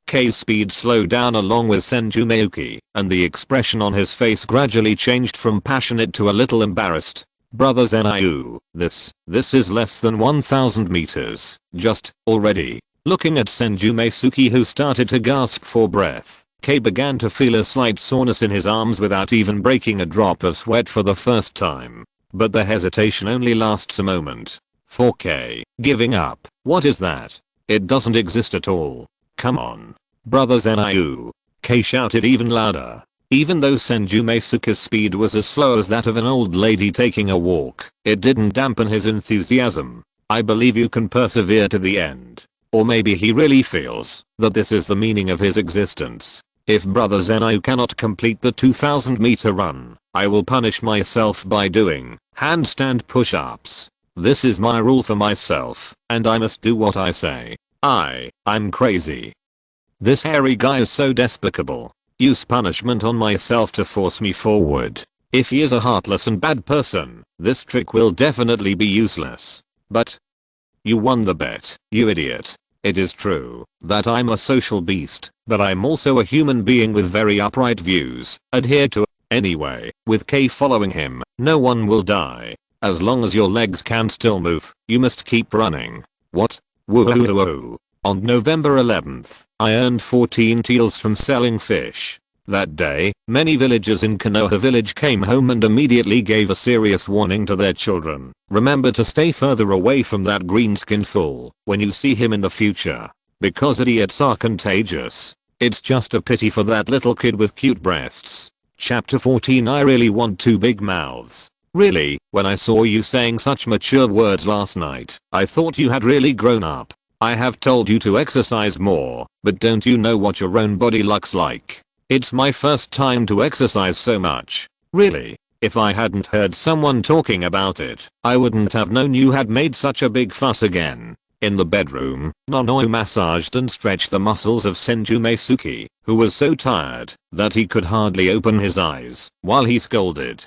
Kei's speed slowed down along with Senju Mayuki, and the expression on his face gradually changed from passionate to a little embarrassed. Brother Zenyu, this is less than 1000 meters. Just, already. Looking at Senju Mayuki, who started to gasp for breath, Kei began to feel a slight soreness in his arms without even breaking a drop of sweat for the first time. But the hesitation only lasts a moment. For Kei, giving up, what is that? It doesn't exist at all. Come on. Brother Zenyu. Kei shouted even louder. Even though Senju Mayuki's speed was as slow as that of an old lady taking a walk, it didn't dampen his enthusiasm. I believe you can persevere to the end. Or maybe he really feels that this is the meaning of his existence. If Brother Zenyu cannot complete the 2000-meter run, I will punish myself by doing handstand push-ups. This is my rule for myself, and I must do what I say. I'm crazy. This hairy guy is so despicable. Use punishment on myself to force me forward. If he is a heartless and bad person, this trick will definitely be useless. But you won the bet, you idiot. It is true that I'm a social beast, but I'm also a human being with very upright views. Adhere to. Anyway, with Kei following him, no one will die. As long as your legs can still move, you must keep running. What? Whoa. On November 11th, I earned 14 taels from selling fish. That day, many villagers in Konoha village came home and immediately gave a serious warning to their children. Remember to stay further away from that green-skinned fool when you see him in the future. Because idiots are contagious. It's just a pity for that little kid with cute breasts. Chapter 14. I really want two big mouths. Really, when I saw you saying such mature words last night, I thought you had really grown up. I have told you to exercise more, but don't you know what your own body looks like? It's my first time to exercise so much. Really, if I hadn't heard someone talking about it, I wouldn't have known you had made such a big fuss again. In the bedroom, Nonoi massaged and stretched the muscles of Senju Mayuki, who was so tired that he could hardly open his eyes, while he scolded,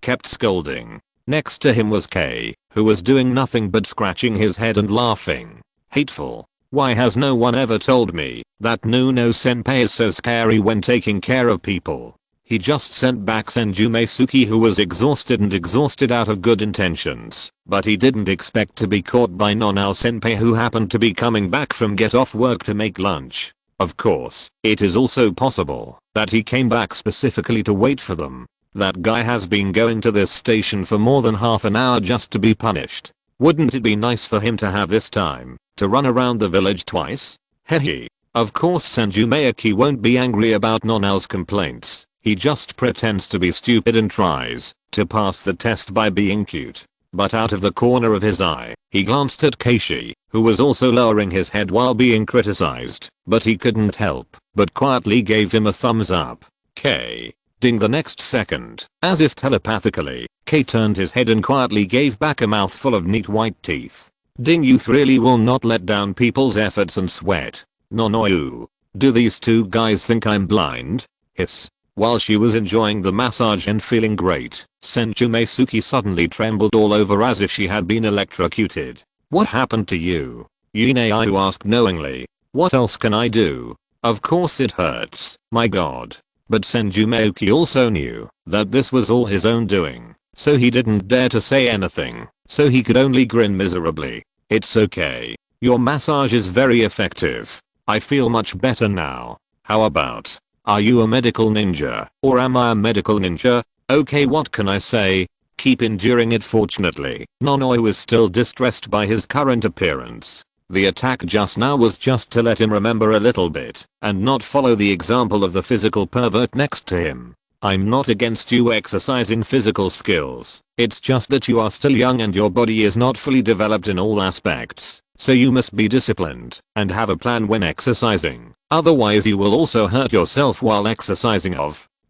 kept scolding. Next to him was Kei, who was doing nothing but scratching his head and laughing. Hateful. Why has no one ever told me that Nuno senpai is so scary when taking care of people? He just sent back Senju Mayuki, who was exhausted out of good intentions, but he didn't expect to be caught by Nonao senpai, who happened to be coming back from get off work to make lunch. Of course, it is also possible that he came back specifically to wait for them. That guy has been going to this station for more than half an hour just to be punished. Wouldn't it be nice for him to have this time to run around the village twice? Hehe. Of course Senju Mayuki won't be angry about Nonao's complaints. He just pretends to be stupid and tries to pass the test by being cute. But out of the corner of his eye, he glanced at Keishi, who was also lowering his head while being criticized, but he couldn't help but quietly gave him a thumbs up. Kei. Ding. The next second, as if telepathically, Kei turned his head and quietly gave back a mouthful of neat white teeth. Ding. Youth really will not let down people's efforts and sweat. Nonoyu. Do these two guys think I'm blind? Hiss. While she was enjoying the massage and feeling great, Senju Mayuki suddenly trembled all over as if she had been electrocuted. What happened to you? Yuneayu asked knowingly. What else can I do? Of course it hurts, my god. But Senju Mayuki also knew that this was all his own doing, so he didn't dare to say anything, so he could only grin miserably. It's okay. Your massage is very effective. I feel much better now. How about, are you a medical ninja, or am I a medical ninja? Okay, what can I say? Keep enduring it. Fortunately, Nonoi was still distressed by his current appearance. The attack just now was just to let him remember a little bit, and not follow the example of the physical pervert next to him. I'm not against you exercising physical skills, it's just that you are still young and your body is not fully developed in all aspects, so you must be disciplined and have a plan when exercising. Otherwise you will also hurt yourself while exercising.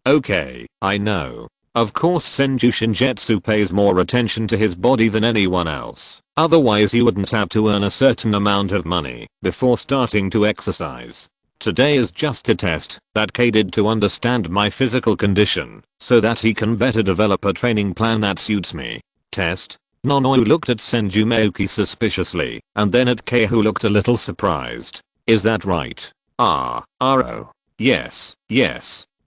Okay, I know. Of course Senju Shinjutsu pays more attention to his body than anyone else. Otherwise he wouldn't have to earn a certain amount of money before starting to exercise. Today is just a test that K did to understand my physical condition so that he can better develop a training plan that suits me. Test? Nonoe looked at Senju Mayuki suspiciously and then at K, who looked a little surprised. Is that right? Oh. Yes.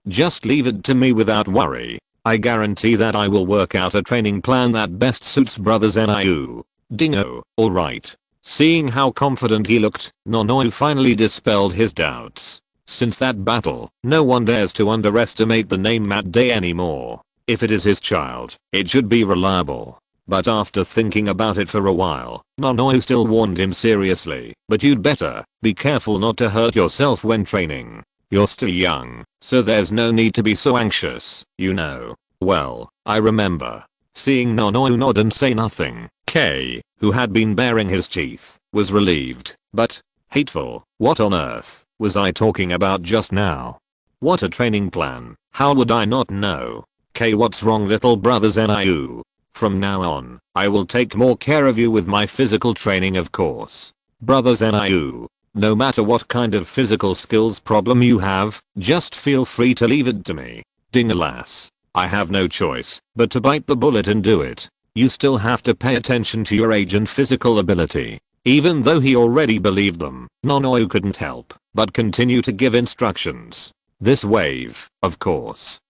Just leave it to me without worry. I guarantee that I will work out a training plan that best suits brother Zenyu. Dingo, alright. Seeing how confident he looked, Nonoe finally dispelled his doubts. Since that battle, no one dares to underestimate the name Matt Day anymore. If it is his child, it should be reliable. But after thinking about it for a while, Nonoe still warned him seriously, but you'd better be careful not to hurt yourself when training. You're still young, so there's no need to be so anxious, you know. Well, I remember. Seeing Nonoe nod and say nothing, K, who had been baring his teeth, was relieved, but hateful. What on earth was I talking about just now? What a training plan, how would I not know? K, what's wrong little brother Zenyu? From now on, I will take more care of you with my physical training, of course. Brother Zenyu, no matter what kind of physical skills problem you have, just feel free to leave it to me. Ding, alas, I have no choice but to bite the bullet and do it. You still have to pay attention to your age and physical ability. Even though he already believed them, Nonoe couldn't help but continue to give instructions. This wave, of course,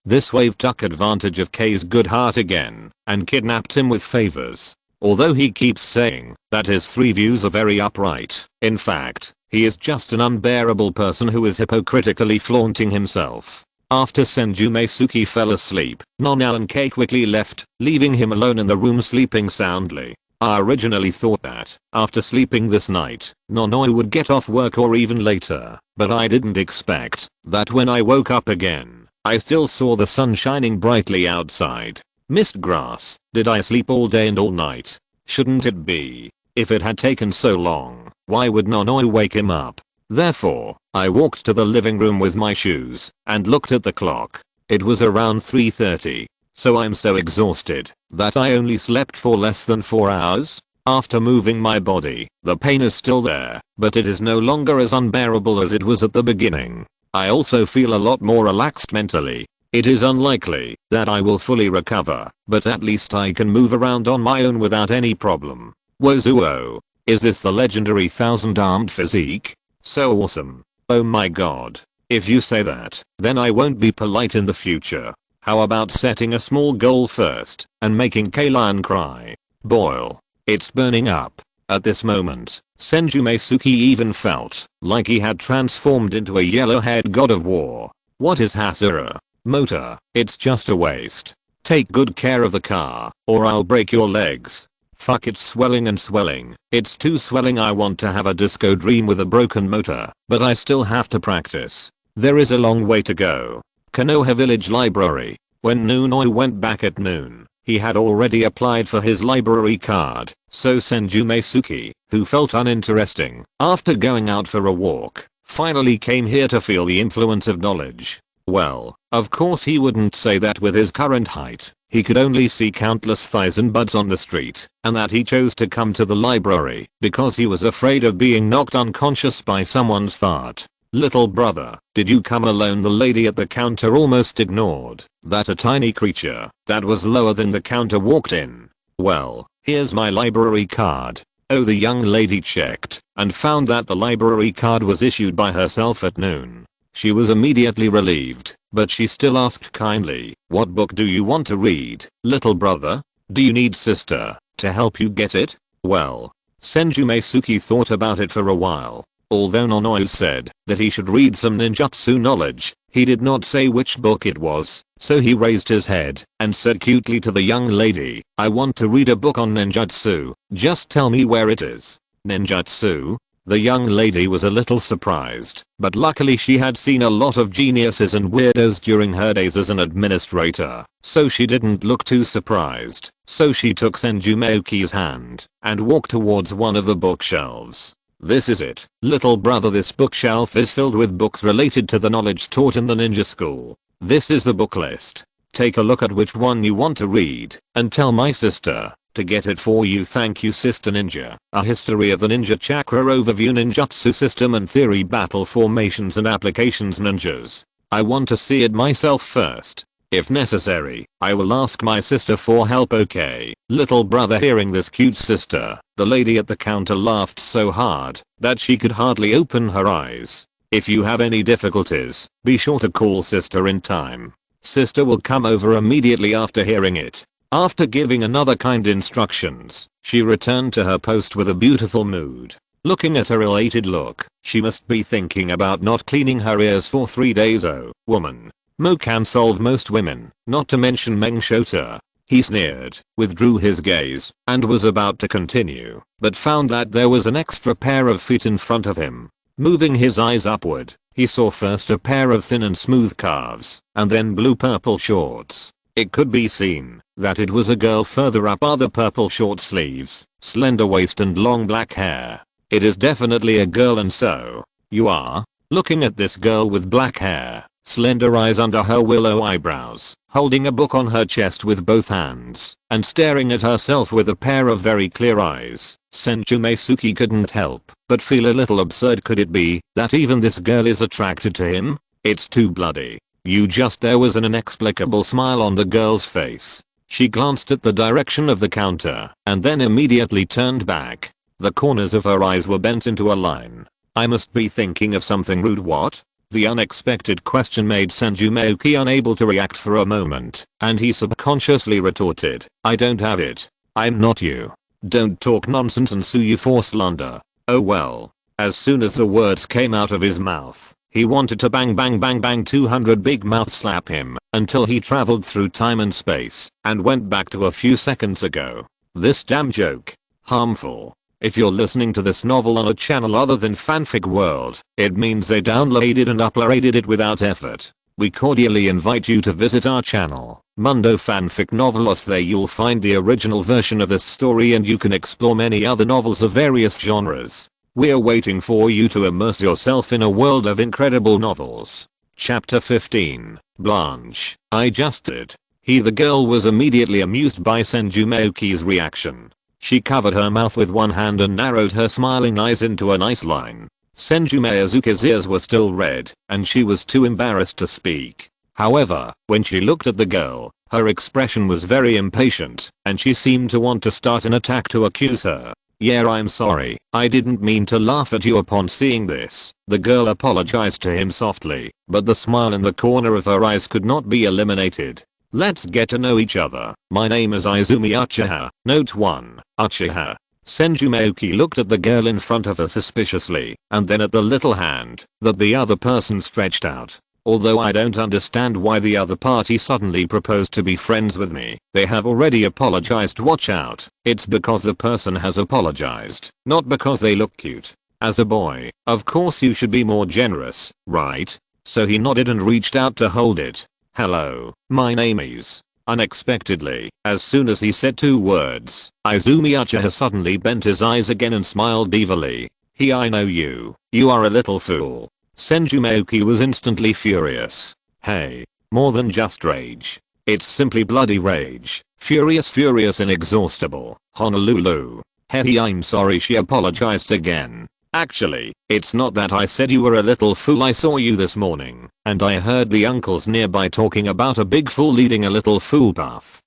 took advantage of K's good heart again and kidnapped him with favors. Although he keeps saying that his three views are very upright, in fact, he is just an unbearable person who is hypocritically flaunting himself. After Senju Mayuki fell asleep, Nonoe and K quickly left, leaving him alone in the room sleeping soundly. I originally thought that, after sleeping this night, Nonoe would get off work or even later, but I didn't expect that when I woke up again, I still saw the sun shining brightly outside. Missed grass, did I sleep all day and all night? Shouldn't it be? If it had taken so long, why would Nonoe wake him up? Therefore, I walked to the living room with my shoes and looked at the clock. It was around 3:30. So I'm so exhausted that I only slept for less than 4 hours. After moving my body, the pain is still there, but it is no longer as unbearable as it was at the beginning. I also feel a lot more relaxed mentally. It is unlikely that I will fully recover, but at least I can move around on my own without any problem. Wozuo. Is this the legendary thousand-armed physique? So awesome. Oh my god. If you say that, then I won't be polite in the future. How about setting a small goal first and making K-Lion cry? Boil. It's burning up. At this moment, Senju Mayuki even felt like he had transformed into a yellow-haired god of war. What is Hasura? Motor, it's just a waste. Take good care of the car, or I'll break your legs. Fuck, it's swelling and swelling. It's too swelling. I want to have a disco dream with a broken motor, but I still have to practice. There is a long way to go. Konoha Village Library. When Nonoe went back at noon, he had already applied for his library card, so Senju Mayuki, who felt uninteresting after going out for a walk, finally came here to feel the influence of knowledge. Well, of course he wouldn't say that with his current height. He could only see countless thighs and butts on the street, and that he chose to come to the library because he was afraid of being knocked unconscious by someone's fart. Little brother, did you come alone? The lady at the counter almost ignored that a tiny creature that was lower than the counter walked in. Well, here's my library card. Oh, the young lady checked and found that the library card was issued by herself at noon. She was immediately relieved, but she still asked kindly, what book do you want to read, little brother? Do you need sister to help you get it? Well, Senju Mayuki thought about it for a while. Although Nonoe said that he should read some ninjutsu knowledge, he did not say which book it was, so he raised his head and said cutely to the young lady, I want to read a book on ninjutsu, just tell me where it is. Ninjutsu? The young lady was a little surprised, but luckily she had seen a lot of geniuses and weirdos during her days as an administrator, so she didn't look too surprised. So she took Senju Mayuki's hand and walked towards one of the bookshelves. This is it, little brother. This bookshelf is filled with books related to the knowledge taught in the ninja school. This is the book list. Take a look at which one you want to read and tell my sister to get it for you. Thank you, Sister Ninja. A history of the ninja chakra overview, ninjutsu system and theory, battle formations and applications. Ninjas. I want to see it myself first. If necessary, I will ask my sister for help. Okay. Little brother. Hearing this cute sister, the lady at the counter laughed so hard that she could hardly open her eyes. If you have any difficulties, be sure to call sister in time. Sister will come over immediately after hearing it. After giving another kind instructions, she returned to her post with a beautiful mood. Looking at her elated look, she must be thinking about not cleaning her ears for 3 days. Oh, woman. Mo can solve most women, not to mention Meng Shota. He sneered, withdrew his gaze, and was about to continue, but found that there was an extra pair of feet in front of him. Moving his eyes upward, he saw first a pair of thin and smooth calves, and then blue-purple shorts. It could be seen that it was a girl. Further up are the purple short sleeves, slender waist and long black hair. It is definitely a girl. And so, you are looking at this girl with black hair, slender eyes under her willow eyebrows, holding a book on her chest with both hands, and staring at herself with a pair of very clear eyes. Senju Mayuki couldn't help but feel a little absurd. Could it be that even this girl is attracted to him? It's too bloody. There was an inexplicable smile on the girl's face. She glanced at the direction of the counter and then immediately turned back. The corners of her eyes were bent into a line. I must be thinking of something rude. What? The unexpected question made Senju Mayuki unable to react for a moment, and he subconsciously retorted, I don't have it. I'm not you. Don't talk nonsense and sue you for slander. Oh well. As soon as the words came out of his mouth, he wanted to bang bang bang bang 200 big mouth slap him until he traveled through time and space and went back to a few seconds ago. This damn joke. Harmful. If you're listening to this novel on a channel other than Fanfic World, it means they downloaded and uploaded it without effort. We cordially invite you to visit our channel, Mundo Fanfic Novelos. There you'll find the original version of this story and you can explore many other novels of various genres. We're waiting for you to immerse yourself in a world of incredible novels. Chapter 15, Blanche. I just did. The girl was immediately amused by Senju Mayuki's reaction. She covered her mouth with one hand and narrowed her smiling eyes into a nice line. Senju Mayuki's ears were still red, and she was too embarrassed to speak. However, when she looked at the girl, her expression was very impatient, and she seemed to want to start an attack to accuse her. Yeah, I'm sorry, I didn't mean to laugh at you upon seeing this. The girl apologized to him softly, but the smile in the corner of her eyes could not be eliminated. Let's get to know each other. My name is Izumi Uchiha. Note 1. Uchiha. Senju Mayuki looked at the girl in front of her suspiciously, and then at the little hand that the other person stretched out. Although I don't understand why the other party suddenly proposed to be friends with me. They have already apologized. Watch out. It's because the person has apologized, not because they look cute. As a boy, of course you should be more generous, right? So he nodded and reached out to hold it. Hello, my name is. Unexpectedly, as soon as he said 2 words, Izumi Uchiha suddenly bent his eyes again and smiled evilly. I know you. You are a little fool. Senju Mayuki was instantly furious. Hey, more than just rage. It's simply bloody rage. Furious inexhaustible. Honolulu. Hey, I'm sorry. She apologized again. Actually, it's not that I said you were a little fool. I saw you this morning, and I heard the uncles nearby talking about a big fool leading a little fool path.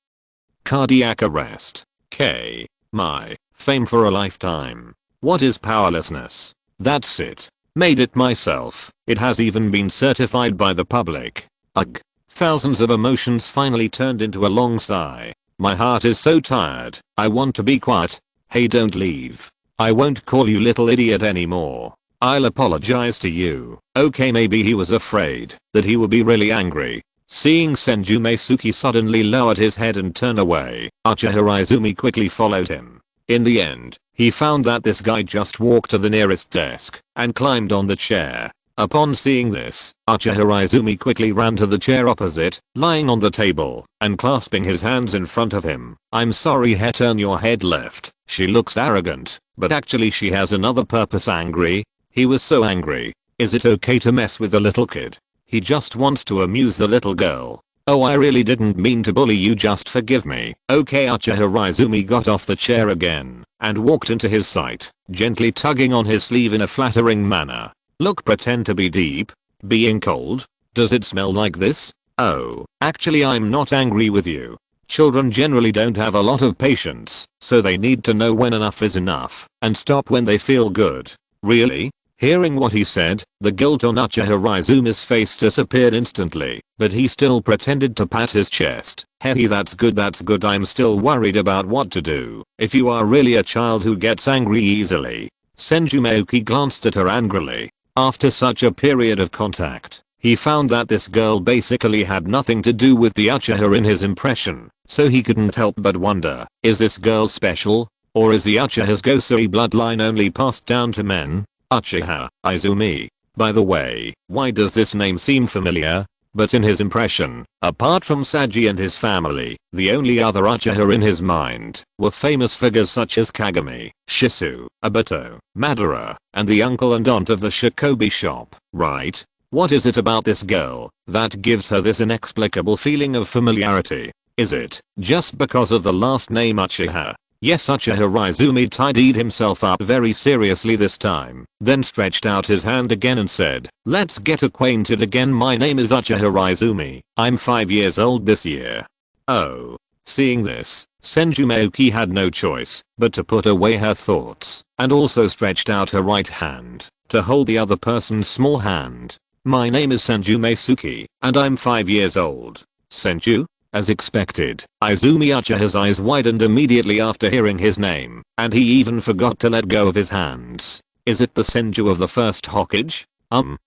Cardiac arrest. My fame for a lifetime. What is powerlessness? That's it. Made it myself. It has even been certified by the public. Ugh. Thousands of emotions finally turned into a long sigh. My heart is so tired. I want to be quiet. Hey, don't leave. I won't call you little idiot anymore. I'll apologize to you. Okay, maybe he was afraid that he would be really angry. Seeing Senju Mayuki suddenly lowered his head and turn away, Uchiha Izumi quickly followed him. In the end, he found that this guy just walked to the nearest desk and climbed on the chair. Upon seeing this, Uchiha Izumi quickly ran to the chair opposite, lying on the table, and clasping his hands in front of him. I'm sorry, turn your head left. She looks arrogant, but actually she has another purpose. Angry? He was so angry. Is it okay to mess with the little kid? He just wants to amuse the little girl. Oh, I really didn't mean to bully you, just forgive me. Okay. Uchiha Izumi got off the chair again and walked into his sight, gently tugging on his sleeve in a flattering manner. Look, pretend to be deep. Being cold? Does it smell like this? Oh, actually I'm not angry with you. Children generally don't have a lot of patience, so they need to know when enough is enough and stop when they feel good. Really? Hearing what he said, the guilt on Uchiha Izumi's face disappeared instantly, but he still pretended to pat his chest. Hey, that's good, I'm still worried about what to do. If you are really a child who gets angry easily. Senju Mayuki glanced at her angrily. After such a period of contact, he found that this girl basically had nothing to do with the Uchiha in his impression, so he couldn't help but wonder, is this girl special? Or is the Uchiha's Gosei bloodline only passed down to men? Uchiha Izumi. By the way, why does this name seem familiar? But in his impression, apart from Saji and his family, the only other Uchiha in his mind were famous figures such as Kagami, Shisu, Obito, Madara, and the uncle and aunt of the Shikobi shop, right? What is it about this girl that gives her this inexplicable feeling of familiarity? Is it just because of the last name Uchiha? Yes, Uchiha Izumi tidied himself up very seriously this time, then stretched out his hand again and said, let's get acquainted again. My name is Uchiha Izumi. I'm 5 years old this year. Oh. Seeing this, Senju Mayuki had no choice but to put away her thoughts and also stretched out her right hand to hold the other person's small hand. My name is Senju Mayuki, and I'm 5 years old. Senju? As expected, Izumi Uchiha's eyes widened immediately after hearing his name, and he even forgot to let go of his hands. Is it the Senju of the first Hokage?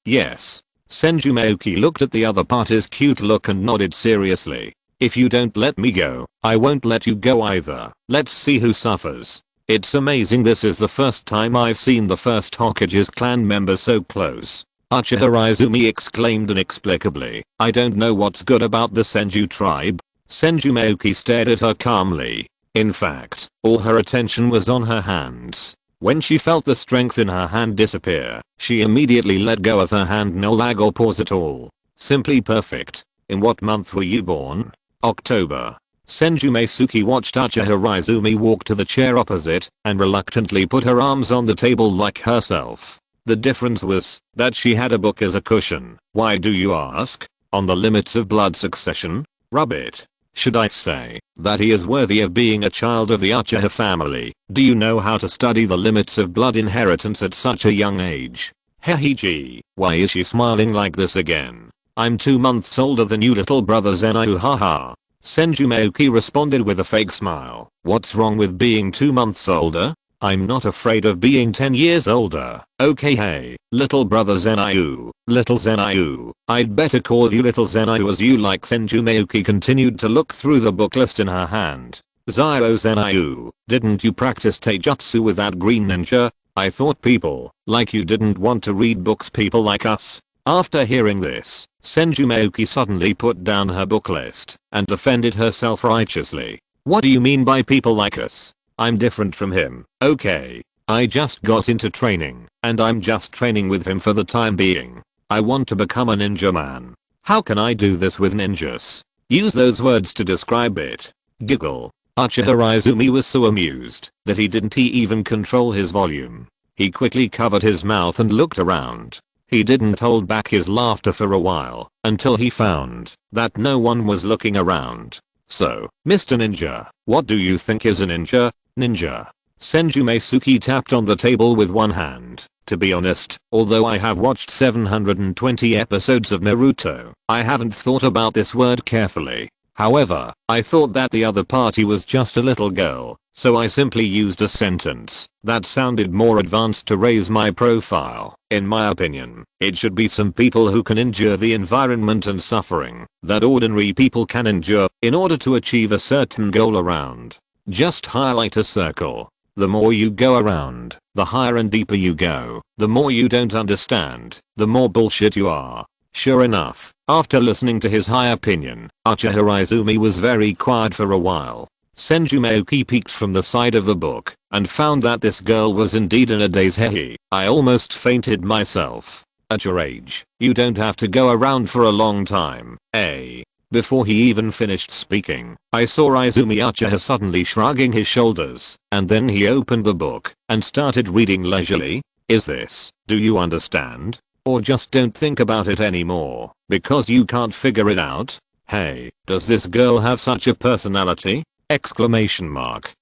Yes. Senju Mayuki looked at the other party's cute look and nodded seriously. If you don't let me go, I won't let you go either. Let's see who suffers. It's amazing, this is the first time I've seen the first Hokage's clan members so close. Uchiha Izumi exclaimed inexplicably. I don't know what's good about the Senju tribe. Senju Mayuki stared at her calmly. In fact, all her attention was on her hands. When she felt the strength in her hand disappear, she immediately let go of her hand, no lag or pause at all. Simply perfect. In what month were you born? October. Senju Mayuki watched Uchiha Izumi walk to the chair opposite and reluctantly put her arms on the table like herself. The difference was that she had a book as a cushion. Why do you ask? On the limits of blood succession? Rub it. Should I say that he is worthy of being a child of the Uchiha family? Do you know how to study the limits of blood inheritance at such a young age? Hehe. Why is she smiling like this again? I'm 2 months older than you, little brother Zenyu, haha. Senju Mayuki responded with a fake smile. What's wrong with being 2 months older? I'm not afraid of being 10 years older. Okay, hey, little brother Zenyu, little Zenyu. I'd better call you little Zenyu as you like. Senju Mayuki continued to look through the book list in her hand. Zyro Zenyu, didn't you practice taijutsu with that green ninja? I thought people like you didn't want to read books, people like us. After hearing this, Senju Mayuki suddenly put down her book list and defended herself righteously. What do you mean by people like us? I'm different from him, okay? I just got into training, and I'm just training with him for the time being. I want to become a ninja man. How can I do this with ninjas? Use those words to describe it. Giggle. Uchiha Izumi was so amused that he didn't even control his volume. He quickly covered his mouth and looked around. He didn't hold back his laughter for a while until he found that no one was looking around. So, Mr. Ninja, what do you think is a ninja? Ninja. Senju Mayuki tapped on the table with one hand. To be honest, although I have watched 720 episodes of Naruto, I haven't thought about this word carefully. However, I thought that the other party was just a little girl, so I simply used a sentence that sounded more advanced to raise my profile. In my opinion, it should be some people who can endure the environment and suffering that ordinary people can endure in order to achieve a certain goal around. Just highlight a circle. The more you go around, the higher and deeper you go. The more you don't understand, the more bullshit you are. Sure enough, after listening to his high opinion, Uchiha Izumi was very quiet for a while. Senju Mayuki peeked from the side of the book and found that this girl was indeed in a daze. Hey, I almost fainted myself. At your age, you don't have to go around for a long time, eh? Before he even finished speaking, I saw Izumi Uchiha suddenly shrugging his shoulders, and then he opened the book and started reading leisurely. Is this, do you understand? Or just don't think about it anymore, because you can't figure it out? Hey, does this girl have such a personality? Exclamation mark.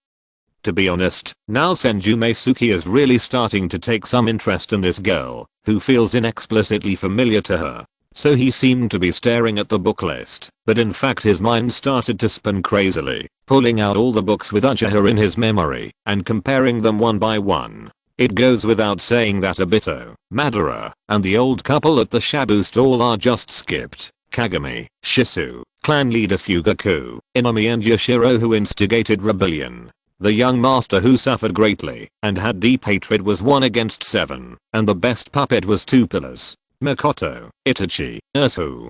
To be honest, now Senju Mayuki is really starting to take some interest in this girl, who feels inexplicitly familiar to her. So he seemed to be staring at the book list, but in fact his mind started to spin crazily, pulling out all the books with Uchiha in his memory, and comparing them one by one. It goes without saying that Obito, Madara, and the old couple at the Shabu stall are just skipped. Kagami, Shisu, clan leader Fugaku, Inami and Yashiro who instigated rebellion. The young master who suffered greatly and had deep hatred was 1 against 7, and the best puppet was 2 pillars. Makoto, Itachi, Ursu.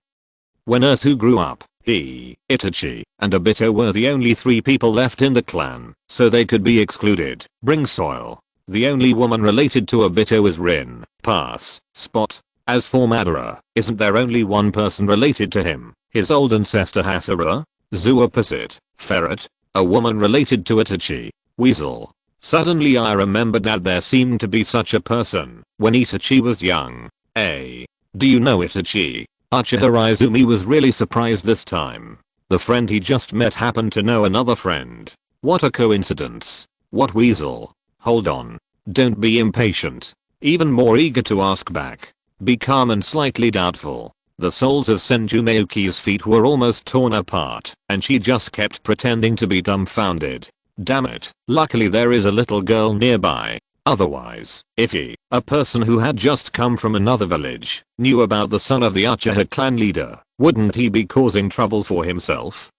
When Ursu grew up, he, Itachi, and Obito were the only 3 people left in the clan, so they could be excluded. Bring soil. The only woman related to Obito is Rin. Pass. Spot. As for Madara, isn't there only one person related to him? His old ancestor Hasura? Zoo opposite. Ferret. A woman related to Itachi. Weasel. Suddenly I remembered that there seemed to be such a person when Itachi was young. Do you know Itachi? Uchiha Izumi was really surprised this time. The friend he just met happened to know another friend. What a coincidence. What weasel? Hold on. Don't be impatient. Even more eager to ask back. Be calm and slightly doubtful. The soles of Senju Mayuki's feet were almost torn apart, and she just kept pretending to be dumbfounded. Damn it, luckily there is a little girl nearby. Otherwise, if he, a person who had just come from another village, knew about the son of the Uchiha clan leader, wouldn't he be causing trouble for himself?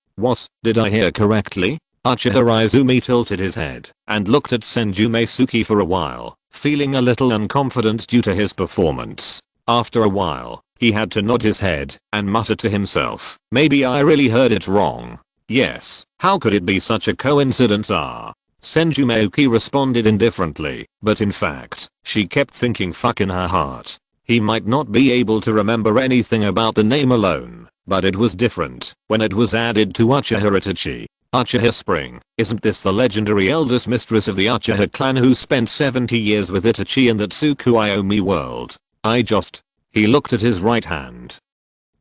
Did I hear correctly? Uchiha Izumi tilted his head and looked at Senju Mayuki for a while, feeling a little unconfident due to his performance. After a while, he had to nod his head and mutter to himself, maybe I really heard it wrong. Yes, how could it be such a coincidence? Senju Mayuki responded indifferently, but in fact, she kept thinking fuck in her heart. He might not be able to remember anything about the name alone, but it was different when it was added to Uchiha Itachi. Uchiha Spring, isn't this the legendary eldest mistress of the Uchiha clan who spent 70 years with Itachi in that Tsukuyomi world? He looked at his right hand.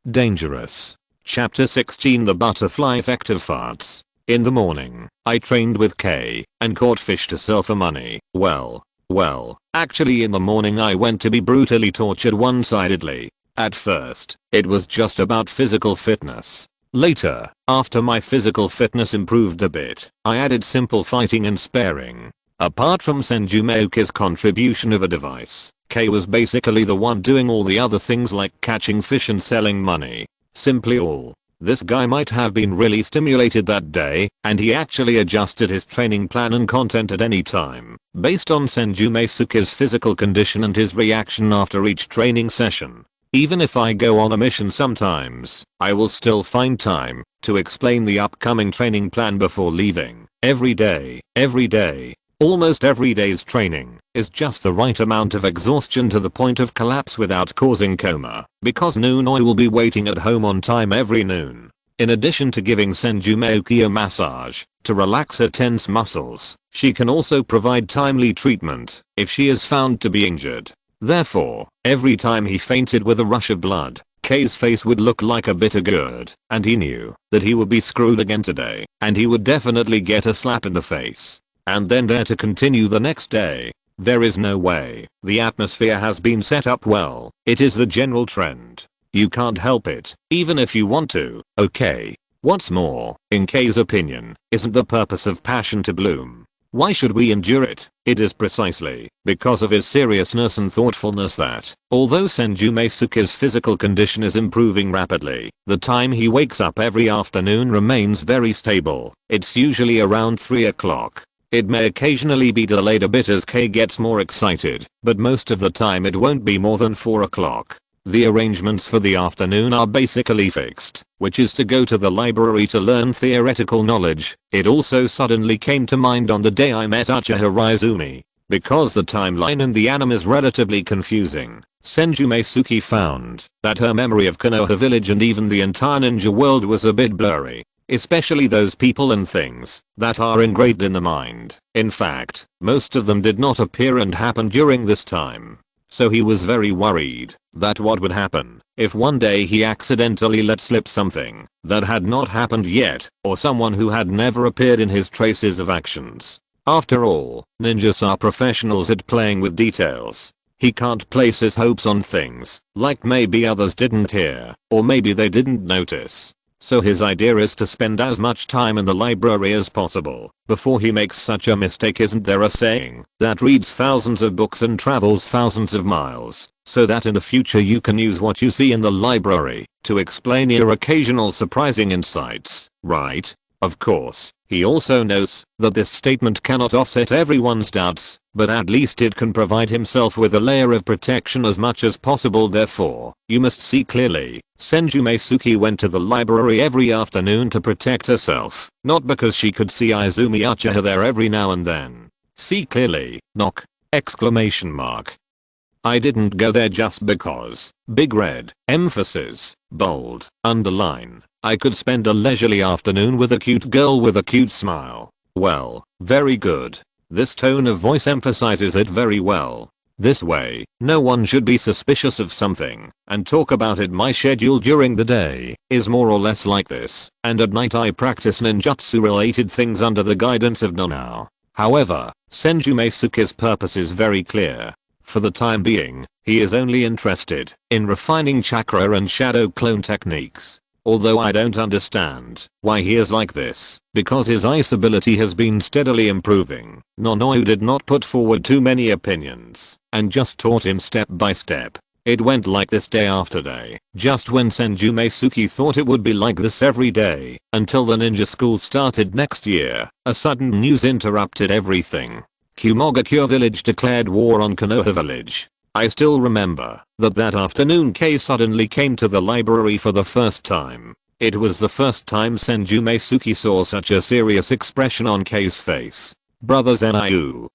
Dangerous. Chapter 16 The Butterfly Effect of Farts. In the morning, I trained with K and caught fish to sell for money. Well, actually in the morning I went to be brutally tortured one-sidedly. At first, it was just about physical fitness. Later, after my physical fitness improved a bit, I added simple fighting and sparring. Apart from Senju Mayuki's contribution of a device, K was basically the one doing all the other things like catching fish and selling money. Simply all. This guy might have been really stimulated that day, and he actually adjusted his training plan and content at any time, based on Senju Mayuki's physical condition and his reaction after each training session. Even if I go on a mission sometimes, I will still find time to explain the upcoming training plan before leaving. Every day, almost every day's training is just the right amount of exhaustion to the point of collapse without causing coma, because noon I will be waiting at home on time every noon. In addition to giving Senju Mayuki a massage to relax her tense muscles, she can also provide timely treatment if she is found to be injured. Therefore, every time he fainted with a rush of blood, K's face would look like a bitter gourd, and he knew that he would be screwed again today, and he would definitely get a slap in the face. And then dare to continue the next day. There is no way. The atmosphere has been set up well. It is the general trend. You can't help it, even if you want to. Okay. What's more, in K's opinion, isn't the purpose of passion to bloom? Why should we endure it? It is precisely because of his seriousness and thoughtfulness that, although Senju Mayuki's physical condition is improving rapidly, the time he wakes up every afternoon remains very stable. It's usually around 3 o'clock. It may occasionally be delayed a bit as Kei gets more excited, but most of the time it won't be more than 4 o'clock. The arrangements for the afternoon are basically fixed, which is to go to the library to learn theoretical knowledge. It also suddenly came to mind on the day I met Uchiha Raizumi. Because the timeline in the anime is relatively confusing, Senju Mayuki found that her memory of Konoha village and even the entire ninja world was a bit blurry. Especially those people and things that are engraved in the mind. In fact, most of them did not appear and happen during this time. So he was very worried that what would happen if one day he accidentally let slip something that had not happened yet, or someone who had never appeared in his traces of actions. After all, ninjas are professionals at playing with details. He can't place his hopes on things like maybe others didn't hear, or maybe they didn't notice. So his idea is to spend as much time in the library as possible before he makes such a mistake. Isn't there a saying that reads thousands of books and travels thousands of miles, so that in the future you can use what you see in the library to explain your occasional surprising insights, right? Of course, he also notes that this statement cannot offset everyone's doubts, but at least it can provide himself with a layer of protection as much as possible. Therefore, you must see clearly. Senju Mayuki went to the library every afternoon to protect herself, not because she could see Izumi Uchiha there every now and then. See clearly, knock! Exclamation mark. I didn't go there just because. Big red, emphasis, bold, underline. I could spend a leisurely afternoon with a cute girl with a cute smile. Well, very good. This tone of voice emphasizes it very well. This way, no one should be suspicious of something and talk about it. My schedule during the day is more or less like this, and at night I practice ninjutsu related things under the guidance of Nonao. However, Senju Mayuki's purpose is very clear. For the time being, he is only interested in refining chakra and shadow clone techniques. Although I don't understand why he is like this, because his ice ability has been steadily improving. Nonao did not put forward too many opinions, and just taught him step by step. It went like this day after day, just when Senju Mayuki thought it would be like this every day, until the ninja school started next year. A sudden news interrupted everything. Kumogakure village declared war on Konoha village. I still remember that afternoon Kei suddenly came to the library for the first time. It was the first time Senju Mayuki saw such a serious expression on Kei's face. Brother Zenyu,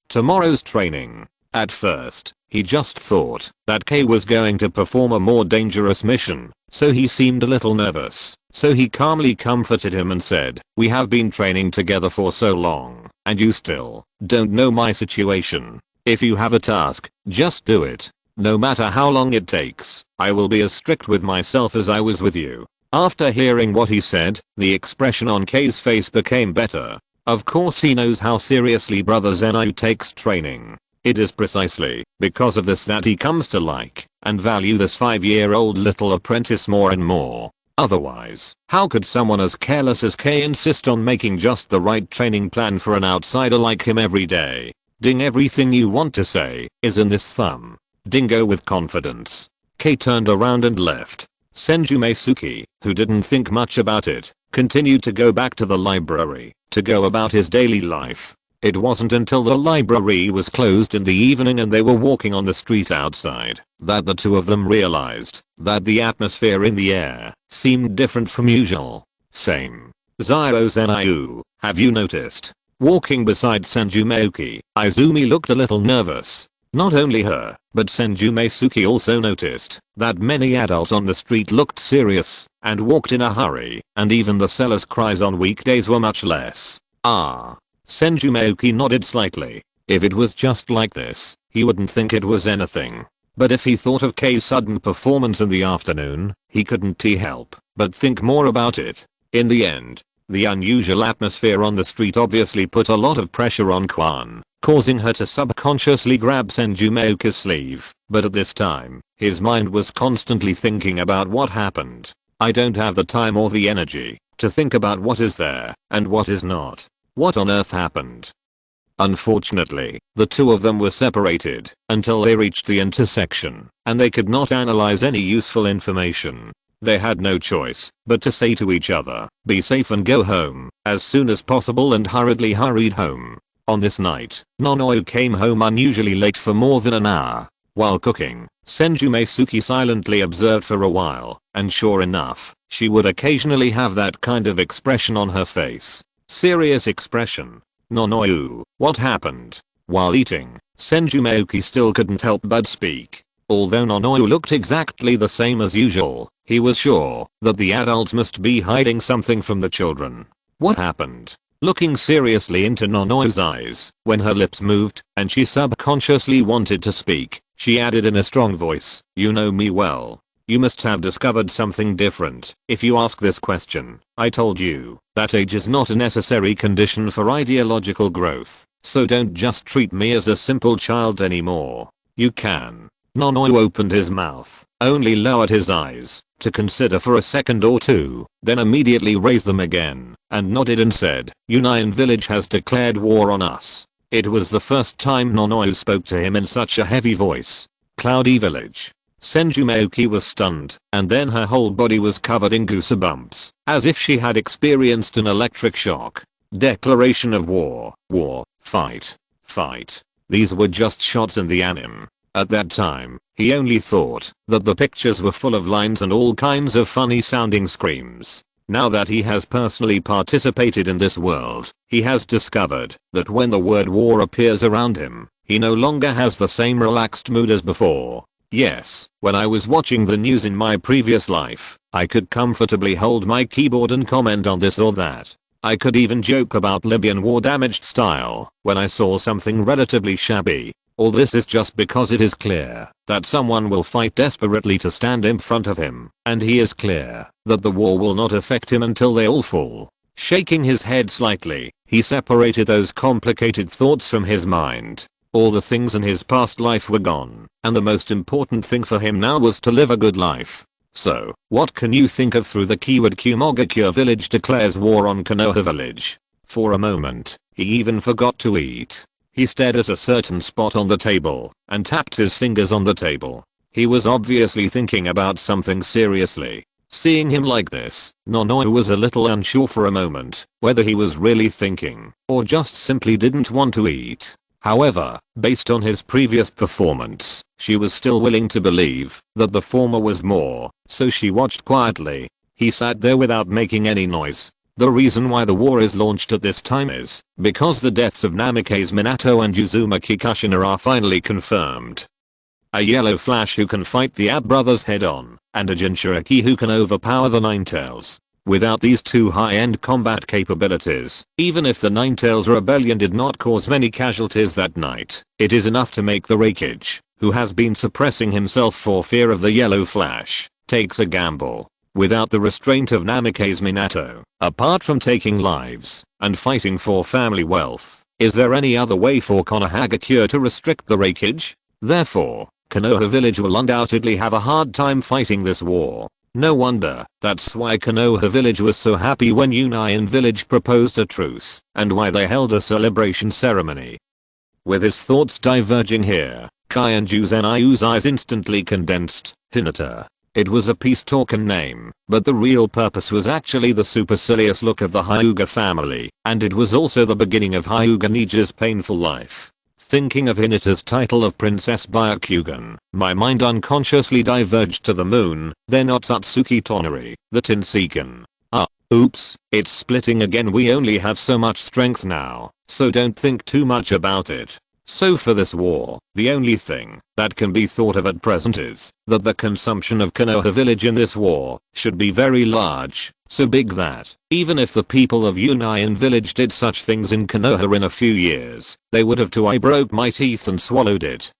tomorrow's training. At first, he just thought that Kei was going to perform a more dangerous mission, so he seemed a little nervous. So he calmly comforted him and said, "We have been training together for so long, and you still don't know my situation. If you have a task, just do it. No matter how long it takes, I will be as strict with myself as I was with you." After hearing what he said, the expression on Kei's face became better. Of course he knows how seriously Brother Zenyu takes training. It is precisely because of this that he comes to like and value this 5-year-old little apprentice more and more. Otherwise, how could someone as careless as Kei insist on making just the right training plan for an outsider like him every day? Ding, everything you want to say is in this thumb. Dingo with confidence. Kei turned around and left. Senju Mayuki, who didn't think much about it, continued to go back to the library to go about his daily life. It wasn't until the library was closed in the evening and they were walking on the street outside that the two of them realized that the atmosphere in the air seemed different from usual. Same. Zio Zenyu, have you noticed? Walking beside Senju Mayuki, Izumi looked a little nervous. Not only her, but Senju Mayuki also noticed that many adults on the street looked serious and walked in a hurry, and even the sellers' cries on weekdays were much less. Ah. Senju Mayuki nodded slightly. If it was just like this, he wouldn't think it was anything. But if he thought of Kei's sudden performance in the afternoon, he couldn't help but think more about it. In the end, the unusual atmosphere on the street obviously put a lot of pressure on Kwan, causing her to subconsciously grab Senju Mayuki's sleeve. But at this time, his mind was constantly thinking about what happened. I don't have the time or the energy to think about what is there and what is not. What on earth happened? Unfortunately, the two of them were separated until they reached the intersection, and they could not analyze any useful information. They had no choice but to say to each other, "Be safe and go home as soon as possible," and hurriedly hurried home. On this night, Nonoyo came home unusually late for more than an hour. While cooking, Senju Mayuki silently observed for a while, and sure enough, she would occasionally have that kind of expression on her face. Serious expression. "Nonoyo, what happened?" While eating, Senju Mayuki still couldn't help but speak. Although Nonoyo looked exactly the same as usual, he was sure that the adults must be hiding something from the children. "What happened?" Looking seriously into Nonoyo's eyes, when her lips moved and she subconsciously wanted to speak, she added in a strong voice, "You know me well. You must have discovered something different if you ask this question. I told you that age is not a necessary condition for ideological growth, so don't just treat me as a simple child anymore. You can." Nonoyo opened his mouth, only lowered his eyes to consider for a second or two, then immediately raised them again and nodded and said, "Union Village has declared war on us." It was the first time Nonoyo spoke to him in such a heavy voice. Cloudy Village. Senju Mayuki was stunned, and then her whole body was covered in goosebumps, as if she had experienced an electric shock. Declaration of war, war, fight, fight. These were just shots in the anime. At that time, he only thought that the pictures were full of lines and all kinds of funny sounding screams. Now that he has personally participated in this world, he has discovered that when the word war appears around him, he no longer has the same relaxed mood as before. Yes, when I was watching the news in my previous life, I could comfortably hold my keyboard and comment on this or that. I could even joke about Libyan war damaged style when I saw something relatively shabby. All this is just because it is clear that someone will fight desperately to stand in front of him, and he is clear that the war will not affect him until they all fall. Shaking his head slightly, he separated those complicated thoughts from his mind. All the things in his past life were gone, and the most important thing for him now was to live a good life. So, what can you think of through the keyword Kumogakure Village declares war on Konoha Village? For a moment, he even forgot to eat. He stared at a certain spot on the table and tapped his fingers on the table. He was obviously thinking about something seriously. Seeing him like this, Nonoyo was a little unsure for a moment whether he was really thinking or just simply didn't want to eat. However, based on his previous performance, she was still willing to believe that the former was more, so she watched quietly. He sat there without making any noise. The reason why the war is launched at this time is because the deaths of Namikaze Minato and Uzumaki Kushina are finally confirmed. A yellow flash who can fight the Ab brothers head on, and a Jinchuriki who can overpower the Ninetales. Without these two high-end combat capabilities, even if the Ninetales rebellion did not cause many casualties that night, it is enough to make the Raikage, who has been suppressing himself for fear of the yellow flash, takes a gamble. Without the restraint of Namikaze Minato, apart from taking lives and fighting for family wealth, is there any other way for Konohagakure to restrict the Raikage? Therefore, Konoha Village will undoubtedly have a hard time fighting this war. No wonder that's why Konoha Village was so happy when Union Village proposed a truce, and why they held a celebration ceremony. With his thoughts diverging here, Kaienju Zenryu's eyes instantly condensed. Hinata. It was a peace token name, but the real purpose was actually the supercilious look of the Hyuga family, and it was also the beginning of Hyuga Niji's painful life. Thinking of Hinata's title of Princess Byakugan, my mind unconsciously diverged to the moon, then Otsutsuki Tonari, the Tinsekan. Oops, it's splitting again. We only have so much strength now, so don't think too much about it. So for this war, the only thing that can be thought of at present is that the consumption of Konoha Village in this war should be very large, so big that even if the people of Union Village did such things in Konoha in a few years, they would have to I broke my teeth and swallowed it.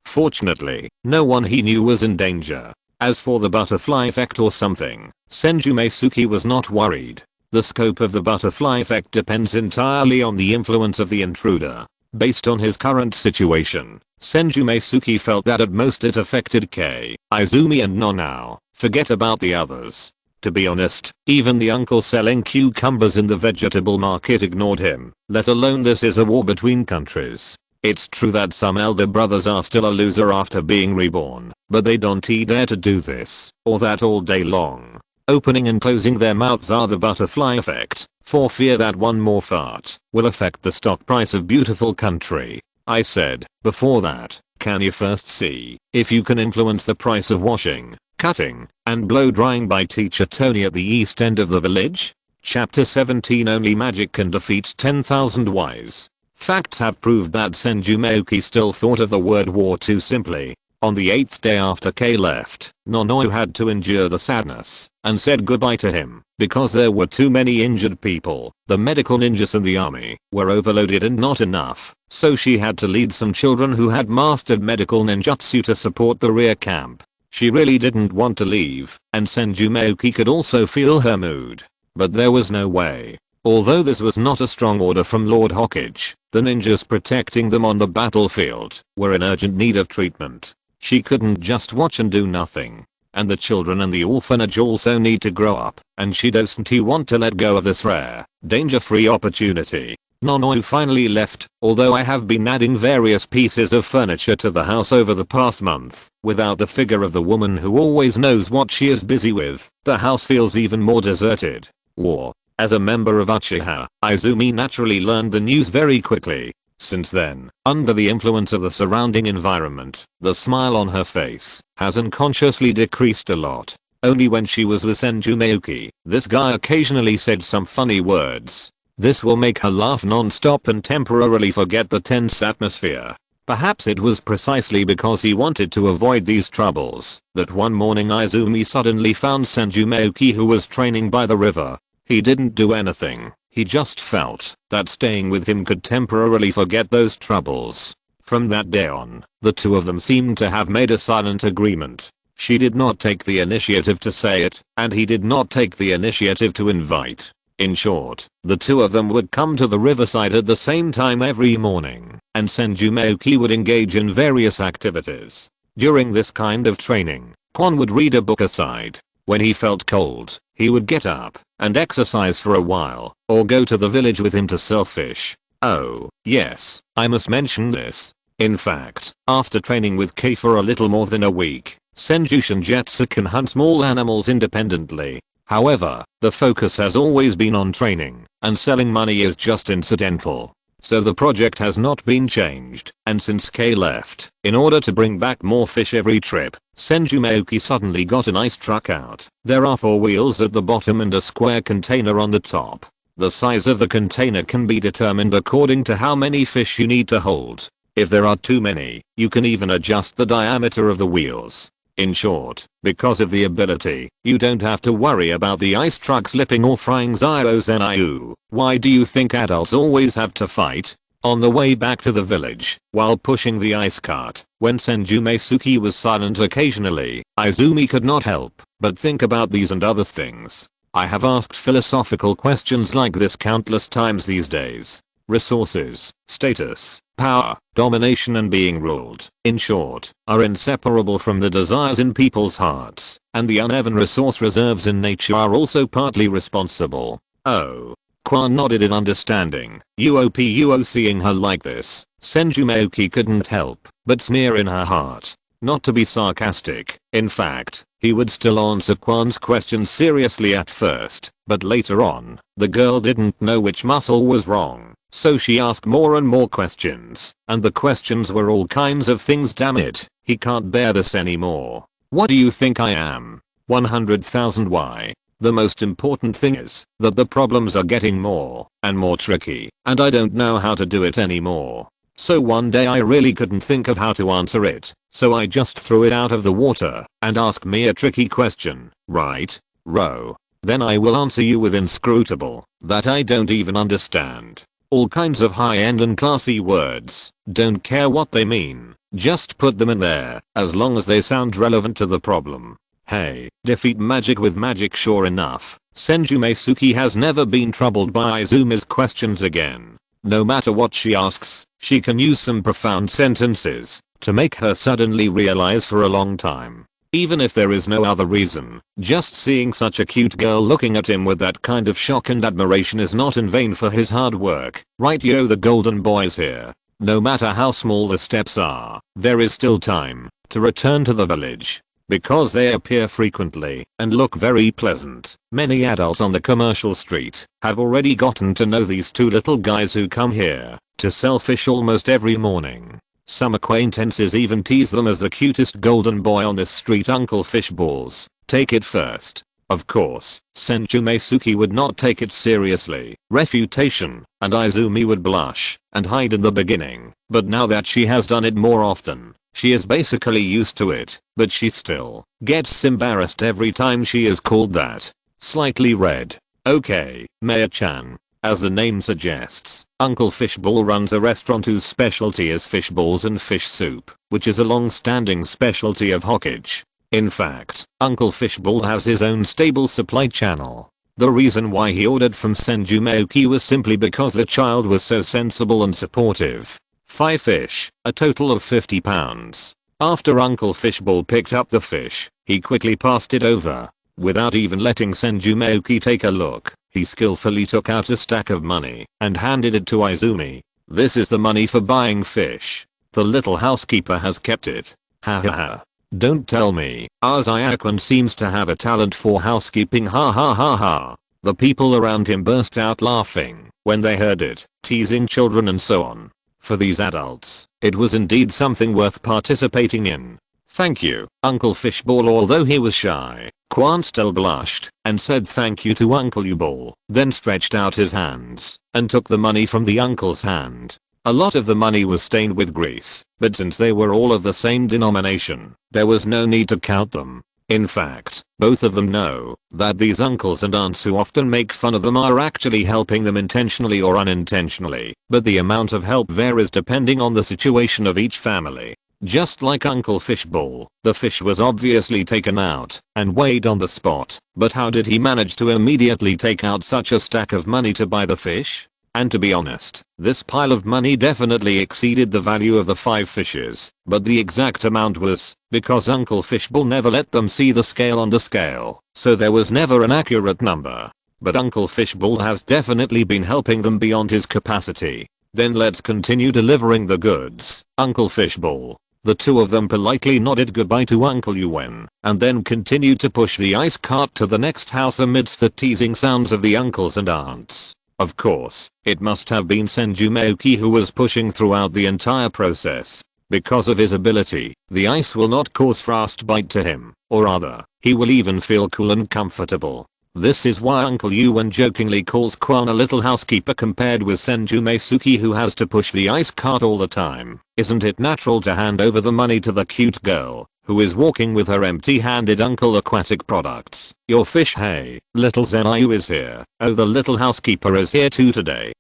Fortunately, no one he knew was in danger. As for the butterfly effect or something, Senju Mayuki was not worried. The scope of the butterfly effect depends entirely on the influence of the intruder. Based on his current situation, Senju Mayuki felt that at most it affected Kei, Izumi and Nonao. Forget about the others. To be honest, even the uncle selling cucumbers in the vegetable market ignored him, let alone this is a war between countries. It's true that some elder brothers are still a loser after being reborn, but they don't dare to do this, or that all day long. Opening and closing their mouths are the butterfly effect, for fear that one more fart will affect the stock price of beautiful country. I said, before that, can you first see if you can influence the price of washing, cutting, and blow drying by teacher Tony at the east end of the village? Chapter 17. Only magic can defeat 10,000 wise. Facts have proved that Senju Mayuki still thought of the word war too simply. On the 8th day after Kei left, Nonoyo had to endure the sadness and said goodbye to him because there were too many injured people. The medical ninjas in the army were overloaded and not enough, so she had to lead some children who had mastered medical ninjutsu to support the rear camp. She really didn't want to leave, and Senju Mayuki could also feel her mood. But there was no way. Although this was not a strong order from Lord Hokage, the ninjas protecting them on the battlefield were in urgent need of treatment. She couldn't just watch and do nothing. And the children in the orphanage also need to grow up, and she doesn't want to let go of this rare, danger-free opportunity. Nonoyo finally left, although I have been adding various pieces of furniture to the house over the past month. Without the figure of the woman who always knows what she is busy with, the house feels even more deserted. War. As a member of Uchiha, Izumi naturally learned the news very quickly. Since then, under the influence of the surrounding environment, the smile on her face has unconsciously decreased a lot. Only when she was with Senju Mayuki, this guy occasionally said some funny words. This will make her laugh non-stop and temporarily forget the tense atmosphere. Perhaps it was precisely because he wanted to avoid these troubles that one morning Izumi suddenly found Senju Mayuki, who was training by the river. He didn't do anything. He just felt that staying with him could temporarily forget those troubles. From that day on, the two of them seemed to have made a silent agreement. She did not take the initiative to say it, and he did not take the initiative to invite. In short, the two of them would come to the riverside at the same time every morning, and Senju Mayuki would engage in various activities. During this kind of training, Kwon would read a book aside. When he felt cold, he would get up and exercise for a while, or go to the village with him to sell fish. Oh, yes, I must mention this. In fact, after training with Kei for a little more than a week, Senju Shinjutsu can hunt small animals independently. However, the focus has always been on training, and selling money is just incidental. So the project has not been changed, and since Kei left, in order to bring back more fish every trip, Senju Mayuki suddenly got an ice truck out. There are 4 wheels at the bottom and a square container on the top. The size of the container can be determined according to how many fish you need to hold. If there are too many, you can even adjust the diameter of the wheels. In short, because of the ability, you don't have to worry about the ice truck slipping or frying Zyozeniu. Why do you think adults always have to fight? On the way back to the village, while pushing the ice cart, when Senju Mayuki was silent occasionally, Izumi could not help but think about these and other things. I have asked philosophical questions like this countless times these days. Resources, status, power, domination and being ruled, in short, are inseparable from the desires in people's hearts, and the uneven resource reserves in nature are also partly responsible. Oh. Kwon nodded in understanding. Seeing her like this, Senju Mayuki couldn't help but sneer in her heart. Not to be sarcastic, in fact, he would still answer Kwon's questions seriously at first, but later on, the girl didn't know which muscle was wrong, so she asked more and more questions, and the questions were all kinds of things. Damn it, he can't bear this anymore. What do you think I am? 100,000 why? The most important thing is that the problems are getting more and more tricky, and I don't know how to do it anymore. So one day I really couldn't think of how to answer it, so I just threw it out of the water and asked me a tricky question, right? Ro. Then I will answer you with inscrutable that I don't even understand. All kinds of high-end and classy words, don't care what they mean, just put them in there, as long as they sound relevant to the problem. Hey, defeat magic with magic. Sure enough, Senju Mayuki has never been troubled by Izumi's questions again. No matter what she asks, she can use some profound sentences to make her suddenly realize for a long time. Even if there is no other reason, just seeing such a cute girl looking at him with that kind of shock and admiration is not in vain for his hard work. Right, yo, the golden boy's here. No matter how small the steps are, there is still time to return to the village. Because they appear frequently and look very pleasant, many adults on the commercial street have already gotten to know these two little guys who come here to sell fish almost every morning. Some acquaintances even tease them as the cutest golden boy on this street, Uncle Fishballs. Take it first. Of course, Senju Mayuki would not take it seriously. Refutation, and Izumi would blush and hide in the beginning, but now that she has done it more often, she is basically used to it, but she still gets embarrassed every time she is called that. Slightly red. Okay, Maya-chan. As the name suggests, Uncle Fishball runs a restaurant whose specialty is fish balls and fish soup, which is a long-standing specialty of Hokage. In fact, Uncle Fishball has his own stable supply channel. The reason why he ordered from Senju Mayuki was simply because the child was so sensible and supportive. 5 fish, a total of 50 pounds. After Uncle Fishball picked up the fish, he quickly passed it over. Without even letting Senju Mayuki take a look, he skillfully took out a stack of money and handed it to Izumi. This is the money for buying fish. The little housekeeper has kept it. Ha ha ha. Don't tell me, Azayakun seems to have a talent for housekeeping, ha ha ha ha. The people around him burst out laughing when they heard it, teasing children and so on. For these adults, it was indeed something worth participating in. Thank you, Uncle Fishball. Although he was shy, Quan still blushed and said thank you to Uncle U-Ball, then stretched out his hands and took the money from the uncle's hand. A lot of the money was stained with grease, but since they were all of the same denomination, there was no need to count them. In fact, both of them know that these uncles and aunts who often make fun of them are actually helping them intentionally or unintentionally, but the amount of help varies depending on the situation of each family. Just like Uncle Fishball, the fish was obviously taken out and weighed on the spot, but how did he manage to immediately take out such a stack of money to buy the fish? And to be honest, this pile of money definitely exceeded the value of the 5 fishes, but the exact amount was because Uncle Fishball never let them see the scale on the scale, so there was never an accurate number. But Uncle Fishball has definitely been helping them beyond his capacity. Then let's continue delivering the goods, Uncle Fishball. The two of them politely nodded goodbye to Uncle Yuen, and then continued to push the ice cart to the next house amidst the teasing sounds of the uncles and aunts. Of course, it must have been Senju Mayuki who was pushing throughout the entire process. Because of his ability, the ice will not cause frostbite to him, or rather, he will even feel cool and comfortable. This is why Uncle Yuen jokingly calls Quan a little housekeeper compared with Senju Mayuki, who has to push the ice cart all the time. Isn't it natural to hand over the money to the cute girl who is walking with her empty-handed Uncle Aquatic products? Your fish, hey, little Zenayu is here. Oh, the little housekeeper is here too today.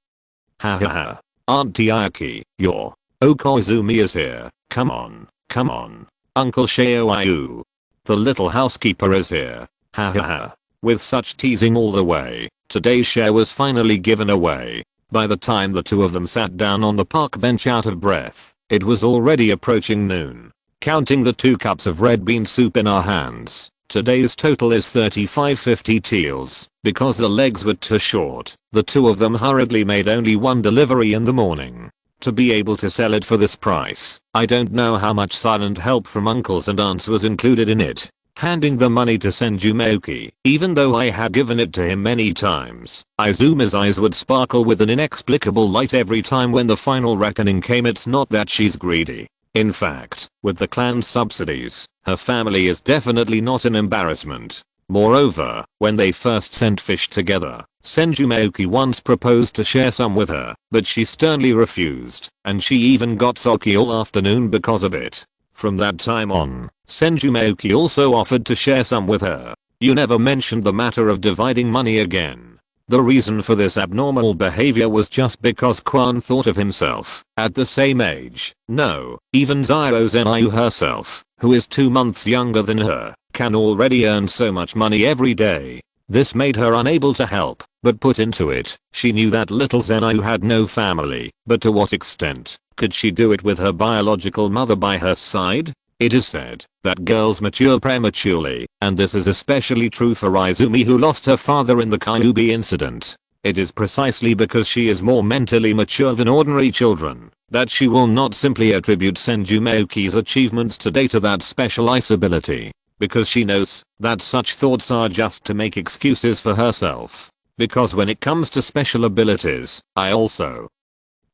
Ha ha ha. Auntie Ayaki, your Koizumi is here. Come on, come on. Uncle Shaoayu. The little housekeeper is here. Ha ha ha. With such teasing all the way, today's share was finally given away. By the time the two of them sat down on the park bench out of breath, it was already approaching noon. Counting the 2 cups of red bean soup in our hands, today's total is 35.50 taels. Because the legs were too short, the two of them hurriedly made only 1 delivery in the morning. To be able to sell it for this price, I don't know how much silent help from uncles and aunts was included in it. Handing the money to Senju Mayuki, even though I had given it to him many times, Izumi's eyes would sparkle with an inexplicable light every time when the final reckoning came. It's not that she's greedy. In fact, with the clan's subsidies, her family is definitely not an embarrassment. Moreover, when they first sent fish together, Senju Mayuki once proposed to share some with her, but she sternly refused, and she even got sulky all afternoon because of it. From that time on, Senju Mayuki also offered to share some with her. You never mentioned the matter of dividing money again. The reason for this abnormal behavior was just because Quan thought of himself at the same age. No, even Zio Zenayu herself, who is 2 months younger than her, can already earn so much money every day. This made her unable to help but put into it. She knew that little Zenayu had no family, but to what extent could she do it with her biological mother by her side? It is said that girls mature prematurely, and this is especially true for Izumi, who lost her father in the Kyuubi incident. It is precisely because she is more mentally mature than ordinary children that she will not simply attribute Senju Mayuki's achievements today to that special ice ability, because she knows that such thoughts are just to make excuses for herself. Because when it comes to special abilities, I also.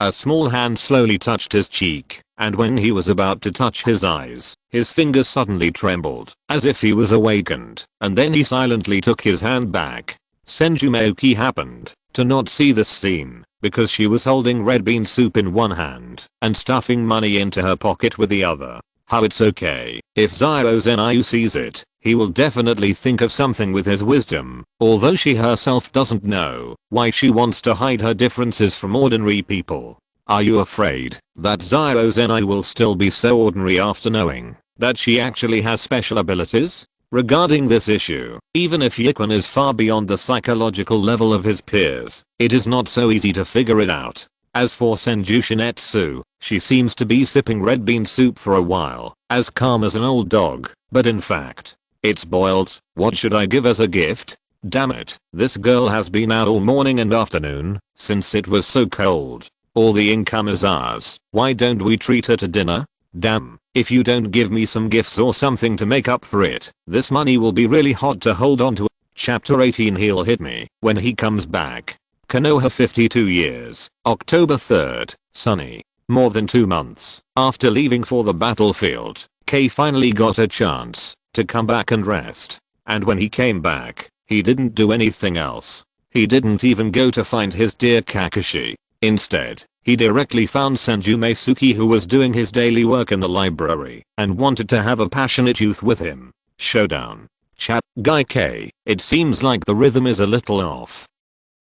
A small hand slowly touched his cheek, and when he was about to touch his eyes, his fingers suddenly trembled, as if he was awakened, and then he silently took his hand back. Senju Mayuki happened to not see this scene, because she was holding red bean soup in one hand and stuffing money into her pocket with the other. How it's okay, if Zero Zenyu sees it, he will definitely think of something with his wisdom, although she herself doesn't know why she wants to hide her differences from ordinary people. Are you afraid that Zero Zenyu will still be so ordinary after knowing that she actually has special abilities? Regarding this issue, even if Yikun is far beyond the psychological level of his peers, it is not so easy to figure it out. As for Senju Shinetsu, she seems to be sipping red bean soup for a while, as calm as an old dog, but in fact, it's boiled. What should I give as a gift? Damn it, this girl has been out all morning and afternoon, since it was so cold. All the income is ours, why don't we treat her to dinner? Damn, if you don't give me some gifts or something to make up for it, this money will be really hard to hold on to. Chapter 18. He'll hit me when he comes back. Konoha 52 years, October 3rd, sunny. More than 2 months after leaving for the battlefield, Kei finally got a chance to come back and rest. And when he came back, he didn't do anything else. He didn't even go to find his dear Kakashi. Instead, he directly found Senju Mayuki, who was doing his daily work in the library and wanted to have a passionate youth with him. Showdown. Chat. Guy K. It seems like the rhythm is a little off.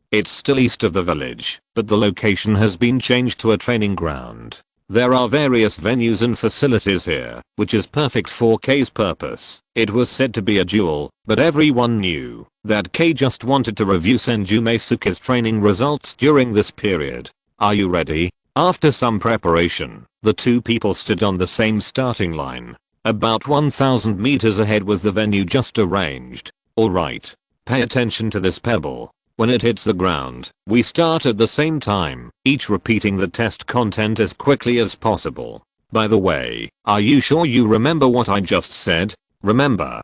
It's still east of the village, but the location has been changed to a training ground. There are various venues and facilities here, which is perfect for Kei's purpose. It was said to be a duel, but everyone knew that Kei just wanted to review Senju Mayuki's training results during this period. Are you ready? After some preparation, the two people stood on the same starting line. About 1,000 meters ahead was the venue just arranged. Alright. Pay attention to this pebble. When it hits the ground, we start at the same time, each repeating the test content as quickly as possible. By the way, are you sure you remember what I just said? Remember.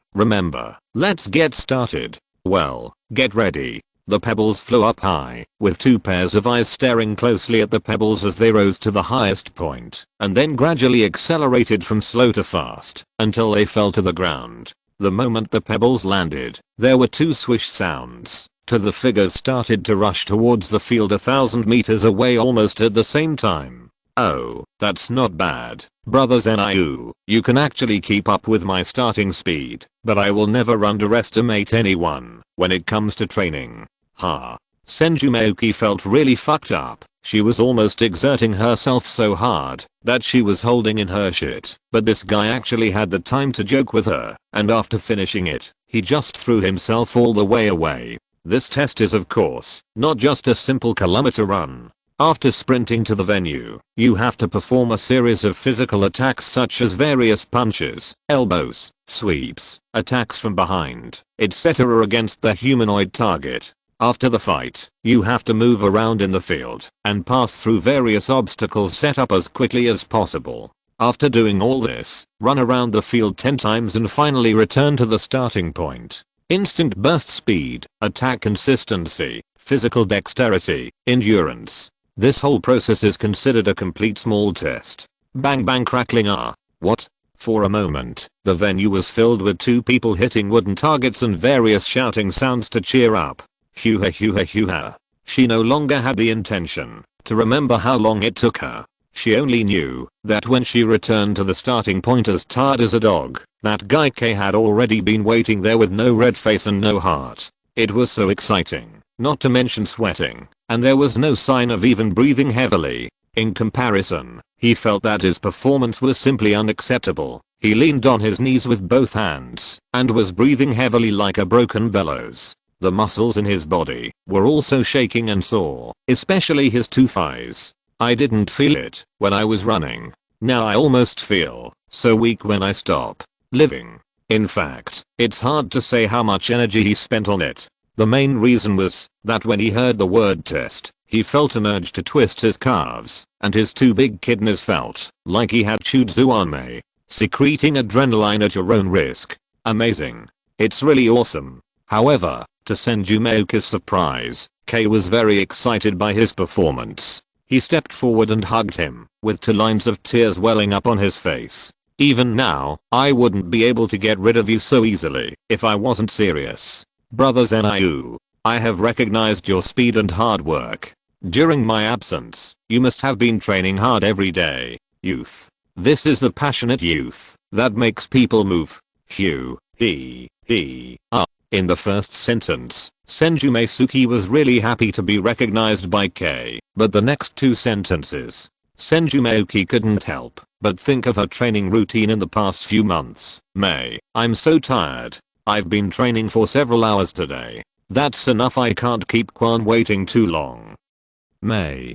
Let's get started. Well, get ready. The pebbles flew up high, with two pairs of eyes staring closely at the pebbles as they rose to the highest point, and then gradually accelerated from slow to fast, until they fell to the ground. The moment the pebbles landed, there were two swish sounds. The figures started to rush towards the field 1,000 meters away almost at the same time. Oh, that's not bad. Brother Zenyu, you can actually keep up with my starting speed, but I will never underestimate anyone when it comes to training. Ha. Senju Mayuki felt really fucked up. She was almost exerting herself so hard that she was holding in her shit, but this guy actually had the time to joke with her, and after finishing it, he just threw himself all the way away. This test is of course not just a simple kilometer run. After sprinting to the venue, you have to perform a series of physical attacks such as various punches, elbows, sweeps, attacks from behind, etc. against the humanoid target. After the fight, you have to move around in the field and pass through various obstacles set up as quickly as possible. After doing all this, run around the field 10 times and finally return to the starting point. Instant burst speed, attack consistency, physical dexterity, endurance. This whole process is considered a complete small test. Bang bang crackling what? For a moment, the venue was filled with two people hitting wooden targets and various shouting sounds to cheer up. Hoo-ha. She no longer had the intention to remember how long it took her. She only knew that when she returned to the starting point as tired as a dog, that guy K had already been waiting there with no red face and no heart. It was so exciting, not to mention sweating, and there was no sign of even breathing heavily. In comparison, he felt that his performance was simply unacceptable. He leaned on his knees with both hands and was breathing heavily like a broken bellows. The muscles in his body were also shaking and sore, especially his two thighs. I didn't feel it when I was running. Now I almost feel so weak when I stop living. In fact, it's hard to say how much energy he spent on it. The main reason was that when he heard the word test, He felt an urge to twist his calves, and his two big kidneys felt like he had chewed zuanme, secreting adrenaline at your own risk. Amazing. It's really awesome. However, to Senju Mayuki's surprise, Kei was very excited by his performance. He stepped forward and hugged him, with 2 lines of tears welling up on his face. Even now, I wouldn't be able to get rid of you so easily if I wasn't serious. Brother Zenyu, I have recognized your speed and hard work. During my absence, you must have been training hard every day, youth. This is the passionate youth that makes people move. In the first sentence, Senju Mayuki was really happy to be recognized by Kei, but the next 2 sentences, Senju Mayuki couldn't help but think of her training routine in the past few months. May, I'm so tired. I've been training for several hours today. That's enough, I can't keep Quan waiting too long. May,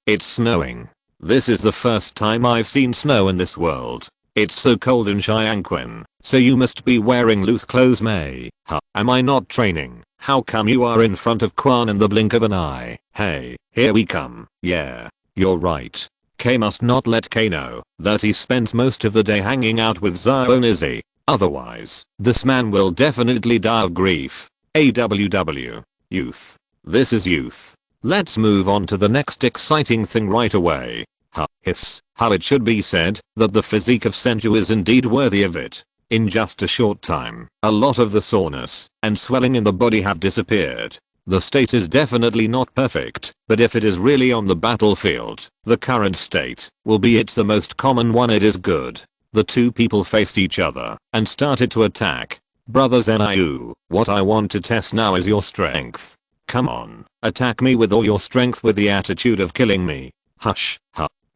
it's snowing. This is the first time I've seen snow in this world. It's so cold in Xiangquan, so you must be wearing loose clothes, May. Am I not training? How come you are in front of Quan in the blink of an eye? Hey, here we come. Yeah, you're right. Kei must not let Kei know that he spends most of the day hanging out with Xiao. Otherwise, this man will definitely die of grief. AWW. Youth. This is youth. Let's move on to the next exciting thing right away. How it should be said that the physique of Senju is indeed worthy of it. In just a short time, a lot of the soreness and swelling in the body have disappeared. The state is definitely not perfect, but if it is really on the battlefield, the current state will be it's the most common one. It is good. The 2 people faced each other and started to attack. Brother Zenyu, what I want to test now is your strength. Come on, attack me with all your strength with the attitude of killing me. Hush.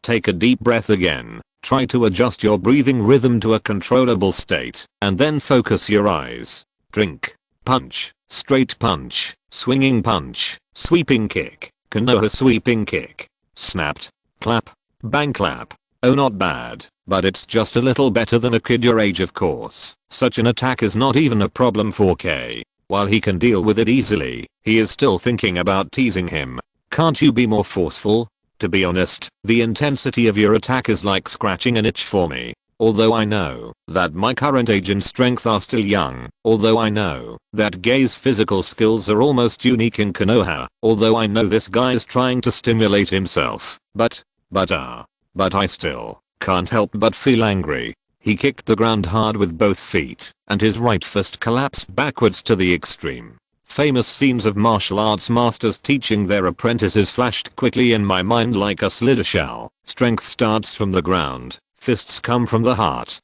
Take a deep breath again. Try to adjust your breathing rhythm to a controllable state, and then focus your eyes. Drink. Punch. Straight punch. Swinging punch. Sweeping kick. Konoha sweeping kick. Snapped. Clap. Bang clap. Oh, not bad, but it's just a little better than a kid your age, of course. Such an attack is not even a problem for Kei. While he can deal with it easily, he is still thinking about teasing him. Can't you be more forceful? To be honest, the intensity of your attack is like scratching an itch for me. Although I know that my current age and strength are still young. Although I know that Gei's physical skills are almost unique in Konoha. Although I know this guy is trying to stimulate himself. But I still can't help but feel angry. He kicked the ground hard with both feet, and his right fist collapsed backwards to the extreme. Famous scenes of martial arts masters teaching their apprentices flashed quickly in my mind like a slidder shell. Strength starts from the ground, fists come from the heart.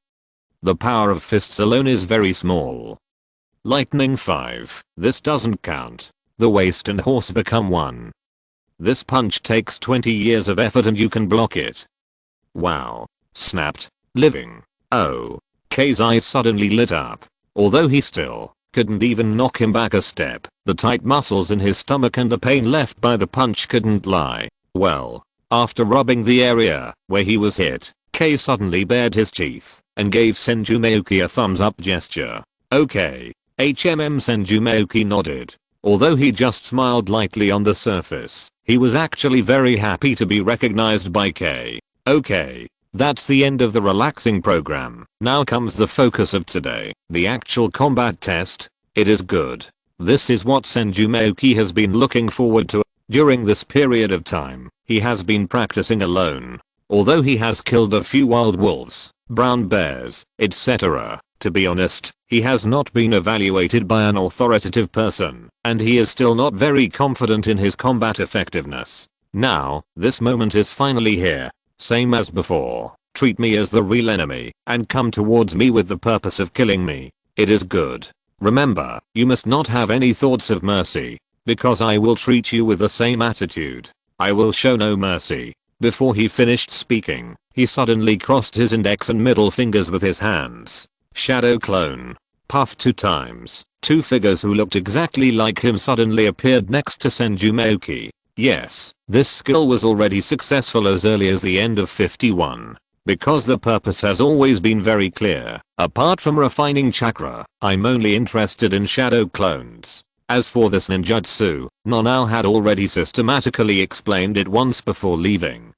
The power of fists alone is very small. Lightning 5, this doesn't count. The waist and horse become one. This punch takes 20 years of effort and you can block it. Wow. Snapped. Living. Oh. Kei's eyes suddenly lit up. Although he still couldn't even knock him back a step, the tight muscles in his stomach and the pain left by the punch couldn't lie. Well, after rubbing the area where he was hit, Kei suddenly bared his teeth and gave Senju Mayuki a thumbs up gesture. Okay. Senju Mayuki nodded. Although he just smiled lightly on the surface, he was actually very happy to be recognized by Kei. Okay. That's the end of the relaxing program. Now comes the focus of today, the actual combat test. It is good. This is what Senju Mayuki has been looking forward to. During this period of time, he has been practicing alone. Although he has killed a few wild wolves, brown bears, etc., to be honest, he has not been evaluated by an authoritative person, and he is still not very confident in his combat effectiveness. Now, this moment is finally here. Same as before, treat me as the real enemy and come towards me with the purpose of killing me. It is good. Remember, you must not have any thoughts of mercy, because I will treat you with the same attitude. I will show no mercy. Before he finished speaking, he suddenly crossed his index and middle fingers with his hands. Shadow clone. Puff 2 times. 2 figures who looked exactly like him suddenly appeared next to Senju Mayuki. Yes, this skill was already successful as early as the end of 51. Because the purpose has always been very clear. Apart from refining chakra, I'm only interested in shadow clones. As for this ninjutsu, Nanao had already systematically explained it once before leaving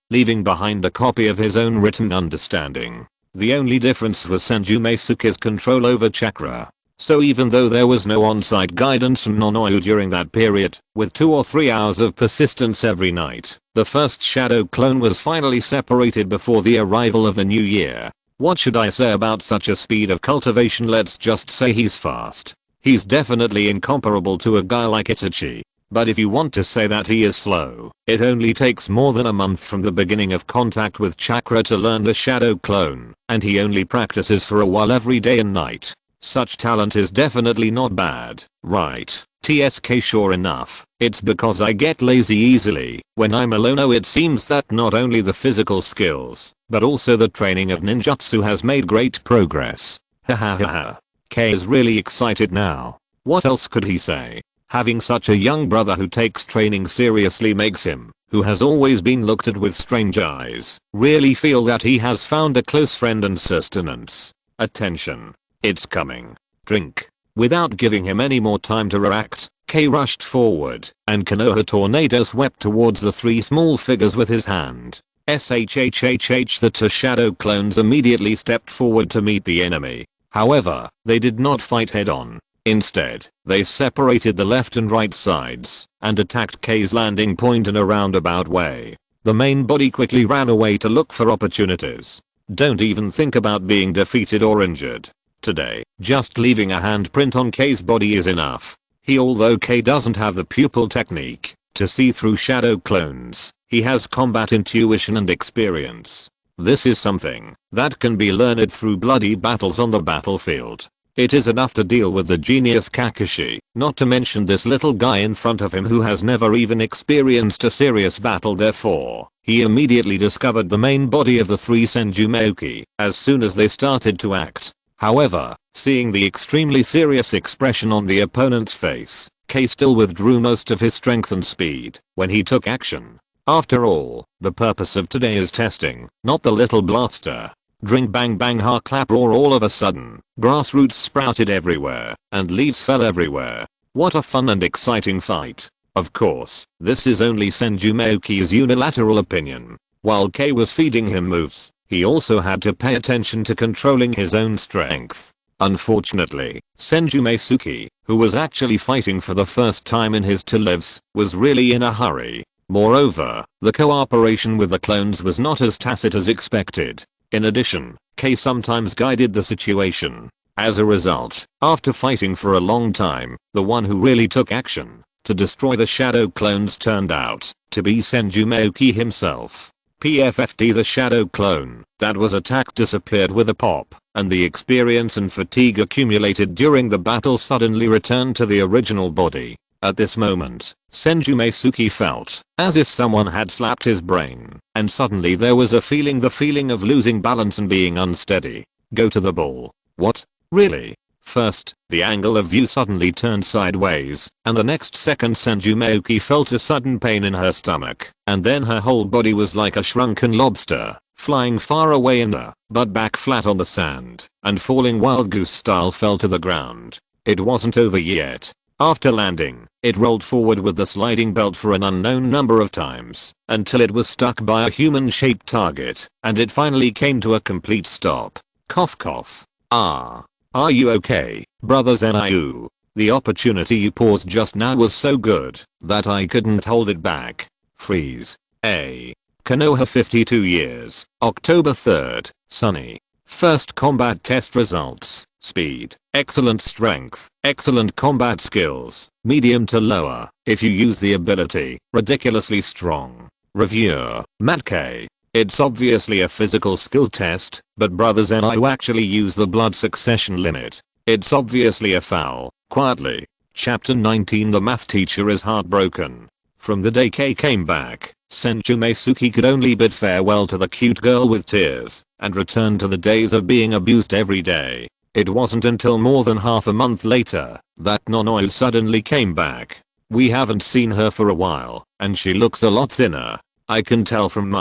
behind a copy of his own written understanding. The only difference was Senju Mayuki's control over chakra. So even though there was no on-site guidance from Nanao during that period, with 2 or 3 hours of persistence every night, the first shadow clone was finally separated before the arrival of the new year. What should I say about such a speed of cultivation? Let's just say he's fast. He's definitely incomparable to a guy like Itachi. But if you want to say that he is slow, it only takes more than a month from the beginning of contact with chakra to learn the shadow clone, and he only practices for a while every day and night. Such talent is definitely not bad, right? TSK sure enough, it's because I get lazy easily when I'm alone. Oh, it seems that not only the physical skills, but also the training of ninjutsu has made great progress. Hahaha. K is really excited now. What else could he say? Having such a young brother who takes training seriously makes him, who has always been looked at with strange eyes, really feel that he has found a close friend and sustenance. Attention. It's coming. Drink. Without giving him any more time to react, K rushed forward, and Konoha tornado swept towards the 3 small figures with his hand. SHHHH. The 2 shadow clones immediately stepped forward to meet the enemy. However, they did not fight head on. Instead, they separated the left and right sides, and attacked K's landing point in a roundabout way. The main body quickly ran away to look for opportunities. Don't even think about being defeated or injured. Today, just leaving a handprint on K's body is enough. Although K doesn't have the pupil technique to see through shadow clones, he has combat intuition and experience. This is something that can be learned through bloody battles on the battlefield. It is enough to deal with the genius Kakashi, not to mention this little guy in front of him who has never even experienced a serious battle. Therefore, he immediately discovered the main body of the 3 Senju Mayuki as soon as they started to act. However, seeing the extremely serious expression on the opponent's face, K still withdrew most of his strength and speed when he took action. After all, the purpose of today is testing, not the little blaster. Drink bang bang ha clap roar. All of a sudden, grass roots sprouted everywhere, and leaves fell everywhere. What a fun and exciting fight. Of course, this is only Senju Mayuki's unilateral opinion. While K was feeding him moves, he also had to pay attention to controlling his own strength. Unfortunately, Senju Mayuki, who was actually fighting for the first time in his 2 lives, was really in a hurry. Moreover, the cooperation with the clones was not as tacit as expected. In addition, K sometimes guided the situation. As a result, after fighting for a long time, the one who really took action to destroy the shadow clones turned out to be Senju Mayuki himself. PFFT. The shadow clone that was attacked disappeared with a pop, and the experience and fatigue accumulated during the battle suddenly returned to the original body. At this moment, Senju Mayuki felt as if someone had slapped his brain, and suddenly there was the feeling of losing balance and being unsteady. Go to the ball. What? Really? First, the angle of view suddenly turned sideways, and the next second Senju Mayuki felt a sudden pain in her stomach, and then her whole body was like a shrunken lobster, flying far away in the butt back flat on the sand, and falling wild goose style fell to the ground. It wasn't over yet. After landing, it rolled forward with the sliding belt for an unknown number of times, until it was stuck by a human-shaped target, and it finally came to a complete stop. Cough cough. Ah. Are you okay, brother Zenyu? The opportunity you paused just now was so good that I couldn't hold it back. Freeze. A. Konoha 52 years, October 3rd, sunny. First combat test results. Speed, excellent strength, excellent combat skills, medium to lower, if you use the ability, ridiculously strong. Reviewer, Matt K. It's obviously a physical skill test, but brother Zenyu actually use the blood succession limit. It's obviously a foul. Quietly. Chapter 19. The math teacher is heartbroken. From the day K came back, Senju Mayuki could only bid farewell to the cute girl with tears, and return to the days of being abused every day. It wasn't until more than half a month later that Nanao suddenly came back. We haven't seen her for a while, and she looks a lot thinner. I can tell from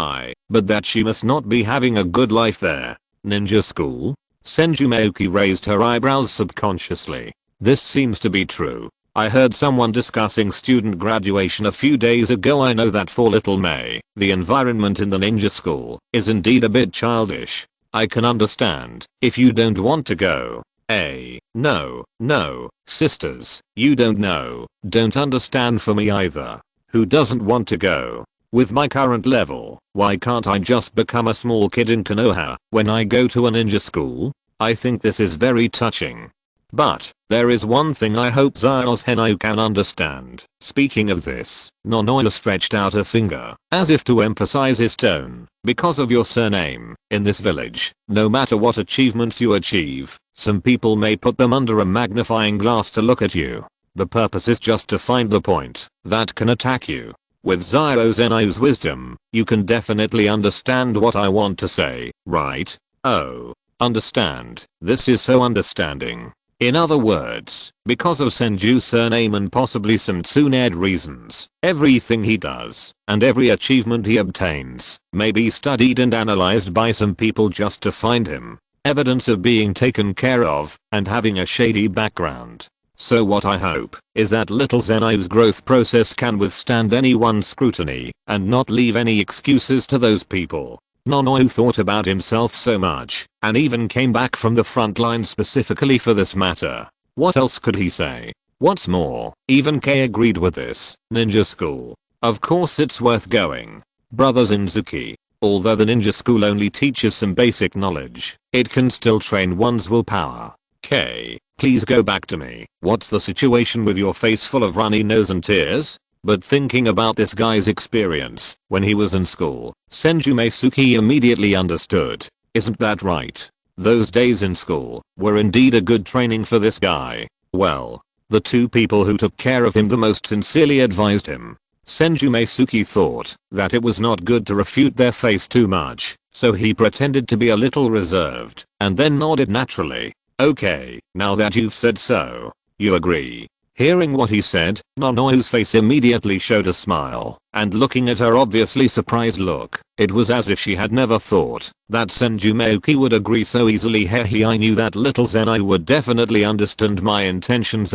but that she must not be having a good life there. Ninja school? Senju Mayuki raised her eyebrows subconsciously. This seems to be true. I heard someone discussing student graduation a few days ago. I know that for little May, the environment in the ninja school is indeed a bit childish. I can understand if you don't want to go. No, sisters, you don't understand for me either. Who doesn't want to go? With my current level, why can't I just become a small kid in Konoha when I go to a ninja school? I think this is very touching. But there is one thing I hope Zio can understand. Speaking of this, Nonoya stretched out a finger, as if to emphasize his tone. Because of your surname, in this village, no matter what achievements you achieve, some people may put them under a magnifying glass to look at you. The purpose is just to find the point that can attack you. With Zio's wisdom, you can definitely understand what I want to say, right? Oh, understand. This is so understanding. In other words, because of Senju's surname and possibly some Tsunade reasons, everything he does and every achievement he obtains may be studied and analyzed by some people just to find him. Evidence of being taken care of and having a shady background. So what I hope is that little Zeno's growth process can withstand anyone's scrutiny and not leave any excuses to those people. Nonoya thought about himself so much and even came back from the front line specifically for this matter. What else could he say? What's more, even Kei agreed with this. Ninja school. Of course it's worth going. Brother Zinzuki. Although the ninja school only teaches some basic knowledge, it can still train one's willpower. Kei, please go back to me. What's the situation with your face full of runny nose and tears? But thinking about this guy's experience when he was in school, Senju Mayuki immediately understood. Isn't that right? Those days in school were indeed a good training for this guy. Well, the two people who took care of him the most sincerely advised him. Senju Mayuki thought that it was not good to refute their face too much, so he pretended to be a little reserved and then nodded naturally. Okay, now that you've said so, you agree. Hearing what he said, Nonoya's face immediately showed a smile, and looking at her obviously surprised look, it was as if she had never thought that Senju Mayuki would agree so easily. Hehe, I knew that little Zenai would definitely understand my intentions.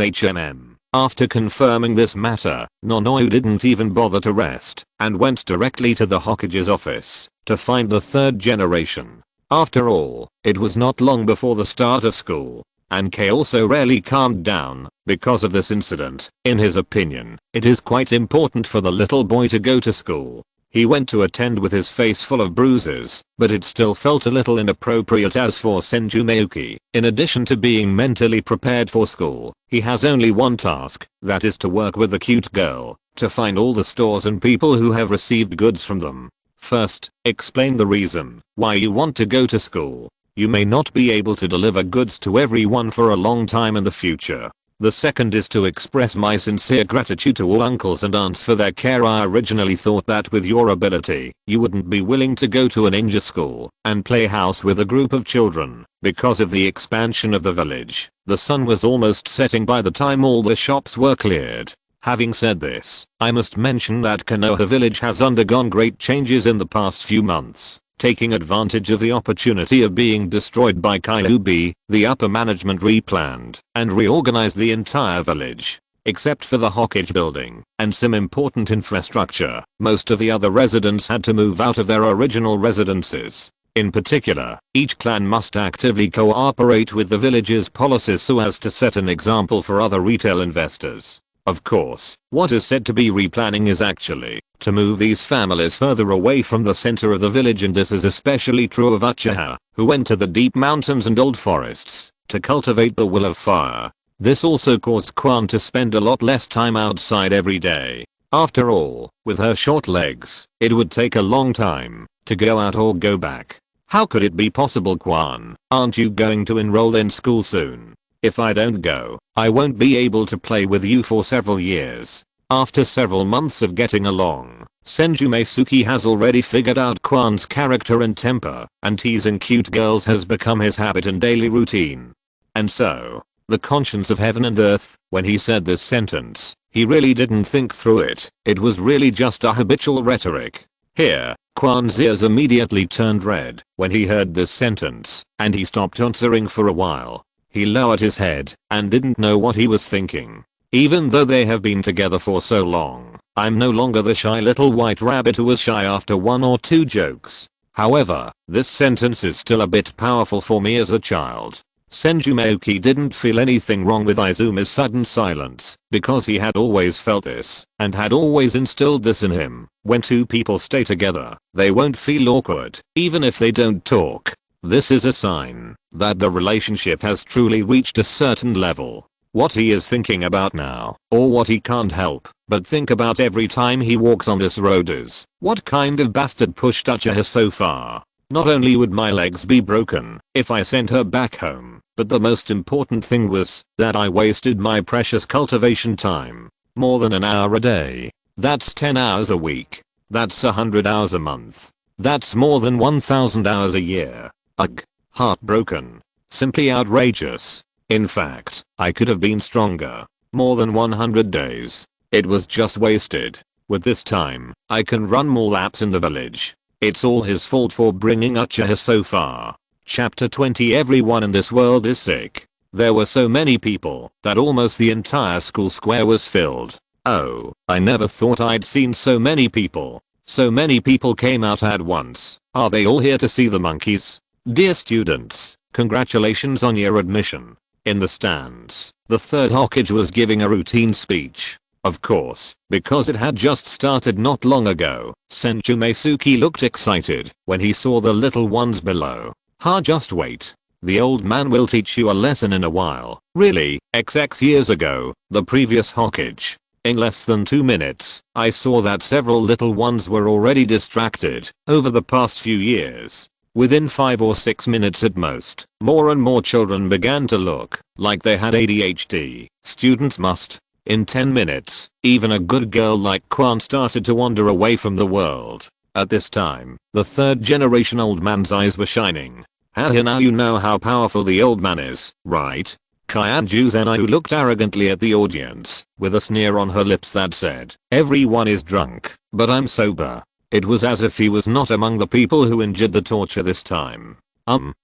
After confirming this matter, Nonoya didn't even bother to rest, and went directly to the Hokage's office to find the third generation. After all, it was not long before the start of school. And Kei also rarely calmed down because of this incident. In his opinion, it is quite important for the little boy to go to school. He went to attend with his face full of bruises, but it still felt a little inappropriate. As for Senju Mayuki, in addition to being mentally prepared for school, he has only one task, that is to work with the cute girl, to find all the stores and people who have received goods from them. First, explain the reason why you want to go to school. You may not be able to deliver goods to everyone for a long time in the future. The second is to express my sincere gratitude to all uncles and aunts for their care. I originally thought that with your ability, you wouldn't be willing to go to a ninja school and play house with a group of children. Because of the expansion of the village, the sun was almost setting by the time all the shops were cleared. Having said this, I must mention that Konoha village has undergone great changes in the past few months. Taking advantage of the opportunity of being destroyed by Kyuubi, the upper management replanned and reorganized the entire village. Except for the Hokage building and some important infrastructure, most of the other residents had to move out of their original residences. In particular, each clan must actively cooperate with the village's policies so as to set an example for other retail investors. Of course, what is said to be replanning is actually to move these families further away from the center of the village, and this is especially true of Uchiha, who went to the deep mountains and old forests to cultivate the will of fire. This also caused Quan to spend a lot less time outside every day. After all, with her short legs, it would take a long time to go out or go back. How could it be possible? Quan, aren't you going to enroll in school soon? If I don't go, I won't be able to play with you for several years. After several months of getting along, Senju Mayuki has already figured out Quan's character and temper, and teasing cute girls has become his habit and daily routine. And so, the conscience of heaven and earth, when he said this sentence, he really didn't think through it. It was really just a habitual rhetoric. Here, Quan's ears immediately turned red when he heard this sentence, and he stopped answering for a while. He lowered his head and didn't know what he was thinking. Even though they have been together for so long, I'm no longer the shy little white rabbit who was shy after one or two jokes. However, this sentence is still a bit powerful for me as a child. Senju Mayuki didn't feel anything wrong with Izumi's sudden silence, because he had always felt this, and had always instilled this in him. When two people stay together, they won't feel awkward, even if they don't talk. This is a sign that the relationship has truly reached a certain level. What he is thinking about now, or what he can't help but think about every time he walks on this road is, what kind of bastard pushed Uchiha so far? Not only would my legs be broken if I sent her back home, but the most important thing was that I wasted my precious cultivation time. More than an hour a day. That's 10 hours a week. That's 100 hours a month. That's more than 1,000 hours a year. Ugh. Heartbroken. Simply outrageous. In fact, I could have been stronger. More than 100 days. It was just wasted. With this time, I can run more laps in the village. It's all his fault for bringing Uchiha so far. Chapter 20. Everyone in this world is sick. There were so many people that almost the entire school square was filled. Oh, I never thought I'd seen so many people. So many people came out at once. Are they all here to see the monkeys? Dear students, congratulations on your admission. In the stands, the third Hokage was giving a routine speech. Of course, because it had just started not long ago, Senju Mayuki looked excited when he saw the little ones below. Just wait. The old man will teach you a lesson in a while. Really, XX years ago, the previous Hokage. In less than 2 minutes, I saw that several little ones were already distracted over the past few years. Within 5 or 6 minutes at most, more and more children began to look like they had ADHD. Students must. In 10 minutes, even a good girl like Kwan started to wander away from the world. At this time, the third generation old man's eyes were shining. Haha, now you know how powerful the old man is, right? Kyanju Zenai, who looked arrogantly at the audience, with a sneer on her lips that said, everyone is drunk, but I'm sober. It was as if he was not among the people who endured the torture this time.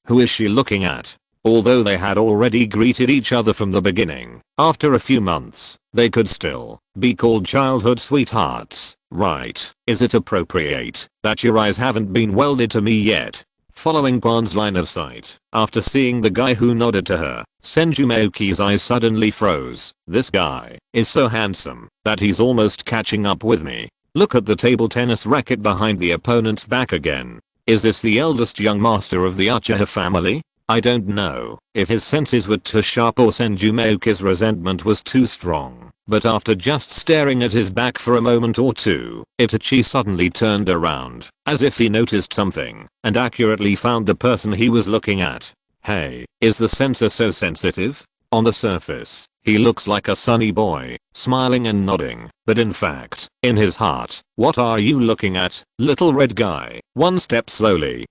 Who is she looking at? Although they had already greeted each other from the beginning, after a few months, they could still be called childhood sweethearts, right? Is it appropriate that your eyes haven't been welded to me yet? Following Kwan's line of sight, after seeing the guy who nodded to her, Senju Mayuki's eyes suddenly froze. This guy is so handsome that he's almost catching up with me. Look at the table tennis racket behind the opponent's back again. Is this the eldest young master of the Uchiha family? I don't know if his senses were too sharp or Senju Mayuki's resentment was too strong, but after just staring at his back for a moment or two, Itachi suddenly turned around, as if he noticed something, and accurately found the person he was looking at. Hey, is the sensor so sensitive? On the surface, he looks like a sunny boy, smiling and nodding, but in fact, in his heart, what are you looking at, little red guy? One step slowly,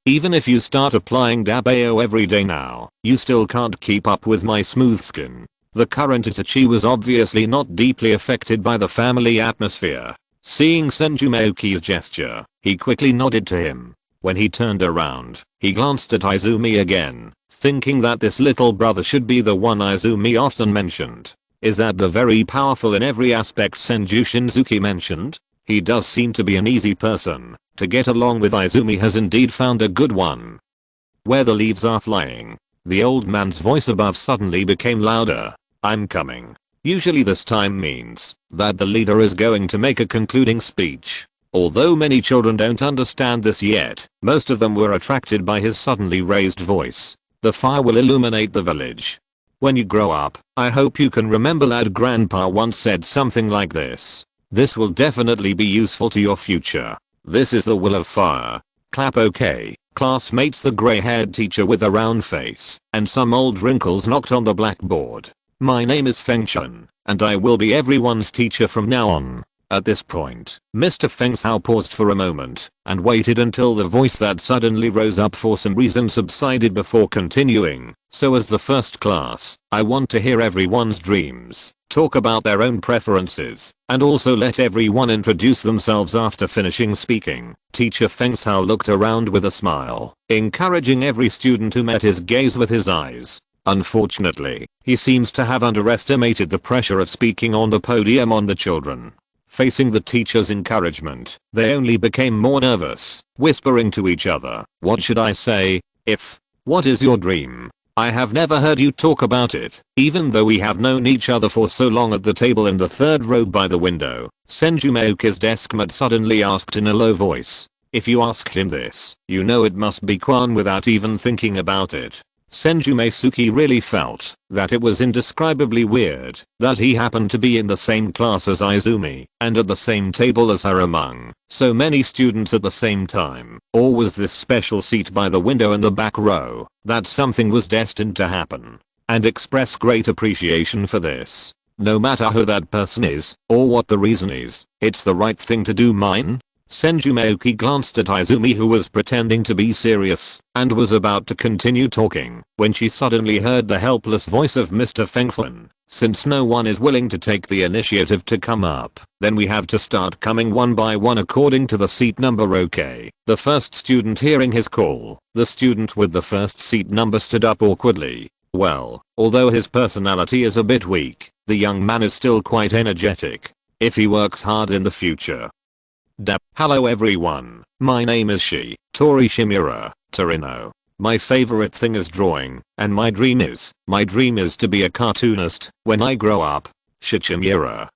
even if you start applying Dabao every day now, you still can't keep up with my smooth skin. The current Itachi was obviously not deeply affected by the family atmosphere. Seeing Senju Mayuki's gesture, he quickly nodded to him. When he turned around, he glanced at Izumi again, thinking that this little brother should be the one Izumi often mentioned. Is that the very powerful in every aspect Senju Shinzuki mentioned? He does seem to be an easy person to get along with. Izumi has indeed found a good one. Where the leaves are flying. The old man's voice above suddenly became louder. I'm coming. Usually this time means that the leader is going to make a concluding speech. Although many children don't understand this yet, most of them were attracted by his suddenly raised voice. The fire will illuminate the village. When you grow up, I hope you can remember that grandpa once said something like this. This will definitely be useful to your future. This is the will of fire. Clap. Okay. Classmates. The gray-haired teacher with a round face and some old wrinkles knocked on the blackboard. My name is Feng Chen, and I will be everyone's teacher from now on. At this point, Mr. Feng Shao paused for a moment and waited until the voice that suddenly rose up for some reason subsided before continuing. So as the first class, I want to hear everyone's dreams, talk about their own preferences, and also let everyone introduce themselves after finishing speaking. Teacher Feng Shao looked around with a smile, encouraging every student who met his gaze with his eyes. Unfortunately, he seems to have underestimated the pressure of speaking on the podium on the children. Facing the teacher's encouragement, they only became more nervous, whispering to each other, "What should I say? What is your dream? I have never heard you talk about it." Even though we have known each other for so long. At the table in the third row by the window, Senju Mayuki's deskmate suddenly asked in a low voice, "If you asked him this, you know it must be Quan," without even thinking about it. Senju Mayuki really felt that it was indescribably weird that he happened to be in the same class as Izumi and at the same table as her among so many students at the same time. Or was this special seat by the window in the back row that something was destined to happen? And express great appreciation for this. No matter who that person is or what the reason is, it's the right thing to do. Mine? Senju Mayuki glanced at Izumi, who was pretending to be serious and was about to continue talking when she suddenly heard the helpless voice of Mr. Fengfan. "Since no one is willing to take the initiative to come up, then we have to start coming one by one according to the seat number. Okay." The first student, hearing his call, the student with the first seat number, stood up awkwardly. Well, although his personality is a bit weak, the young man is still quite energetic if he works hard in the future. Hello everyone, my name is Tori Shimura, Torino. My favorite thing is drawing, and my dream is to be a cartoonist when I grow up. Shimura.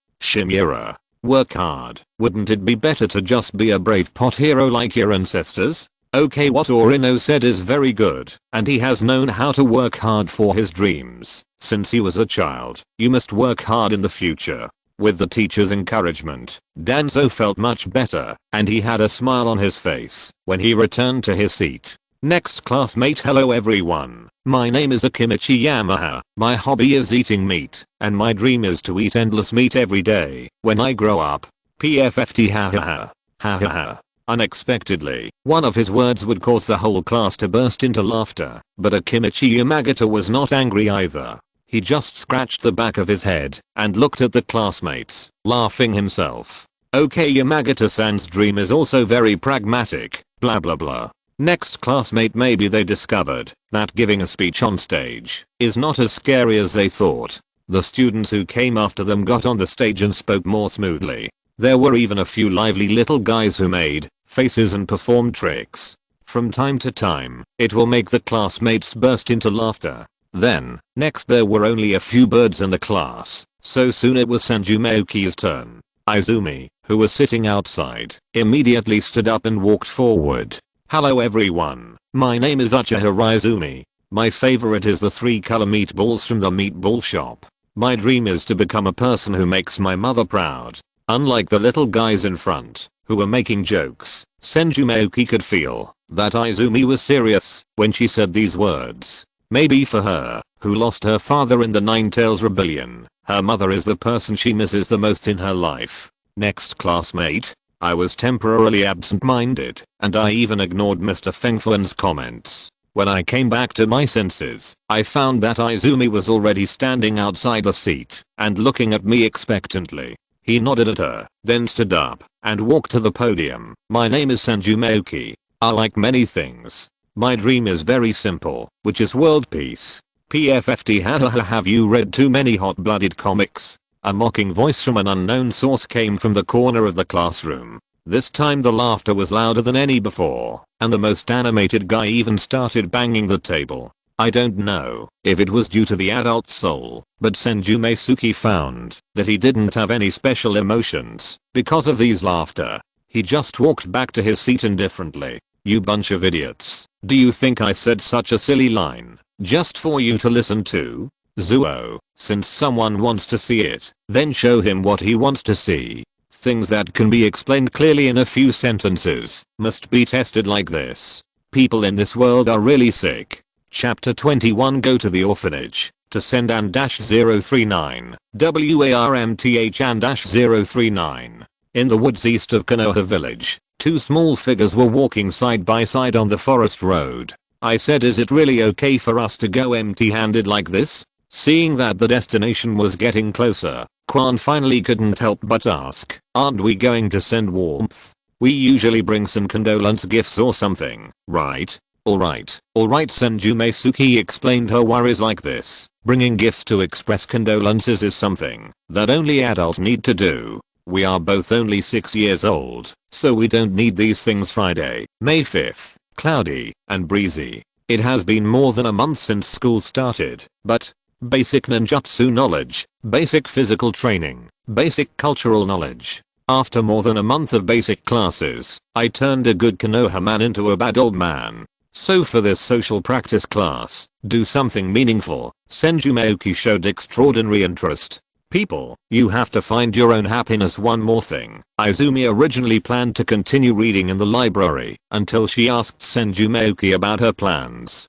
Work hard. Wouldn't it be better to just be a brave pot hero like your ancestors? Okay, what Torino said is very good, and he has known how to work hard for his dreams since he was a child. You must work hard in the future. With the teacher's encouragement, Danzo felt much better, and he had a smile on his face when he returned to his seat. Next classmate. Hello everyone, my name is Akimichi Yamaha. My hobby is eating meat, and my dream is to eat endless meat every day when I grow up. PFFT ha ha ha. Ha ha ha. Unexpectedly, one of his words would cause the whole class to burst into laughter, but Akimichi Yamagata was not angry either. He just scratched the back of his head and looked at the classmates, laughing himself. Okay, Yamagata-san's dream is also very pragmatic, blah blah blah. Next classmate. Maybe they discovered that giving a speech on stage is not as scary as they thought. The students who came after them got on the stage and spoke more smoothly. There were even a few lively little guys who made faces and performed tricks. From time to time, it will make the classmates burst into laughter. Then, next there were only a few birds in the class, so soon it was Senju Mayuki's turn. Izumi, who was sitting outside, immediately stood up and walked forward. Hello everyone, my name is Uchihara Izumi. My favorite is the 3-color meatballs from the meatball shop. My dream is to become a person who makes my mother proud. Unlike the little guys in front, who were making jokes, Senju Mayuki could feel that Izumi was serious when she said these words. Maybe for her, who lost her father in the Nine Tails Rebellion, her mother is the person she misses the most in her life. Next classmate. I was temporarily absent-minded, and I even ignored Mr. Fengfuan's comments. When I came back to my senses, I found that Izumi was already standing outside the seat and looking at me expectantly. He nodded at her, then stood up and walked to the podium. My name is Senju Mayuki. I like many things. My dream is very simple, which is world peace. PFFT hahaha. Have you read too many hot-blooded comics? A mocking voice from an unknown source came from the corner of the classroom. This time the laughter was louder than any before, and the most animated guy even started banging the table. I don't know if it was due to the adult soul, but Senju Mayuki found that he didn't have any special emotions because of these laughter. He just walked back to his seat indifferently. You bunch of idiots. Do you think I said such a silly line just for you to listen to? Zuo, since someone wants to see it, then show him what he wants to see. Things that can be explained clearly in a few sentences must be tested like this. People in this world are really sick. Chapter 21. Go to the orphanage to send An-039, WARMTH An-039. In the woods east of Konoha village, two small figures were walking side by side on the forest road. I said, is it really okay for us to go empty-handed like this? Seeing that the destination was getting closer, Quan finally couldn't help but ask, aren't we going to send warmth? We usually bring some condolence gifts or something, right? Alright, Senju Mayuki explained her worries like this. Bringing gifts to express condolences is something that only adults need to do. We are both only 6 years old, so we don't need these things. Friday, May 5th, cloudy and breezy. It has been more than a month since school started, but basic ninjutsu knowledge, basic physical training, basic cultural knowledge. After more than a month of basic classes, I turned a good Konoha man into a bad old man. So for this social practice class, do something meaningful. Senju Mayuki showed extraordinary interest. People, you have to find your own happiness. One more thing, Izumi originally planned to continue reading in the library until she asked Senju Mayuki about her plans.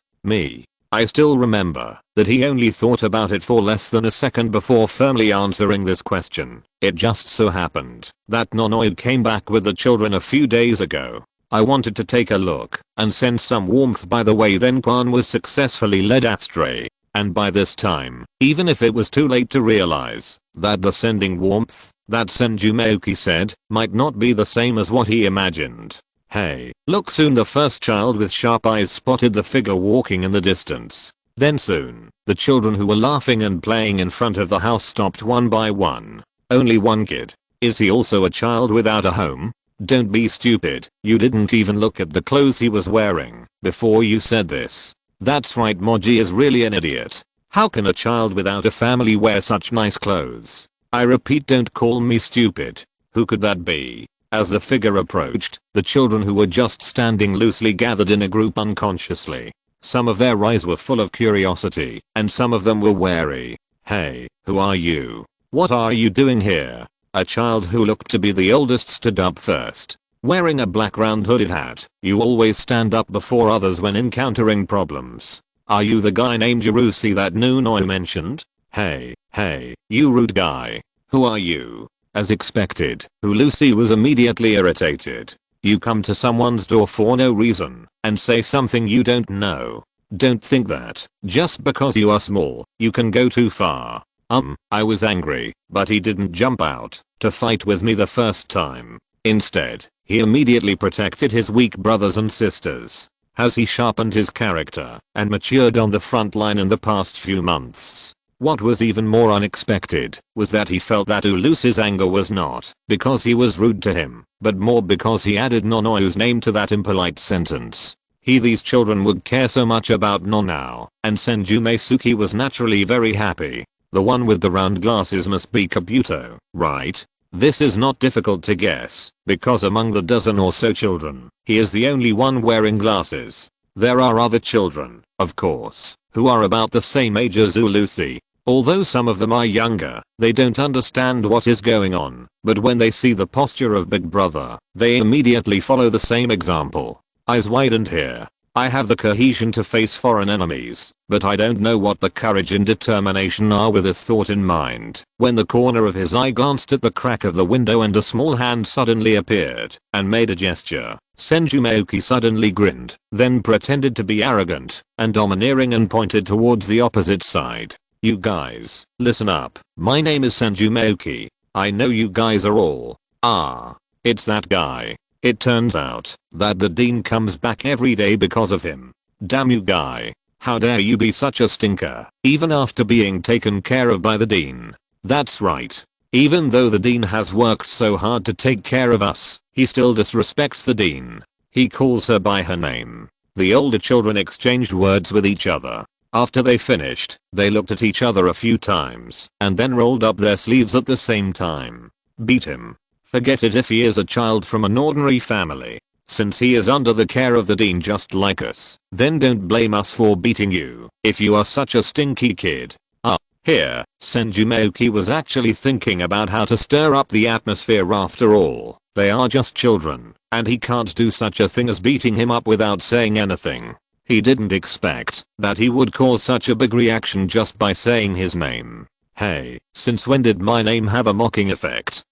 I still remember that he only thought about it for less than a second before firmly answering this question. It just so happened that Nonoyu came back with the children a few days ago. I wanted to take a look and send some warmth. By the way, then Kwan was successfully led astray. And by this time, even if it was too late to realize that the sending warmth that Senju Mayuki said might not be the same as what he imagined. Hey, look, soon the first child with sharp eyes spotted the figure walking in the distance. Then soon, the children who were laughing and playing in front of the house stopped one by one. Only one kid. Is he also a child without a home? Don't be stupid, you didn't even look at the clothes he was wearing before you said this. That's right, Moji is really an idiot. How can a child without a family wear such nice clothes? I repeat, don't call me stupid. Who could that be? As the figure approached, the children who were just standing loosely gathered in a group unconsciously. Some of their eyes were full of curiosity, and some of them were wary. Hey, who are you? What are you doing here? A child who looked to be the oldest stood up first. Wearing a black round hooded hat, you always stand up before others when encountering problems. Are you the guy named Yarusi that Nonoyu mentioned? Hey, you rude guy. Who are you? As expected, Lucy was immediately irritated. You come to someone's door for no reason and say something you don't know. Don't think that just because you are small, you can go too far. I was angry, but he didn't jump out to fight with me the first time. Instead, he immediately protected his weak brothers and sisters. Has he sharpened his character and matured on the front line in the past few months? What was even more unexpected was that he felt that Ulusi's anger was not because he was rude to him, but more because he added Nonoyu's name to that impolite sentence. These children would care so much about Nonao, and Senju Mayuki was naturally very happy. The one with the round glasses must be Kabuto, right? This is not difficult to guess, because among the dozen or so children, he is the only one wearing glasses. There are other children, of course, who are about the same age as Ulusi. Although some of them are younger, they don't understand what is going on, but when they see the posture of Big Brother, they immediately follow the same example. Eyes widened here. I have the cohesion to face foreign enemies, but I don't know what the courage and determination are. With this thought in mind, when the corner of his eye glanced at the crack of the window and a small hand suddenly appeared and made a gesture, Senju Mayuki suddenly grinned, then pretended to be arrogant and domineering and pointed towards the opposite side. You guys, listen up. My name is Senju Mayuki. I know you guys are all. It's that guy. It turns out that the dean comes back every day because of him. Damn you guy. How dare you be such a stinker, even after being taken care of by the dean. That's right. Even though the dean has worked so hard to take care of us, he still disrespects the dean. He calls her by her name. The older children exchanged words with each other. After they finished, they looked at each other a few times and then rolled up their sleeves at the same time. Beat him. Forget it if he is a child from an ordinary family. Since he is under the care of the dean just like us, then don't blame us for beating you if you are such a stinky kid. Here, Senju Mayuki was actually thinking about how to stir up the atmosphere. After all, they are just children, and he can't do such a thing as beating him up without saying anything. He didn't expect that he would cause such a big reaction just by saying his name. Hey, since when did my name have a mocking effect?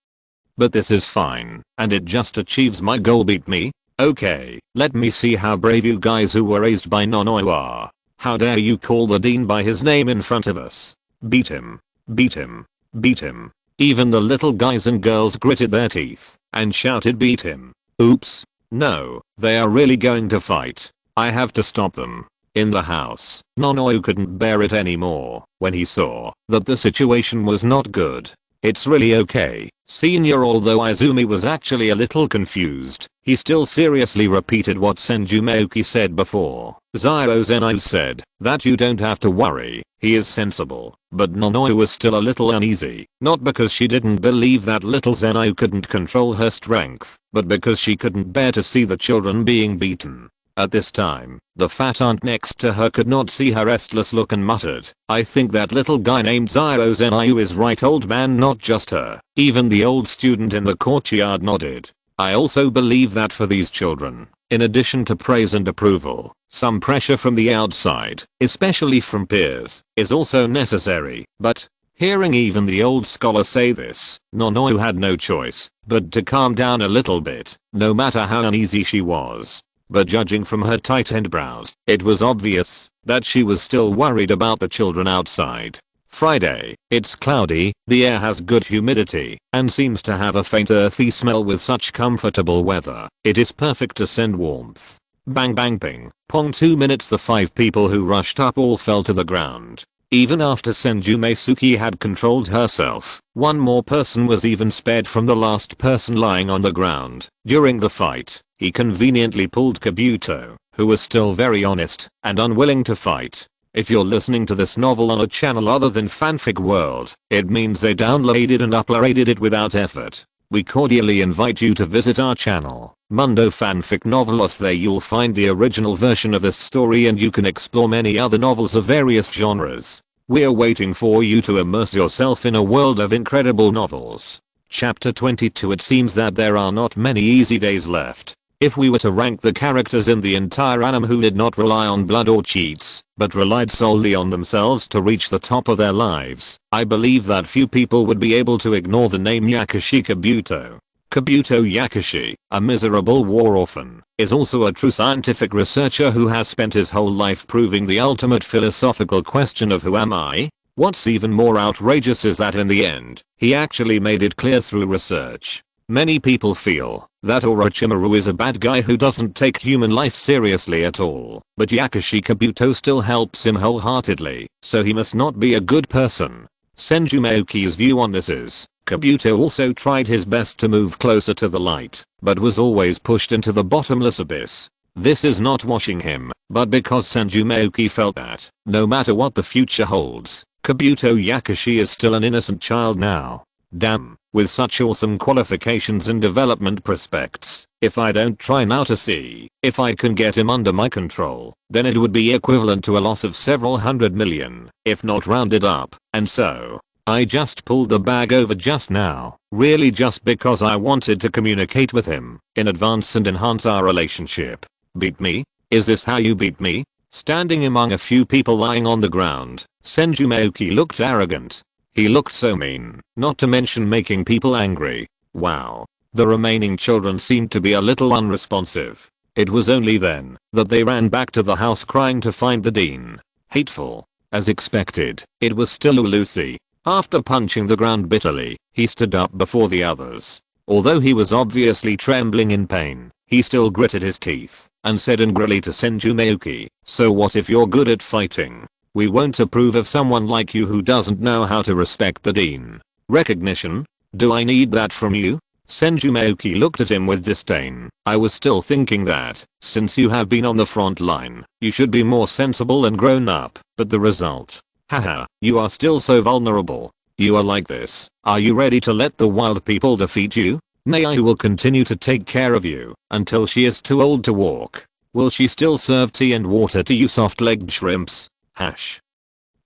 But this is fine, and it just achieves my goal. Beat me? Okay, let me see how brave you guys who were raised by Nonoyu are. How dare you call the dean by his name in front of us? Beat him. Beat him. Beat him. Even the little guys and girls gritted their teeth and shouted beat him. Oops. No, they are really going to fight. I have to stop them. In the house, Nonoyu couldn't bear it anymore when he saw that the situation was not good. It's really okay, senior. Although Izumi was actually a little confused, he still seriously repeated what Senju Mayuki said before. Zio Zenyu said that you don't have to worry, he is sensible, but Nonoyu was still a little uneasy, not because she didn't believe that little Zenyu couldn't control her strength, but because she couldn't bear to see the children being beaten. At this time, the fat aunt next to her could not see her restless look and muttered, I think that little guy named Zio Zenyu is right, old man, not just her. Even the old student in the courtyard nodded. I also believe that for these children, in addition to praise and approval, some pressure from the outside, especially from peers, is also necessary. But, hearing even the old scholar say this, Nonoyu had no choice but to calm down a little bit, no matter how uneasy she was. But judging from her tightened brows, it was obvious that she was still worried about the children outside. Friday, it's cloudy, the air has good humidity, and seems to have a faint earthy smell. With such comfortable weather, it is perfect to send warmth. Bang bang ping, pong. 2 minutes. The 5 people who rushed up all fell to the ground. Even after Senju Mayuki had controlled herself, one more person was even spared from the last person lying on the ground. During the fight, he conveniently pulled Kabuto, who was still very honest and unwilling to fight. If you're listening to this novel on a channel other than Fanfic World, it means they downloaded and uploaded it without effort. We cordially invite you to visit our channel, Mundo Fanfic Novelos. There you'll find the original version of this story and you can explore many other novels of various genres. We're waiting for you to immerse yourself in a world of incredible novels. Chapter 22. It seems that there are not many easy days left. If we were to rank the characters in the entire anime who did not rely on blood or cheats, but relied solely on themselves to reach the top of their lives, I believe that few people would be able to ignore the name Yakushi Kabuto. Kabuto Yakushi, a miserable war orphan, is also a true scientific researcher who has spent his whole life proving the ultimate philosophical question of who am I? What's even more outrageous is that in the end, he actually made it clear through research. Many people feel that Orochimaru is a bad guy who doesn't take human life seriously at all, but Yakushi Kabuto still helps him wholeheartedly, so he must not be a good person. Senju Mayuki's view on this is, Kabuto also tried his best to move closer to the light, but was always pushed into the bottomless abyss. This is not washing him, but because Senju Mayuki felt that, no matter what the future holds, Kabuto Yakushi is still an innocent child now. Damn, with such awesome qualifications and development prospects, if I don't try now to see if I can get him under my control, then it would be equivalent to a loss of several hundred million, if not rounded up, and so, I just pulled the bag over just now, really just because I wanted to communicate with him in advance and enhance our relationship. Beat me? Is this how you beat me? Standing among a few people lying on the ground, Senju Mayuki looked arrogant. He looked so mean, not to mention making people angry. Wow. The remaining children seemed to be a little unresponsive. It was only then that they ran back to the house crying to find the dean. Hateful. As expected, it was still Lucy. After punching the ground bitterly, he stood up before the others. Although he was obviously trembling in pain, he still gritted his teeth and said angrily to Senju Mayuki, so what if you're good at fighting? We won't approve of someone like you who doesn't know how to respect the dean. Recognition? Do I need that from you? Senju Mayuki looked at him with disdain. I was still thinking that, since you have been on the front line, you should be more sensible and grown up, but the result? Haha, you are still so vulnerable. You are like this. Are you ready to let the wild people defeat you? Nai will continue to take care of you until she is too old to walk. Will she still serve tea and water to you soft-legged shrimps? Hash.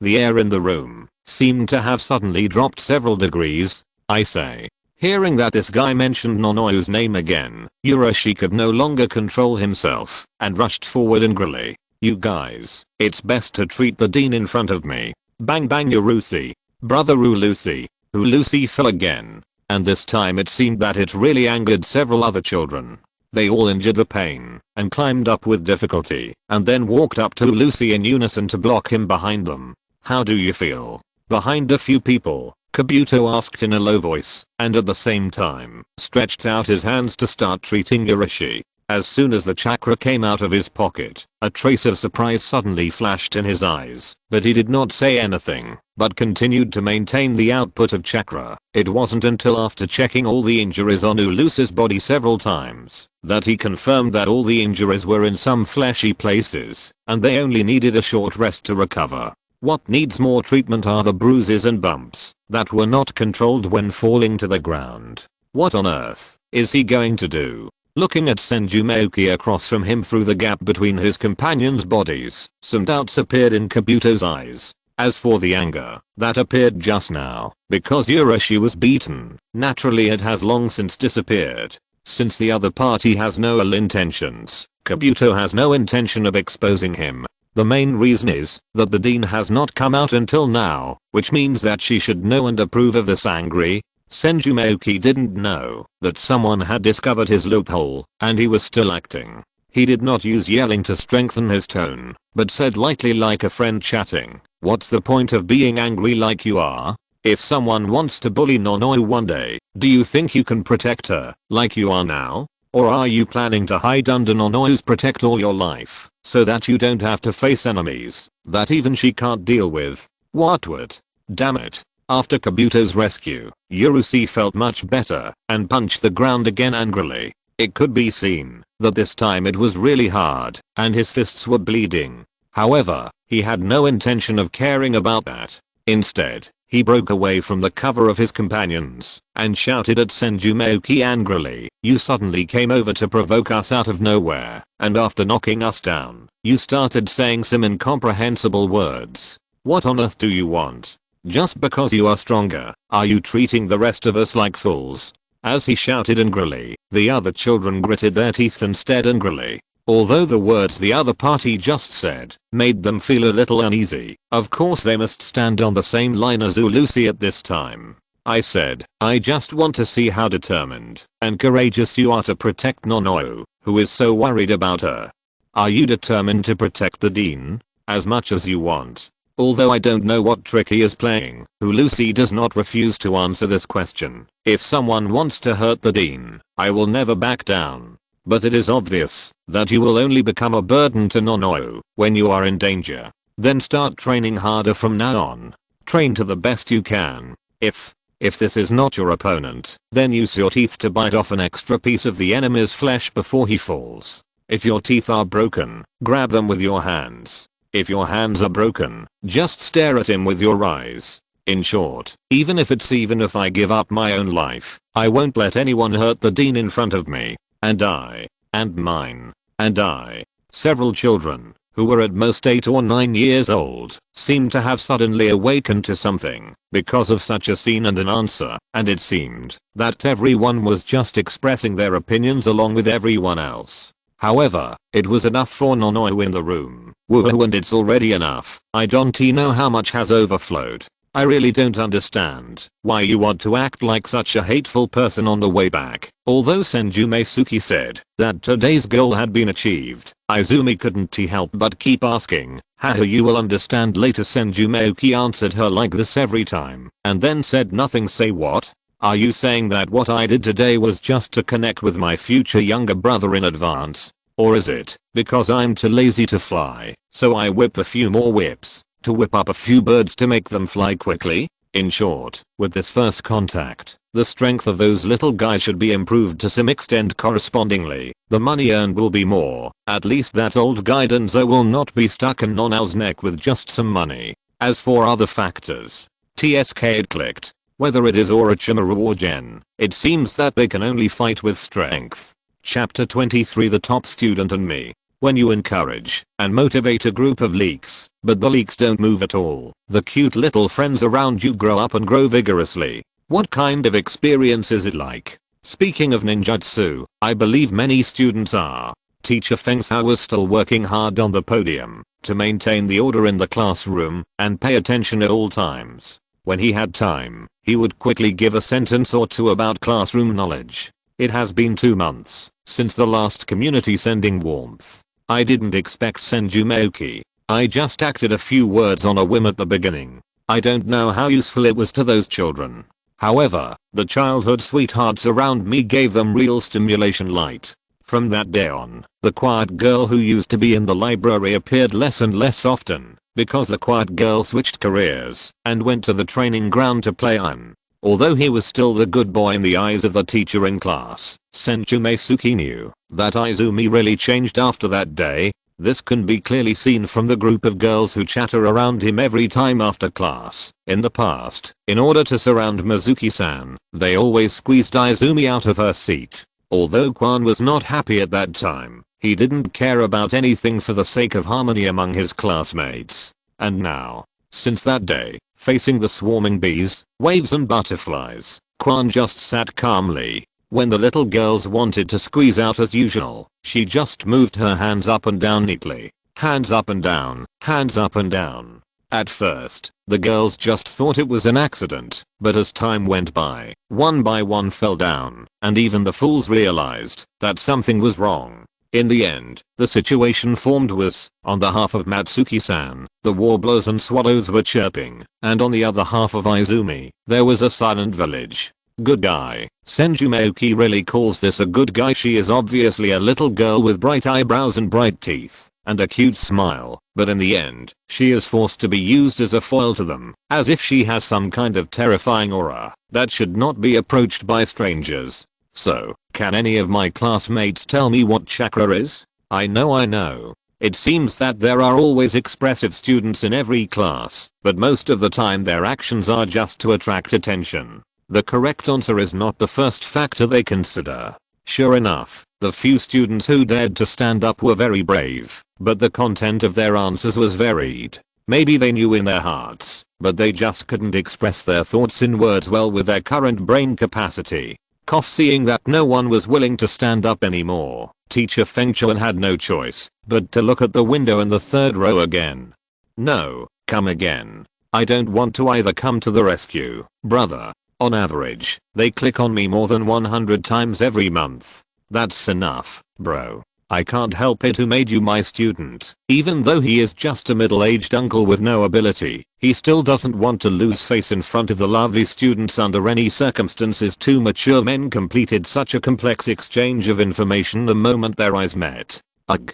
The air in the room seemed to have suddenly dropped several degrees. I say. Hearing that this guy mentioned Nonoyu's name again, Urashi could no longer control himself and rushed forward angrily. You guys, it's best to treat the dean in front of me. Bang bang Urusi. Brother Lucy. Who Lucy fell again. And this time it seemed that it really angered several other children. They all endured the pain and climbed up with difficulty and then walked up to Lucy in unison to block him behind them. How do you feel? Behind a few people, Kabuto asked in a low voice and at the same time stretched out his hands to start treating Urashi. As soon as the chakra came out of his pocket, a trace of surprise suddenly flashed in his eyes, but he did not say anything, but continued to maintain the output of chakra. It wasn't until after checking all the injuries on Ulusa's body several times that he confirmed that all the injuries were in some fleshy places, and they only needed a short rest to recover. What needs more treatment are the bruises and bumps that were not controlled when falling to the ground. What on earth is he going to do? Looking at Senju Mayuki across from him through the gap between his companions' bodies, some doubts appeared in Kabuto's eyes. As for the anger that appeared just now, because Urashi was beaten, naturally it has long since disappeared. Since the other party has no ill intentions, Kabuto has no intention of exposing him. The main reason is that the dean has not come out until now, which means that she should know and approve of this angry. Senju Mayuki didn't know that someone had discovered his loophole, and he was still acting. He did not use yelling to strengthen his tone, but said lightly like a friend chatting, "What's the point of being angry like you are? If someone wants to bully Nonoe one day, do you think you can protect her like you are now? Or are you planning to hide under Nonoe's protect all your life, so that you don't have to face enemies that even she can't deal with? What would? Damn it." After Kabuto's rescue, Urashi felt much better and punched the ground again angrily. It could be seen that this time it was really hard and his fists were bleeding. However, he had no intention of caring about that. Instead, he broke away from the cover of his companions and shouted at Senju Mayuki angrily, "You suddenly came over to provoke us out of nowhere, and after knocking us down, you started saying some incomprehensible words. What on earth do you want? Just because you are stronger, are you treating the rest of us like fools?" As he shouted angrily, the other children gritted their teeth and stared angrily. Although the words the other party just said made them feel a little uneasy, of course they must stand on the same line as Ulusi at this time. I said, "I just want to see how determined and courageous you are to protect Nonoe, who is so worried about her. Are you determined to protect the dean? As much as you want?" Although I don't know what trick he is playing, Ulusi does not refuse to answer this question. If someone wants to hurt the dean, I will never back down. But it is obvious that you will only become a burden to Nonoe when you are in danger. Then start training harder from now on. Train to the best you can. If this is not your opponent, then use your teeth to bite off an extra piece of the enemy's flesh before he falls. If your teeth are broken, grab them with your hands. If your hands are broken, just stare at him with your eyes. In short, even if I give up my own life, I won't let anyone hurt the dean in front of me. And I, and mine, and I. Several children, who were at most 8 or 9 years old, seemed to have suddenly awakened to something because of such a scene and an answer, and it seemed that everyone was just expressing their opinions along with everyone else. However, it was enough for Nonoe in the room. Woohoo, and it's already enough. I don't know how much has overflowed. I really don't understand why you want to act like such a hateful person on the way back. Although Senju Mayuki said that today's goal had been achieved, Izumi couldn't help but keep asking, "Haha, you will understand later." Senju Mayuki answered her like this every time and then said nothing. Say what? Are you saying that what I did today was just to connect with my future younger brother in advance? Or is it because I'm too lazy to fly, so I whip a few more whips to whip up a few birds to make them fly quickly? In short, with this first contact, the strength of those little guys should be improved to some extent. Correspondingly, the money earned will be more. At least that old guy Denzo will not be stuck in Nonao's neck with just some money. As for other factors, TSK it clicked. Whether it is Orochimaru or Gen, it seems that they can only fight with strength. Chapter 23, The Top Student and Me. When you encourage and motivate a group of leeks, but the leeks don't move at all, the cute little friends around you grow up and grow vigorously. What kind of experience is it like? Speaking of ninjutsu, I believe many students are. Teacher Feng Sao was still working hard on the podium to maintain the order in the classroom and pay attention at all times. When he had time, he would quickly give a sentence or two about classroom knowledge. It has been 2 months since the last community sending warmth. I didn't expect Senju Mayuki. I just acted a few words on a whim at the beginning. I don't know how useful it was to those children. However, the childhood sweethearts around me gave them real stimulation. Light. From that day on, the quiet girl who used to be in the library appeared less and less often, because the quiet girl switched careers and went to the training ground to play un. Although he was still the good boy in the eyes of the teacher in class, Senju Mayuki knew that Izumi really changed after that day. This can be clearly seen from the group of girls who chatter around him every time after class. In the past, in order to surround Mizuki-san, they always squeezed Izumi out of her seat. Although Kwan was not happy at that time, he didn't care about anything for the sake of harmony among his classmates. And now, since that day, facing the swarming bees, waves and butterflies, Kwan just sat calmly. When the little girls wanted to squeeze out as usual, she just moved her hands up and down neatly. Hands up and down, hands up and down. At first, the girls just thought it was an accident, but as time went by one fell down, and even the fools realized that something was wrong. In the end, the situation formed was, on the half of Matsuki-san, the warblers and swallows were chirping, and on the other half of Izumi, there was a silent village. Good guy. Senju Mayuki really calls this a good guy. She is obviously a little girl with bright eyebrows and bright teeth, and a cute smile, but in the end, she is forced to be used as a foil to them, as if she has some kind of terrifying aura that should not be approached by strangers. So, can any of my classmates tell me what chakra is? I know. It seems that there are always expressive students in every class, but most of the time their actions are just to attract attention. The correct answer is not the first factor they consider. Sure enough, the few students who dared to stand up were very brave, but the content of their answers was varied. Maybe they knew in their hearts, but they just couldn't express their thoughts in words well with their current brain capacity. Seeing that no one was willing to stand up anymore, Teacher Feng Chuan had no choice but to look at the window in the third row again. No, come again. I don't want to either. Come to the rescue, brother. On average, they click on me more than 100 times every month. That's enough, bro. I can't help it. Who made you my student? Even though he is just a middle-aged uncle with no ability, he still doesn't want to lose face in front of the lovely students under any circumstances. Two mature men completed such a complex exchange of information the moment their eyes met. Ugh.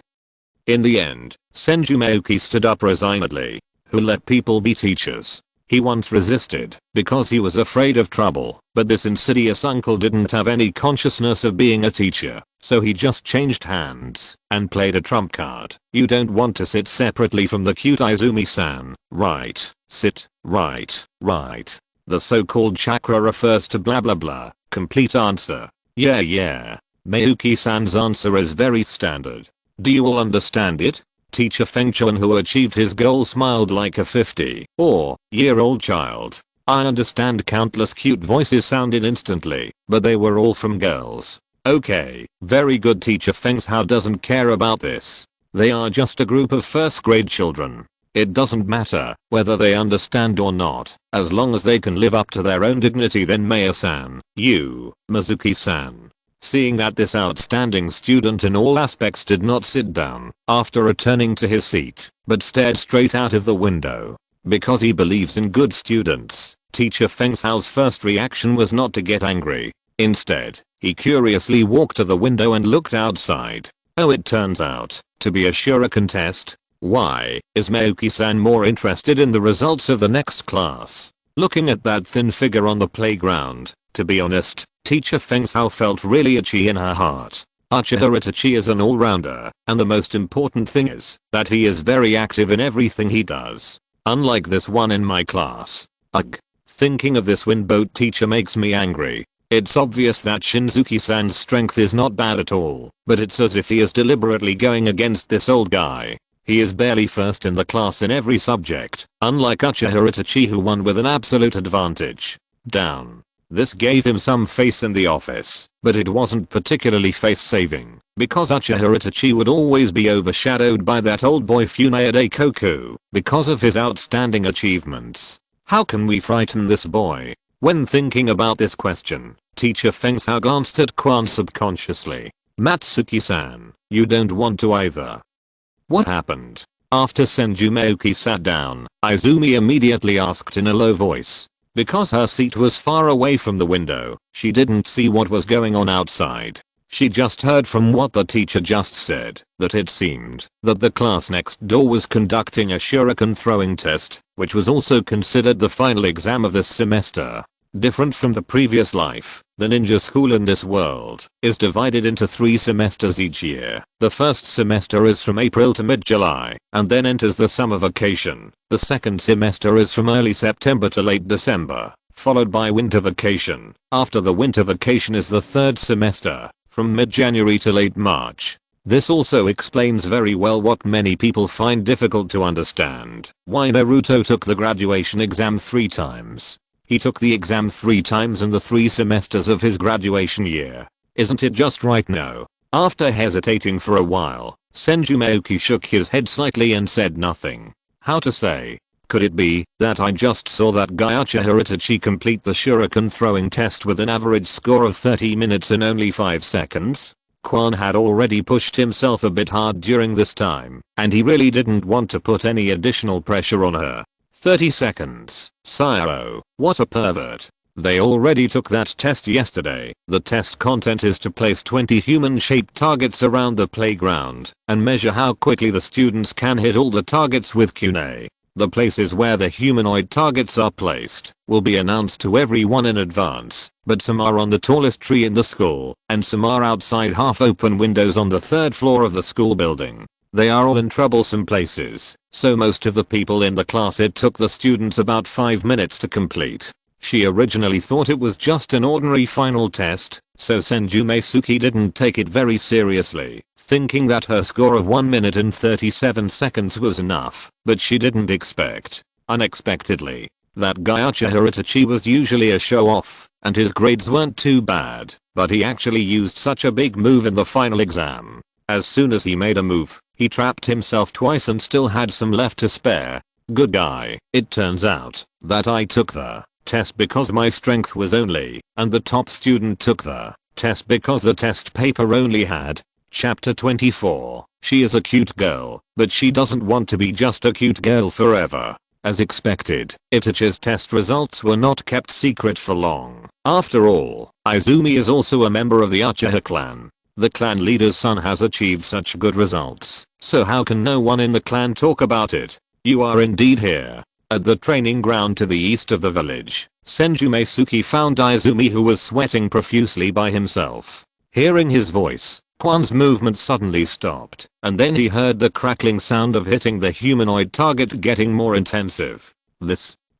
In the end, Senju Mayuki stood up resignedly. Who let people be teachers? He once resisted because he was afraid of trouble, but this insidious uncle didn't have any consciousness of being a teacher, so he just changed hands and played a trump card. You don't want to sit separately from the cute Izumi-san, right? Sit, right. The so-called chakra refers to blah blah blah. Complete answer. Yeah. Mayuki-san's answer is very standard. Do you all understand it? Teacher Feng Chuan, who achieved his goal, smiled like a 50-year-old child. I understand. Countless cute voices sounded instantly, but they were all from girls. Okay, very good. Teacher Feng's how doesn't care about this. They are just a group of first grade children. It doesn't matter whether they understand or not, as long as they can live up to their own dignity. Then Maya-san, you, Mizuki-san. Seeing that this outstanding student in all aspects did not sit down after returning to his seat, but stared straight out of the window. Because he believes in good students, Teacher Feng Shao's first reaction was not to get angry. Instead, he curiously walked to the window and looked outside. Oh, it turns out to be a shuriken test. Why is Mayuki-san more interested in the results of the next class? Looking at that thin figure on the playground, to be honest, Teacher Feng Shao felt really itchy in her heart. Uchiha Itachi is an all-rounder, and the most important thing is that he is very active in everything he does. Unlike this one in my class. Ugh. Thinking of this windboat teacher makes me angry. It's obvious that Shinzuki-san's strength is not bad at all, but it's as if he is deliberately going against this old guy. He is barely first in the class in every subject, unlike Uchiha Itachi, who won with an absolute advantage. Down. This gave him some face in the office, but it wasn't particularly face-saving, because Uchiha Itachi would always be overshadowed by that old boy Funaya Daikoku, because of his outstanding achievements. How can we frighten this boy? When thinking about this question, Teacher Feng Shao glanced at Kwan subconsciously. Matsuki-san, you don't want to either. What happened? After Senju Mayuki sat down, Izumi immediately asked in a low voice. Because her seat was far away from the window, she didn't see what was going on outside. She just heard from what the teacher just said that it seemed that the class next door was conducting a shuriken throwing test, which was also considered the final exam of this semester. Different from the previous life, the ninja school in this world is divided into 3 semesters each year. The first semester is from April to mid-July and then enters the summer vacation. The second semester is from early September to late December, followed by winter vacation. After the winter vacation is the third semester, from mid-January to late March. This also explains very well what many people find difficult to understand: why Naruto took the graduation exam 3 times. He took the exam 3 times in the 3 semesters of his graduation year. Isn't it just right? No. After hesitating for a while, Senju Mayuki shook his head slightly and said nothing. How to say? Could it be that I just saw that guy Itachi complete the shuriken throwing test with an average score of 30 minutes in only 5 seconds? Quan had already pushed himself a bit hard during this time, and he really didn't want to put any additional pressure on her. 30 seconds. Siro, what a pervert. They already took that test yesterday. The test content is to place 20 human-shaped targets around the playground and measure how quickly the students can hit all the targets with kunai. The places where the humanoid targets are placed will be announced to everyone in advance, but some are on the tallest tree in the school, and some are outside half-open windows on the 3rd floor of the school building. They are all in troublesome places, so most of the people in the class it took the students about 5 minutes to complete. She originally thought it was just an ordinary final test, so Senju Mayuki didn't take it very seriously, thinking that her score of 1 minute and 37 seconds was enough, but she didn't expect, unexpectedly, that guy Itachi was usually a show-off, and his grades weren't too bad, but he actually used such a big move in the final exam. As soon as he made a move, he trapped himself twice and still had some left to spare. Good guy. It turns out that I took the test because my strength was only, and the top student took the test because the test paper only had. Chapter 24. She is a cute girl, but she doesn't want to be just a cute girl forever. As expected, Itachi's test results were not kept secret for long. After all, Izumi is also a member of the Uchiha clan. The clan leader's son has achieved such good results, so how can no one in the clan talk about it? You are indeed here. At the training ground to the east of the village, Senju Mayuki found Izumi, who was sweating profusely by himself. Hearing his voice, Quan's movement suddenly stopped, and then he heard the crackling sound of hitting the humanoid target getting more intensive.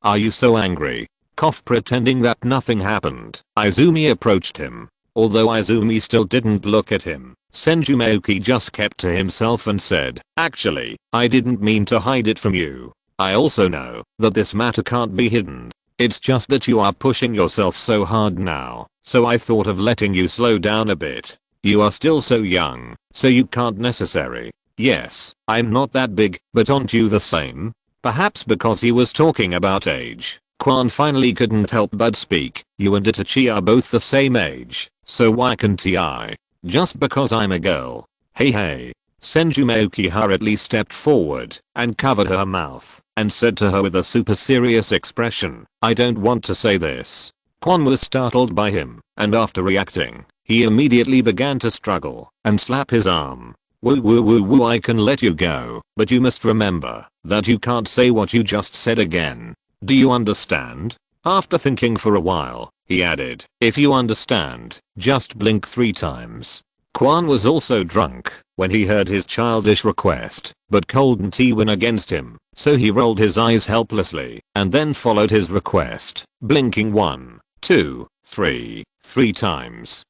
Are you so angry? Cough. Pretending that nothing happened, Izumi approached him. Although Izumi still didn't look at him, Senju Mayuki just kept to himself and said, actually, I didn't mean to hide it from you. I also know that this matter can't be hidden. It's just that you are pushing yourself so hard now, so I thought of letting you slow down a bit. You are still so young, so you can't necessarily. Yes, I'm not that big, but aren't you the same? Perhaps because he was talking about age, Quan finally couldn't help but speak. You and Itachi are both the same age, so why can't I? Just because I'm a girl. Hey. Senju Mayuki hurriedly stepped forward and covered her mouth and said to her with a super serious expression, I don't want to say this. Quan was startled by him, and after reacting, he immediately began to struggle and slap his arm. Woo, I can let you go, but you must remember that you can't say what you just said again. Do you understand? After thinking for a while, he added, if you understand, just blink 3 times. Quan was also drunk when he heard his childish request, but cold tea went against him, so he rolled his eyes helplessly and then followed his request, blinking 1, 2, 3 times.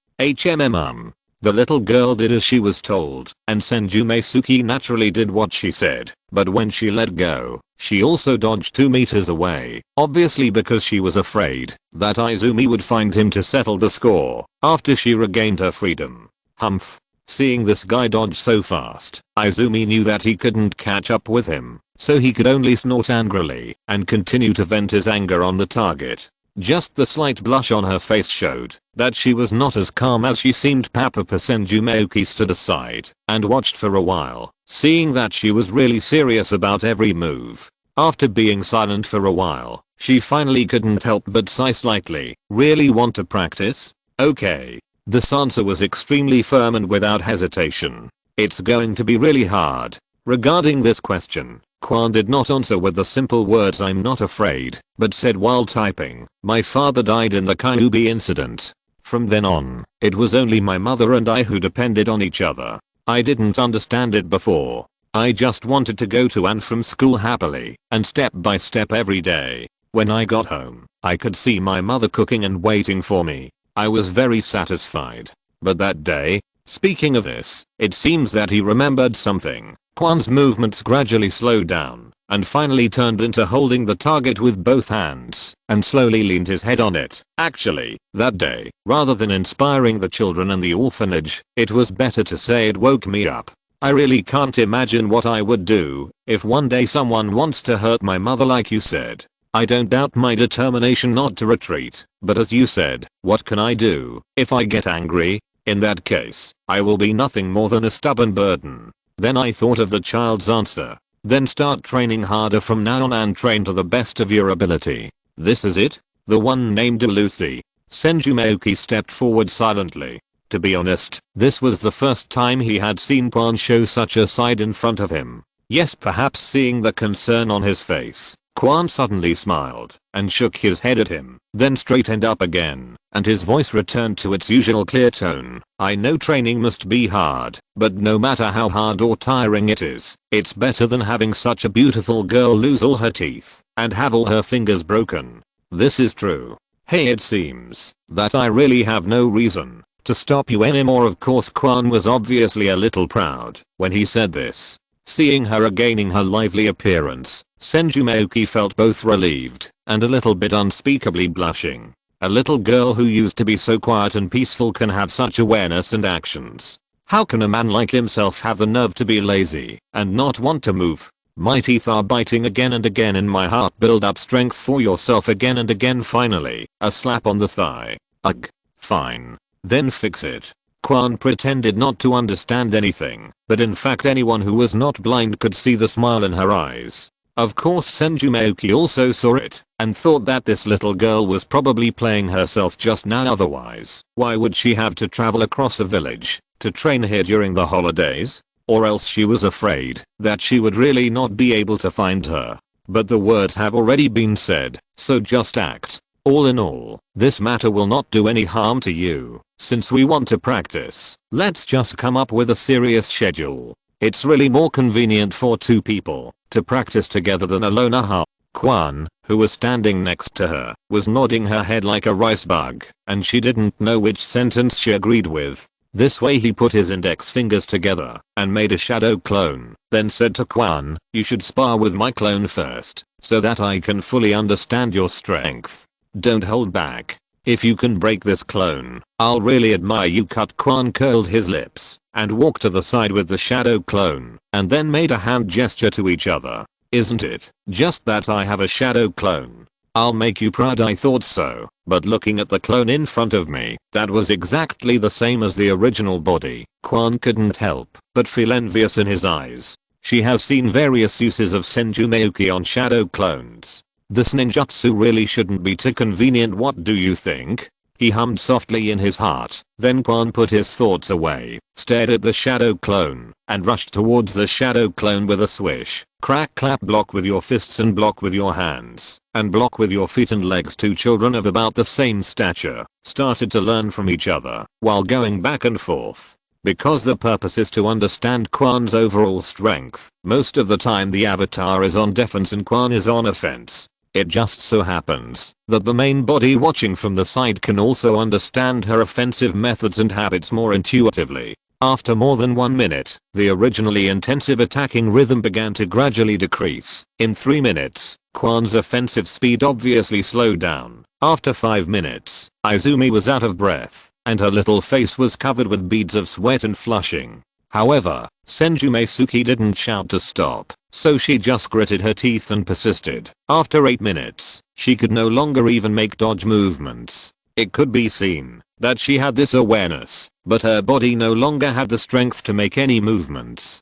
The little girl did as she was told, and Senju Mayuki naturally did what she said, but when she let go, she also dodged 2 meters away, obviously because she was afraid that Izumi would find him to settle the score after she regained her freedom. Humph. Seeing this guy dodge so fast, Izumi knew that he couldn't catch up with him, so he could only snort angrily and continue to vent his anger on the target. Just the slight blush on her face showed that she was not as calm as she seemed. Senju Mayuki stood aside and watched for a while, seeing that she was really serious about every move. After being silent for a while, she finally couldn't help but sigh slightly. Really want to practice? Okay. This answer was extremely firm and without hesitation. It's going to be really hard. Regarding this question, Quan did not answer with the simple words "I'm not afraid," but said while typing, "My father died in the Kyuubi incident. From then on, it was only my mother and I who depended on each other. I didn't understand it before. I just wanted to go to and from school happily, and step by step every day. When I got home, I could see my mother cooking and waiting for me. I was very satisfied. But that day," speaking of this, it seems that he remembered something. Quan's movements gradually slowed down, and finally turned into holding the target with both hands, and slowly leaned his head on it. Actually, that day, rather than inspiring the children in the orphanage, it was better to say it woke me up. I really can't imagine what I would do if one day someone wants to hurt my mother like you said. I don't doubt my determination not to retreat, but as you said, what can I do if I get angry? In that case, I will be nothing more than a stubborn burden." Then I thought of the child's answer. "Then start training harder from now on and train to the best of your ability. This is it? The one named Lucy." Senju Mayuki stepped forward silently. To be honest, this was the first time he had seen Quan show such a side in front of him. Yes, perhaps seeing the concern on his face, Quan suddenly smiled and shook his head at him, then straightened up again, and his voice returned to its usual clear tone. "I know training must be hard, but no matter how hard or tiring it is, it's better than having such a beautiful girl lose all her teeth and have all her fingers broken. This is true. Hey, it seems that I really have no reason to stop you anymore." Of course, Quan was obviously a little proud when he said this. Seeing her regaining her lively appearance, Senju Mayuki felt both relieved and a little bit unspeakably blushing. A little girl who used to be so quiet and peaceful can have such awareness and actions. How can a man like himself have the nerve to be lazy and not want to move? My teeth are biting again and again in my heart. Build up strength for yourself again and again. Finally, a slap on the thigh. Ugh. Fine. Then fix it. Quan pretended not to understand anything, but in fact anyone who was not blind could see the smile in her eyes. Of course Senju Mayuki also saw it, and thought that this little girl was probably playing herself just now. Otherwise, why would she have to travel across the village to train here during the holidays? Or else she was afraid that she would really not be able to find her. But the words have already been said, so just act. All in all, this matter will not do any harm to you. Since we want to practice, let's just come up with a serious schedule. It's really more convenient for two people to practice together than alone. Aha. Quan, who was standing next to her, was nodding her head like a rice bug, and she didn't know which sentence she agreed with. This way he put his index fingers together and made a shadow clone, then said to Quan, "You should spar with my clone first, so that I can fully understand your strength. Don't hold back. If you can break this clone, I'll really admire you." Quan curled his lips and walked to the side with the shadow clone, and then made a hand gesture to each other. "Isn't it just that I have a shadow clone? I'll make you proud." I thought so, but looking at the clone in front of me, that was exactly the same as the original body. Quan couldn't help but feel envious in his eyes. She has seen various uses of Senju Mayuki on shadow clones. This ninjutsu really shouldn't be too convenient. What do you think? He hummed softly in his heart. Then Quan put his thoughts away, stared at the shadow clone, and rushed towards the shadow clone with a swish. Crack clap. Block with your fists and block with your hands, and block with your feet and legs. Two children of about the same stature started to learn from each other while going back and forth. Because the purpose is to understand Quan's overall strength, most of the time the avatar is on defense and Quan is on offense. It just so happens that the main body watching from the side can also understand her offensive methods and habits more intuitively. After more than 1 minute, the originally intensive attacking rhythm began to gradually decrease. In 3 minutes, Quan's offensive speed obviously slowed down. After 5 minutes, Izumi was out of breath, and her little face was covered with beads of sweat and flushing. However, Senju Mayuki didn't shout to stop, so she just gritted her teeth and persisted. After 8 minutes, she could no longer even make dodge movements. It could be seen that she had this awareness, but her body no longer had the strength to make any movements.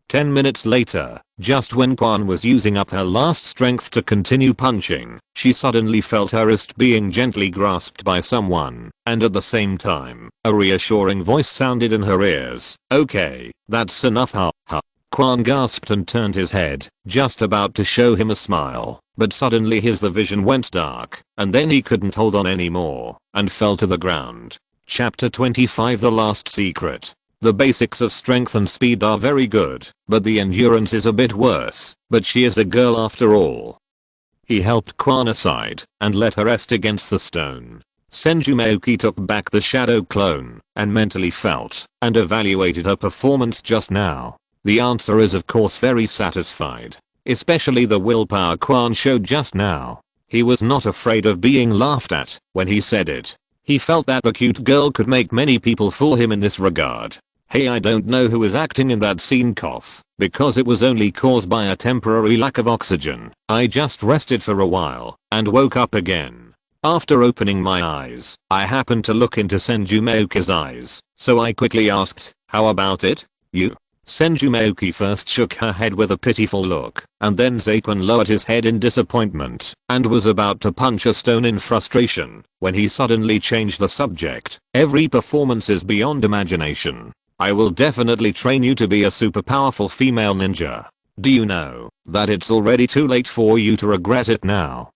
10 minutes later, just when Kwan was using up her last strength to continue punching, she suddenly felt her wrist being gently grasped by someone, and at the same time, a reassuring voice sounded in her ears. "Okay, that's enough, ha ha." Kwan gasped and turned his head, just about to show him a smile, but suddenly the vision went dark, and then he couldn't hold on anymore, and fell to the ground. Chapter 25 The Last Secret. The basics of strength and speed are very good, but the endurance is a bit worse, but she is a girl after all. He helped Kwan aside, and let her rest against the stone. Senju Mayuki took back the shadow clone, and mentally felt, and evaluated her performance just now. The answer is of course very satisfied. Especially the willpower Kwan showed just now. He was not afraid of being laughed at when he said it. He felt that the cute girl could make many people fool him in this regard. Hey, I don't know who is acting in that scene, cough, because it was only caused by a temporary lack of oxygen. I just rested for a while and woke up again. After opening my eyes, I happened to look into Senju Mayuki's eyes, so I quickly asked, "How about it? You?" Senju Mayuki first shook her head with a pitiful look, and then Zakun lowered his head in disappointment and was about to punch a stone in frustration when he suddenly changed the subject. "Every performance is beyond imagination. I will definitely train you to be a super powerful female ninja. Do you know that it's already too late for you to regret it now?"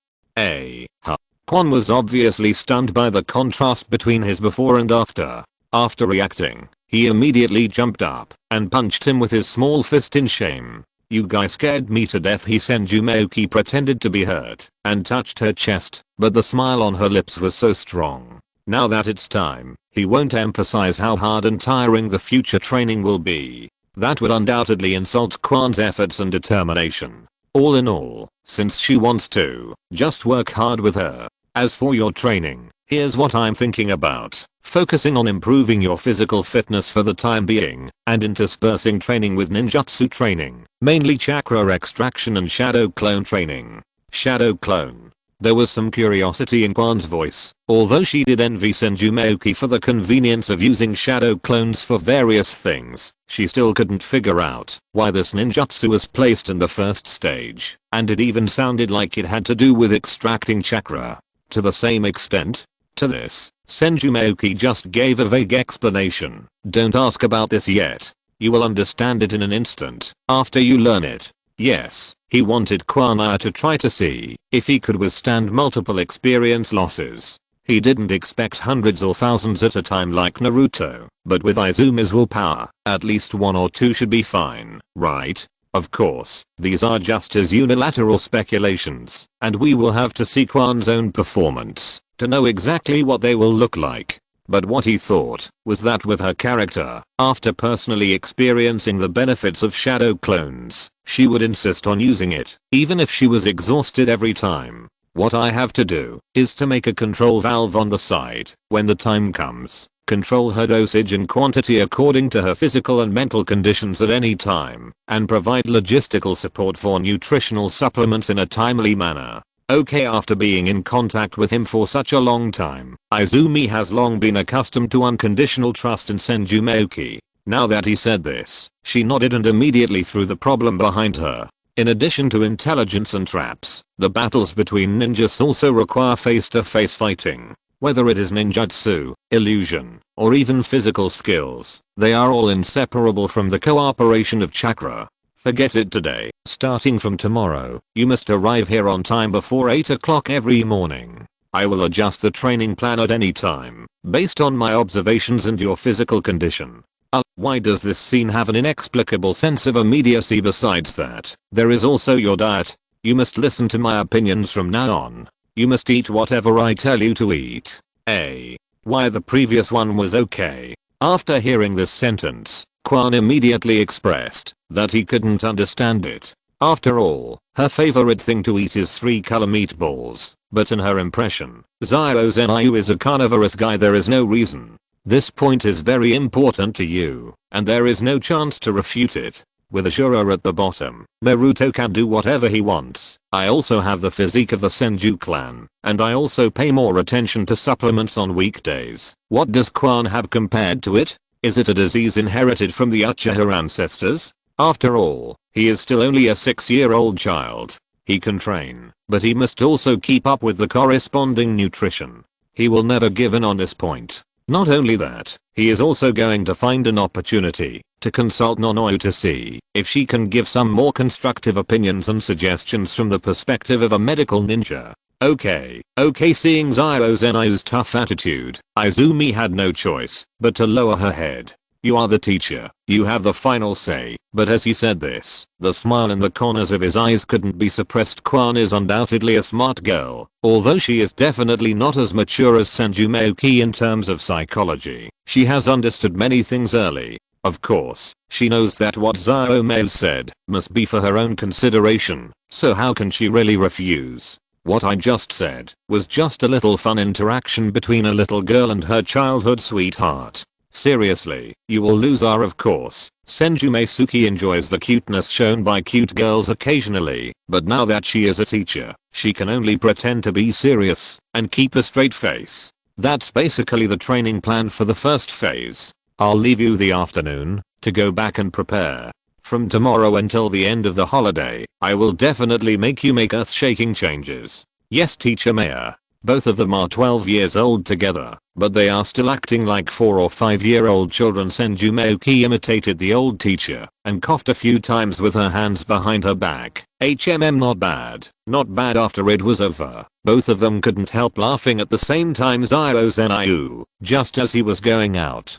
Kwan was obviously stunned by the contrast between his before and after. After reacting, he immediately jumped up and punched him with his small fist in shame. "You guy scared me to death." Senju Mayuki pretended to be hurt and touched her chest, but the smile on her lips was so strong. Now that it's time, he won't emphasize how hard and tiring the future training will be. That would undoubtedly insult Kwan's efforts and determination. All in all, since she wants to, just work hard with her. As for your training, here's what I'm thinking about. Focusing on improving your physical fitness for the time being, and interspersing training with ninjutsu training, mainly chakra extraction and shadow clone training. Shadow clone. There was some curiosity in Kwan's voice, although she did envy Senju Mayuki for the convenience of using shadow clones for various things. She still couldn't figure out why this ninjutsu was placed in the first stage, and it even sounded like it had to do with extracting chakra. To the same extent? To this, Senju Mayuki just gave a vague explanation. "Don't ask about this yet. You will understand it in an instant, after you learn it." Yes, he wanted Kwan to try to see if he could withstand multiple experience losses. He didn't expect hundreds or thousands at a time like Naruto, but with Izumi's willpower, at least 1 or 2 should be fine, right? Of course, these are just his unilateral speculations, and we will have to see Kwan's own performance to know exactly what they will look like. But what he thought was that with her character, after personally experiencing the benefits of shadow clones, she would insist on using it, even if she was exhausted every time. What I have to do is to make a control valve on the side when the time comes. Control her dosage and quantity according to her physical and mental conditions at any time, and provide logistical support for nutritional supplements in a timely manner. Okay, after being in contact with him for such a long time, Izumi has long been accustomed to unconditional trust in Senju Mayuki. Now that he said this, she nodded and immediately threw the problem behind her. In addition to intelligence and traps, the battles between ninjas also require face-to-face fighting. Whether it is ninjutsu, illusion, or even physical skills, they are all inseparable from the cooperation of chakra. Forget it today. Starting from tomorrow, you must arrive here on time before 8 o'clock every morning. I will adjust the training plan at any time, based on my observations and your physical condition. Why does this scene have an inexplicable sense of immediacy? Besides that, there is also your diet. You must listen to my opinions from now on. You must eat whatever I tell you to eat. Why the previous one was okay. After hearing this sentence, Kwan immediately expressed that he couldn't understand it. After all, her favorite thing to eat is 3-color meatballs, but in her impression, Zio Zenryu is a carnivorous guy. There is no reason. This point is very important to you, and there is no chance to refute it. With Ashura at the bottom, Naruto can do whatever he wants. I also have the physique of the Senju clan, and I also pay more attention to supplements on weekdays. What does Kwan have compared to it? Is it a disease inherited from the Uchiha ancestors? After all, he is still only a 6-year-old child. He can train, but he must also keep up with the corresponding nutrition. He will never give in on this point. Not only that, he is also going to find an opportunity to consult Nonoyo to see if she can give some more constructive opinions and suggestions from the perspective of a medical ninja. Okay, seeing Zio Zenai's tough attitude, Izumi had no choice but to lower her head. You are the teacher, you have the final say, but as he said this, the smile in the corners of his eyes couldn't be suppressed. Kwan is undoubtedly a smart girl, although she is definitely not as mature as Senju Mayuki in terms of psychology. She has understood many things early. Of course, she knows that what Zio Mayu said must be for her own consideration, so how can she really refuse? What I just said was just a little fun interaction between a little girl and her childhood sweetheart. Seriously, you will lose her of course. Senju Mayuki enjoys the cuteness shown by cute girls occasionally, but now that she is a teacher, she can only pretend to be serious and keep a straight face. That's basically the training plan for the first phase. I'll leave you the afternoon to go back and prepare. From tomorrow until the end of the holiday, I will definitely make you make earth-shaking changes. Yes, Teacher Mayor. Both of them are 12 years old together, but they are still acting like 4 or 5-year-old children. Senju Mayuki imitated the old teacher and coughed a few times with her hands behind her back. Not bad. Not bad. After it was over, both of them couldn't help laughing at the same time. Zio Zenai, just as he was going out,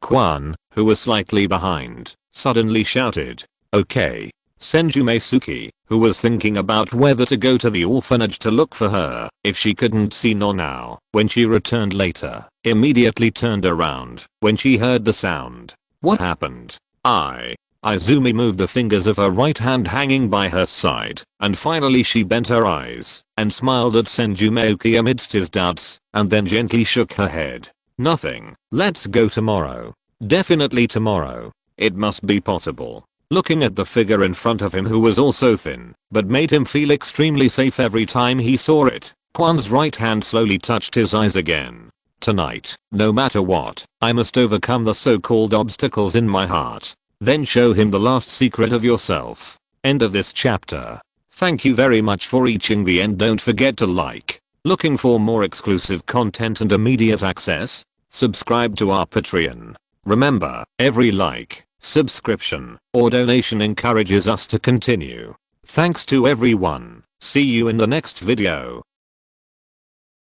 Kwan, who was slightly behind, suddenly shouted, "Okay." Senju Mayuki, who was thinking about whether to go to the orphanage to look for her if she couldn't see Nonoyo when she returned later, immediately turned around when she heard the sound. What happened? Izumi moved the fingers of her right hand hanging by her side, and finally she bent her eyes and smiled at Senju Mayuki amidst his doubts, and then gently shook her head. Nothing. Let's go tomorrow. Definitely tomorrow. It must be possible. Looking at the figure in front of him who was also thin, but made him feel extremely safe every time he saw it, Kwan's right hand slowly touched his eyes again. Tonight, no matter what, I must overcome the so-called obstacles in my heart. Then show him the last secret of yourself. End of this chapter. Thank you very much for reaching the end. Don't forget to like. Looking for more exclusive content and immediate access? Subscribe to our Patreon. Remember, every like, subscription, or donation encourages us to continue. Thanks to everyone. See you in the next video.